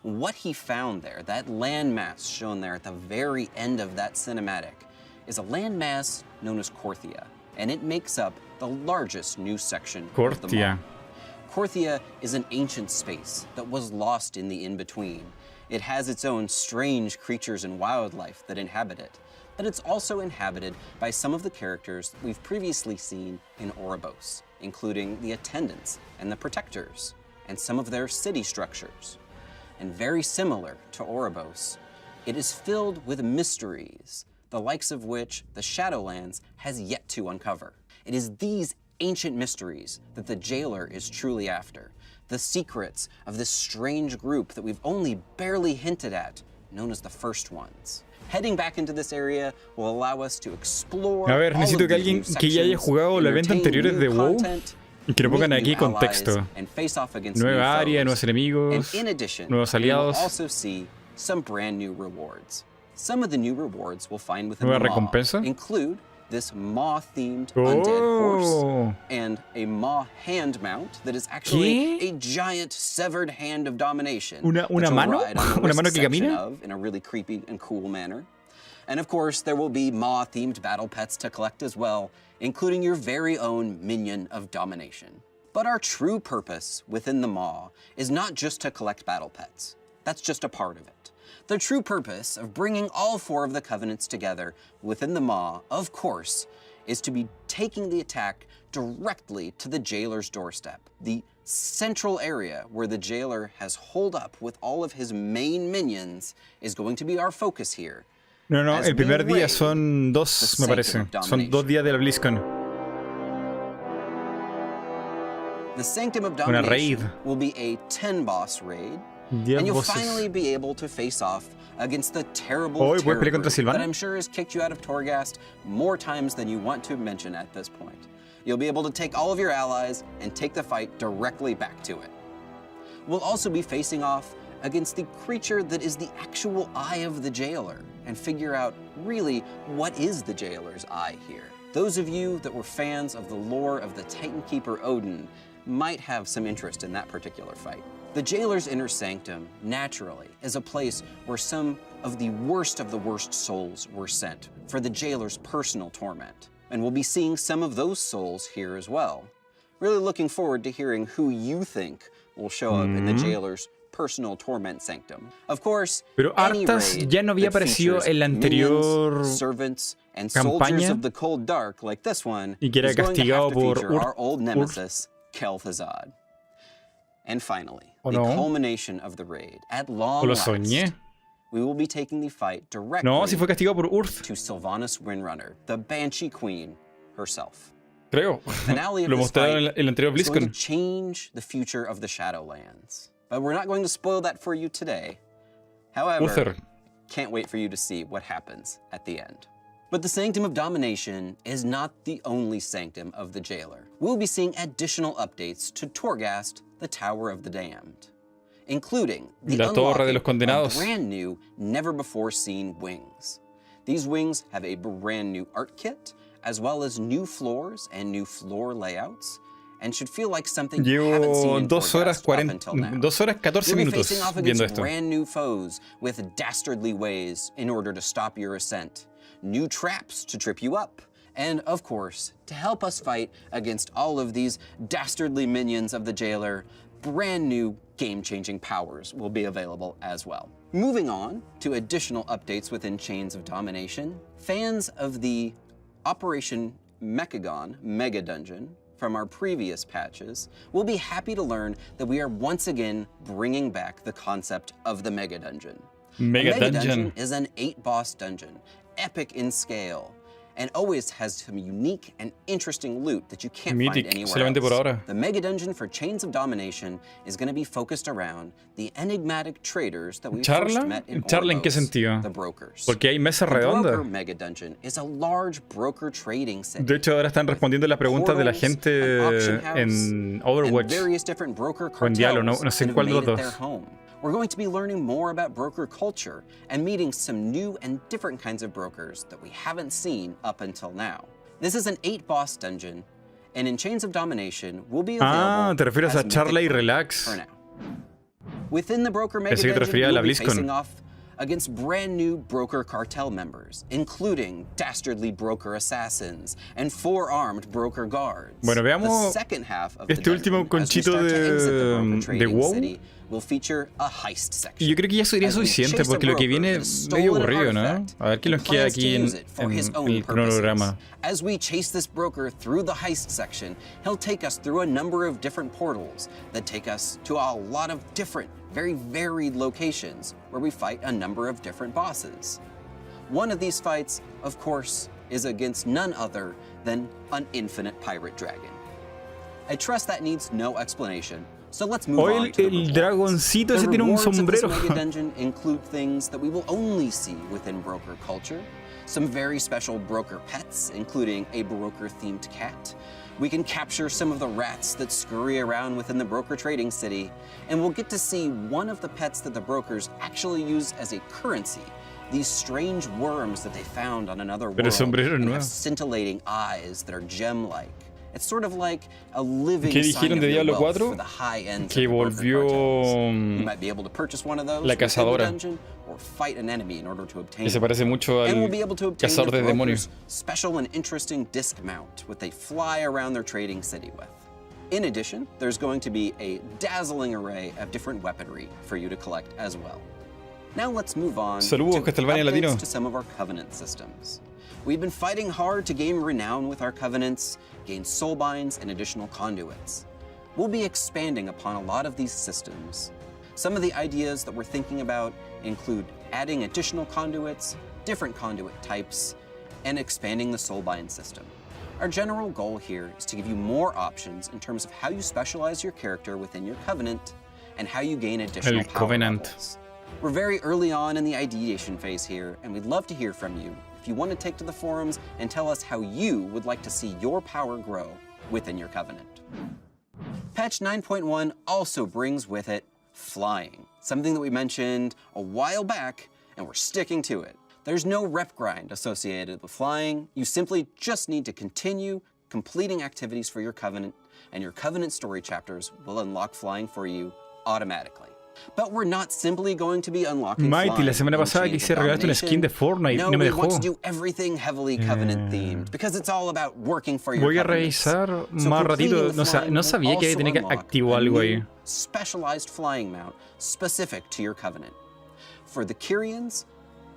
What he found there, that landmass shown there at the very end of that cinematic, is a landmass known as Korthia, and it makes up the largest new section of the Maw. Korthia. Korthia is an ancient space that was lost in the in-between. It has its own strange creatures and wildlife that inhabit it, but it's also inhabited by some of the characters we've previously seen in Oribos, including the Attendants and the Protectors, and some of their city structures. And very similar to Oribos, it is filled with mysteries, the likes of which the Shadowlands has yet to uncover. It is these ancient mysteries that the jailer is truly after, the secrets of this strange group that we've only barely hinted at, known as the First Ones. Heading back into this area will allow us to explore A ver, all necesito of que these new alguien que ya haya sections, jugado los eventos entertain anteriores de new WoW content, y que lo pongan meet aquí new contexto. allies, and face off against new Nueva área, nuevos foes. enemigos, And in addition, nuevos we will aliados, also see some brand new rewards. Some of the new rewards we'll find within nueva the Maw recompensa. include this Maw-themed undead horse Oh, and a Maw hand mount that is actually ¿Qué? a giant severed hand of domination. Una that you'll mano? ride on the Una wrist mano que section camina? of in a really creepy and cool manner. And of course, there will be Maw-themed battle pets to collect as well, including your very own minion of domination. But our true purpose within the Maw is not just to collect battle pets. That's just a part of it. The true purpose of bringing all four of the Covenants together within the Maw, of course, is to be taking the attack directly to the jailer's doorstep, the central area where the jailer has holed up with all of his main minions is going to be our focus here. No, As el we primer día raid son dos, the me parece. Sanctum of Son 2 días de la BlizzCon. The Sanctum of Una raid. Domination will be a 10-boss raid, 10 and you'll bosses. finally be able to face off against the terrible Hoy puedes terror pelear contra group Sylvana. that I'm sure has kicked you out of Torghast more times than you want to mention at this point. You'll be able to take all of your allies and take the fight directly back to it. We'll also be facing off against the creature that is the actual eye of the jailer and figure out really what is the jailer's eye here. Those of you that were fans of the lore of the Titan Keeper Odin might have some interest in that particular fight. The jailer's inner sanctum, naturally, is a place where some of the worst souls were sent for the jailer's personal torment. And we'll be seeing some of those souls here as well. Really looking forward to hearing who you think will show up in the jailer's personal torment sanctum. Of course, Pero any Arthas raid ya no había that aparecido features en la anterior minions, servants, and soldiers campaña of the cold dark like this one y que era is going to castigado have to por feature our old nemesis, Kel'Thuzad. And finally, ¿O the no? culmination of the raid, at ¿O long lo last, soñé? we will be taking the fight directly No, si fue castigado por Urth. to Sylvanas Windrunner, the Banshee Queen herself. Creo. Finale of Lo this mostraron fight en el anterior is going to BlizzCon. change the future of the Shadowlands. But we're not going to spoil that for you today. However, Uther. can't wait for you to see what happens at the end. But the Sanctum of Domination is not the only sanctum of the Jailer. We'll be seeing additional updates to Torghast, the Tower of the Damned, including the unlocking of brand new, never-before-seen wings. These wings have a brand new art kit, as well as new floors and new floor layouts, and should feel like something you haven't seen in Torghast up until now. 2 horas 14 You'll be minutos facing off viendo against esto. brand new foes with dastardly ways in order to stop your ascent, new traps to trip you up, and of course, to help us fight against all of these dastardly minions of the Jailer, brand new game-changing powers will be available as well. Moving on to additional updates within Chains of Domination, fans of the Operation Mechagon Mega Dungeon from our previous patches will be happy to learn that we are once again bringing back the concept of the Mega Dungeon. Mega Dungeon is an 8-boss dungeon, epic in scale, and always has some unique and interesting loot that you can't find anywhere else. The Mega Dungeon for Chains of Domination is going to be focused around the enigmatic traders that we first met in ¿Charla en qué sentido? the brokers. Porque hay mesa The redonda. Broker Mega Dungeon is a large broker trading city. De hecho, ahora están respondiendo las preguntas de la gente en Overwatch o en Diablo, no sé en cuál de los dos. We're going to be learning more about broker culture and meeting some new and different kinds of brokers that we haven't seen up until now. This is an 8-boss dungeon, and in Chains of Domination will be available te refieres a charla y relax. for now. Within the Broker Mega Pensé que te Dungeon, refería a la we'll be BlizzCon. facing off against brand new broker cartel members, including dastardly broker assassins and 4-armed broker guards. Bueno, veamos The second half of the este último dungeon, as we conchito start to exit the broker de trading WoW. city, will feature a heist section. Y yo creo que ya sería As we suficiente chase a porque lo que broker viene that has medio stolen an aburrido, ¿no? artifact A ver qué nos and queda plans to aquí use it for his own el cronograma. As we chase this broker through the heist section, he'll take us through a number of different portals that take us to a lot of different, very varied locations where we fight a number of different bosses. One of these fights, of course, is against none other than an infinite pirate dragon. I trust that needs no explanation, so let's move on to the el dragoncito ese tiene un sombrero. The Mega Dungeon include things that we will only see within broker culture. Some very special broker pets, including a broker-themed cat. We can capture some of the rats that scurry around within the broker trading city, and we'll get to see one of the pets that the brokers actually use as a currency. These strange worms that they found on another world and have scintillating eyes that are gem-like. It's sort of like a living sign of your wealth for the high end que volvió You might be able to purchase one of those la within the cazadora. dungeon or fight an enemy in order to obtain Que se parece mucho and al we'll be able to obtain cazador the de broker's demonios. special and interesting disc mount, what they fly around their trading city with. In addition, there's going to be a dazzling array of different weaponry for you to collect as well. Now let's move on Saludos, to Castlevania Latino. updates to some of our Covenant systems. We've been fighting hard to gain renown with our Covenants, gain soulbinds and additional conduits. We'll be expanding upon a lot of these systems. Some of the ideas that we're thinking about include adding additional conduits, different conduit types, and expanding the soulbind system. Our general goal here is to give you more options in terms of how you specialize your character within your Covenant and how you gain additional power levels. We're very early on in the ideation phase here, and we'd love to hear from you if you want to take to the forums and tell us how you would like to see your power grow within your Covenant. Patch 9.1 also brings with it flying, something that we mentioned a while back, and we're sticking to it. There's no rep grind associated with flying. You simply just need to continue completing activities for your Covenant, and your Covenant story chapters will unlock flying for you automatically. But we're not simply going to be unlocking Mighty, la semana pasada quise regalarte una skin de Fortnite y no me we want to dejó. do everything heavily Covenant themed because it's all about working for your Voy a Covenants. revisar So más completing ratito. the No, flying no will sabía que also tenía que unlock activo a algo new ahí. specialized flying mount specific to your Covenant. For the Kyrians,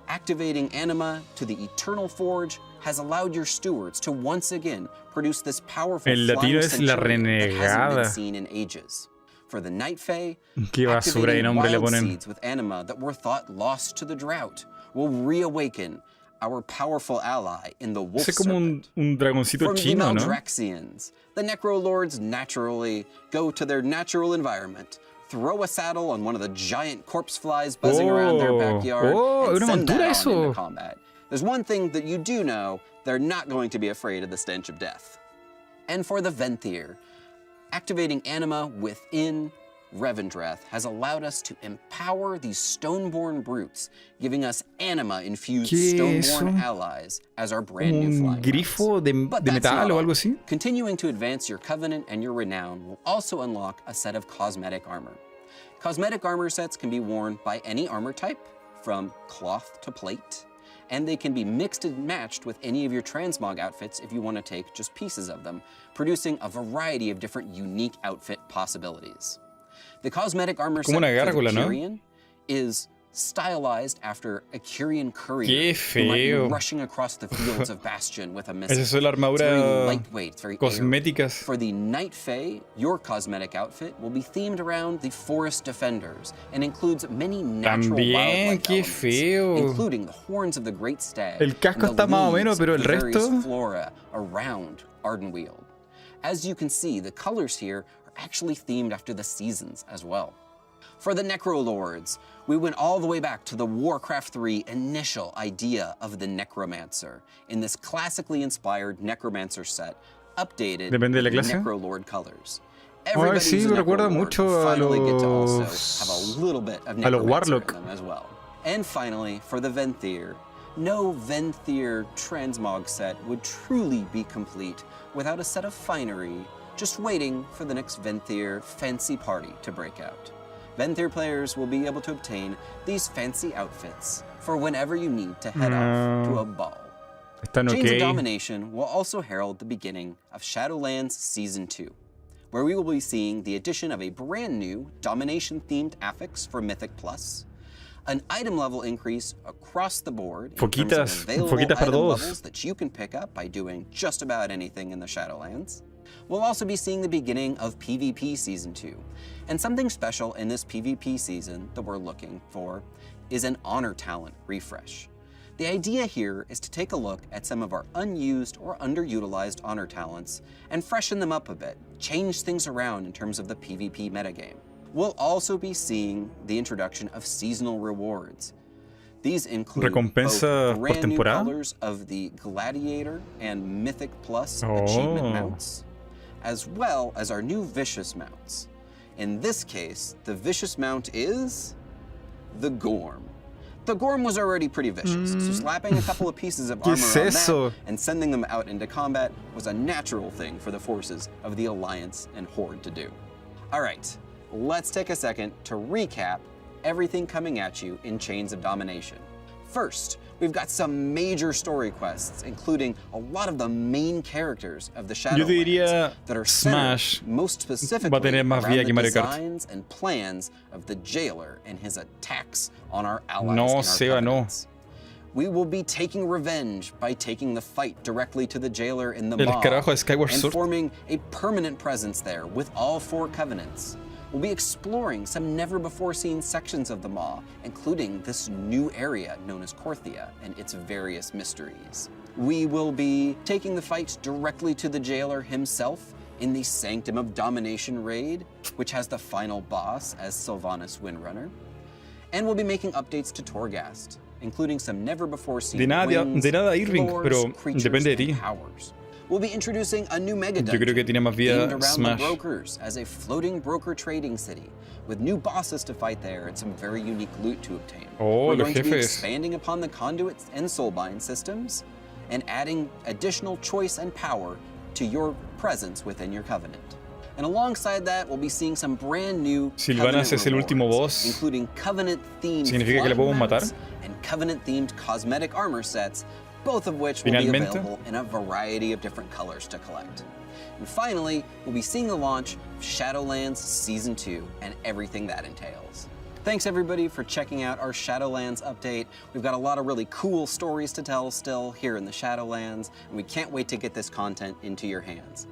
activating Anima to the Eternal Forge has allowed your stewards to once again produce this powerful El latino flying es la centurion that hasn't been renegada. seen in ages. For the Night Fae, Qué basura de activating nombre le wild ponen. seeds with anima that were thought lost to the drought will reawaken our powerful ally in the wolf Es como un dragoncito From chino, the ¿no? Maldraxians, the Necrolords naturally go to their natural environment, throw a saddle on one of the giant corpse flies buzzing around their backyard, Oh, and una send that montura on eso. into combat. There's one thing that you do know, they're not going to be afraid of the stench of death. And for the Venthyr, activating anima within Revendreth has allowed us to empower these Stoneborn brutes, giving us anima-infused Stoneborn allies as our brand new flying grifo de metal o algo así? Continuing to advance your covenant and your renown will also unlock a set of cosmetic armor. Cosmetic armor sets can be worn by any armor type, from cloth to plate, and they can be mixed and matched with any of your transmog outfits if you want to take just pieces of them, producing a variety of different unique outfit possibilities. The cosmetic armor set for the Kyrian is stylized after a Kyrian courier who might be rushing across the fields of Bastion with a missile. Esa es la It's very armadura lightweight, it's very cosméticas. For the Night Fae, your cosmetic outfit will be themed around the Forest Defenders and includes many natural wildlife elements, including the horns of the Great Stag El casco está más o menos, pero el resto flora around Ardenweald. As you can see, the colors here are actually themed after the seasons as well. For the Necrolords, we went all the way back to the Warcraft 3 initial idea of the Necromancer in this classically inspired Necromancer set, updated with Necrolord colors. Ahora sí, me recuerda mucho a los Warlock. As well. And finally, for the Venthyr, no Venthyr transmog set would truly be complete without a set of finery, just waiting for the next Venthyr fancy party to break out. Venthyr players will be able to obtain these fancy outfits for whenever you need to head off to a ball. Chains of Domination will also herald the beginning of Shadowlands Season 2, where we will be seeing the addition of a brand new Domination-themed affix for Mythic Plus, an item level increase across the board in terms of available item levels that you can pick up by doing just about anything in the Shadowlands. We'll also be seeing the beginning of PvP Season 2, and something special in this PvP season that we're looking for is an Honor Talent refresh. The idea here is to take a look at some of our unused or underutilized Honor Talents and freshen them up a bit, change things around in terms of the PvP metagame. We'll also be seeing the introduction of seasonal rewards. These include both brand new colors of the Gladiator and Mythic Plus achievement mounts, as well as our new Vicious mounts. In this case, the Vicious mount is the Gorm. The Gorm was already pretty vicious, so slapping a couple of pieces of armor on that and sending them out into combat was a natural thing for the forces of the Alliance and Horde to do. All right, let's take a second to recap everything coming at you in Chains of Domination. First, we've got some major story quests, including a lot of the main characters of the Shadowlands that are centered most specifically around the designs and plans of the Jailer and his attacks on our allies in our covenants. We will be taking revenge by taking the fight directly to the Jailer in the Maw and forming a permanent presence there with all 4 covenants. We'll be exploring some never-before-seen sections of the Maw, including this new area known as Korthia and its various mysteries. We will be taking the fight directly to the Jailer himself in the Sanctum of Domination raid, which has the final boss as Sylvanas Windrunner. And we'll be making updates to Torghast, including some never-before-seen wings, floors, creatures, and powers. We'll be introducing a new mega dungeon themed around the brokers as a floating broker trading city, with new bosses to fight there and some very unique loot to obtain. We're going to be expanding upon the conduits and soulbind systems, and adding additional choice and power to your presence within your covenant. And alongside that, we'll be seeing some brand new Sylvanas es el último boss. Including covenant-themed ¿Significa que le podemos matar? and covenant-themed cosmetic armor sets, both of which will be available in a variety of different colors to collect. And finally, we'll be seeing the launch of Shadowlands Season 2 and everything that entails. Thanks everybody for checking out our Shadowlands update. We've got a lot of really cool stories to tell still here in the Shadowlands, and we can't wait to get this content into your hands.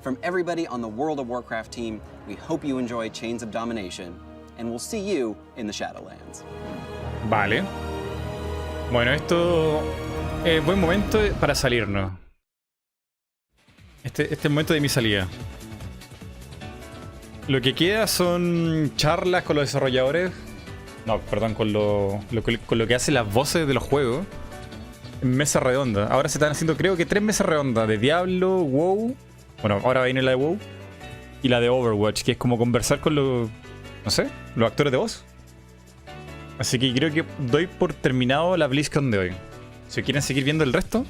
From everybody on the World of Warcraft team, we hope you enjoy Chains of Domination, and we'll see you in the Shadowlands. Vale. Bueno, esto es buen momento para salirnos. Este es el momento de mi salida. Lo que queda son charlas con los desarrolladores. No, perdón, con lo que hacen las voces de los juegos. en mesa redonda. Ahora se están haciendo, creo que 3 mesas redondas. De Diablo, WoW. Bueno, ahora viene la de WoW. Y la de Overwatch, que es como conversar con los... no sé, los actores de voz. Así que creo que doy por terminado la BlizzCon de hoy. Si quieren seguir viendo el resto,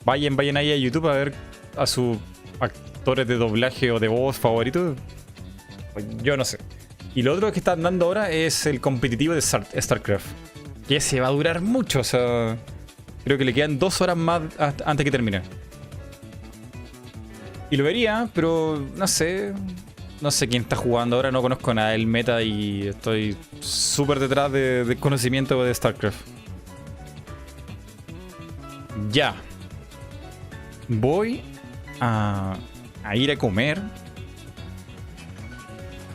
vayan ahí a YouTube a ver a sus actores de doblaje o de voz favoritos. Yo no sé. Y lo otro que están dando ahora es el competitivo de StarCraft. Que se va a durar mucho, o sea... creo que le quedan 2 horas más antes que termine. Y lo vería, pero no sé... no sé quién está jugando ahora, no conozco nada del meta y estoy súper detrás del conocimiento de StarCraft. Ya. Voy a ir a comer.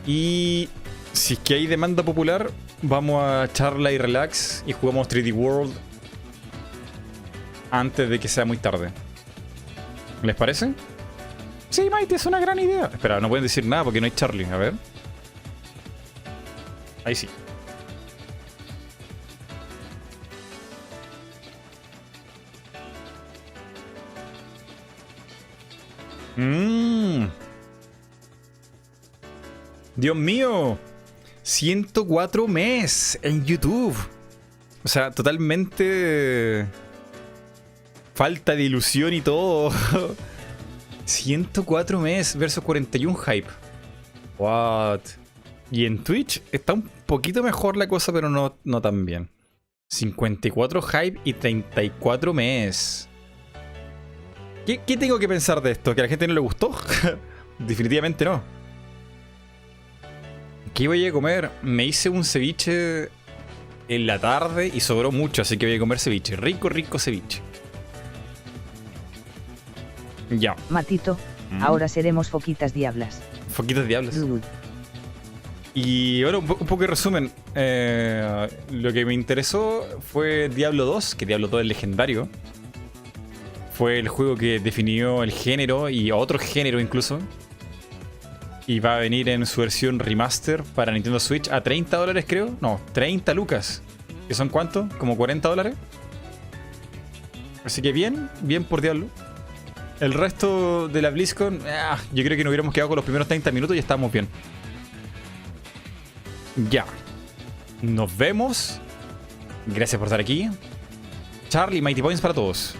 Y si es que hay demanda popular, vamos a charla y relax y jugamos 3D World antes de que sea muy tarde. ¿Les parece? Sí, Mighty, es una gran idea. Espera, no pueden decir nada porque no hay Charlie. A ver. Ahí sí. Dios mío. 104 meses en YouTube. O sea, totalmente... falta de ilusión y todo. 104 meses versus 41 hype. What? Y en Twitch está un poquito mejor la cosa, pero no tan bien. 54 hype y 34 meses. ¿Qué tengo que pensar de esto? ¿Que a la gente no le gustó? Definitivamente no. ¿Qué voy a comer? Me hice un ceviche en la tarde y sobró mucho, así que voy a comer ceviche. Rico, rico ceviche. Ya. Matito, ahora seremos foquitas diablas. Foquitas diablas. Y bueno, un poco de resumen. Lo que me interesó fue Diablo 2, que Diablo 2 es legendario. Fue el juego que definió el género y otro género incluso. Y va a venir en su versión remaster para Nintendo Switch a $30 creo. No, 30 lucas. ¿Que son cuánto? ¿Como $40? Así que bien por Diablo. El resto de la BlizzCon, yo creo que nos hubiéramos quedado con los primeros 30 minutos y estábamos bien. Ya. Nos vemos. Gracias por estar aquí. Charlie, Mighty Points para todos.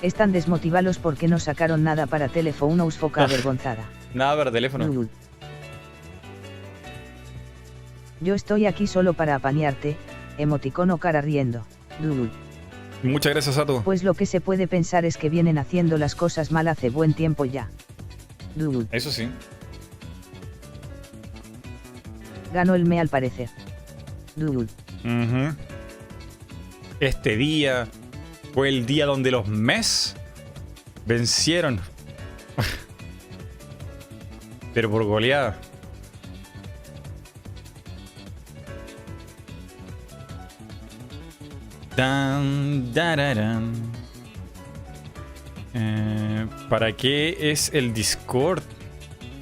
Están desmotivados porque no sacaron nada para teléfono, foca avergonzada. Nada para teléfono. Yo estoy aquí solo para apañarte, emoticono cara riendo. Muchas gracias, Sato. Pues lo que se puede pensar es que vienen haciendo las cosas mal hace buen tiempo ya. Eso sí. Ganó el me al parecer. Este día fue el día donde los mes vencieron. Pero por goleada. ¿Para qué es el Discord?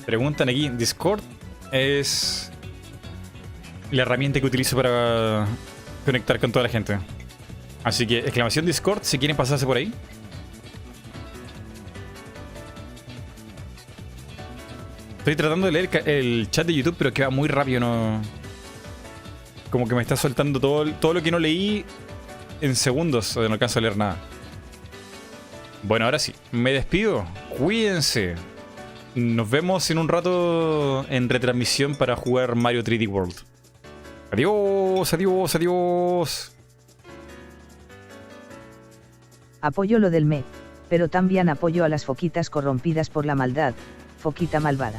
Preguntan aquí. Discord es la herramienta que utilizo para conectar con toda la gente. Así que exclamación Discord si quieren pasarse por ahí. Estoy tratando de leer el chat de YouTube, pero que va muy rápido, no. Como que me está soltando todo lo que no leí en segundos, o no alcanzo a leer nada. Bueno, ahora sí, me despido. Cuídense. Nos vemos en un rato en retransmisión para jugar Mario 3D World. Adiós, adiós, adiós. Apoyo lo del me, pero también apoyo a las foquitas corrompidas por la maldad. Foquita malvada.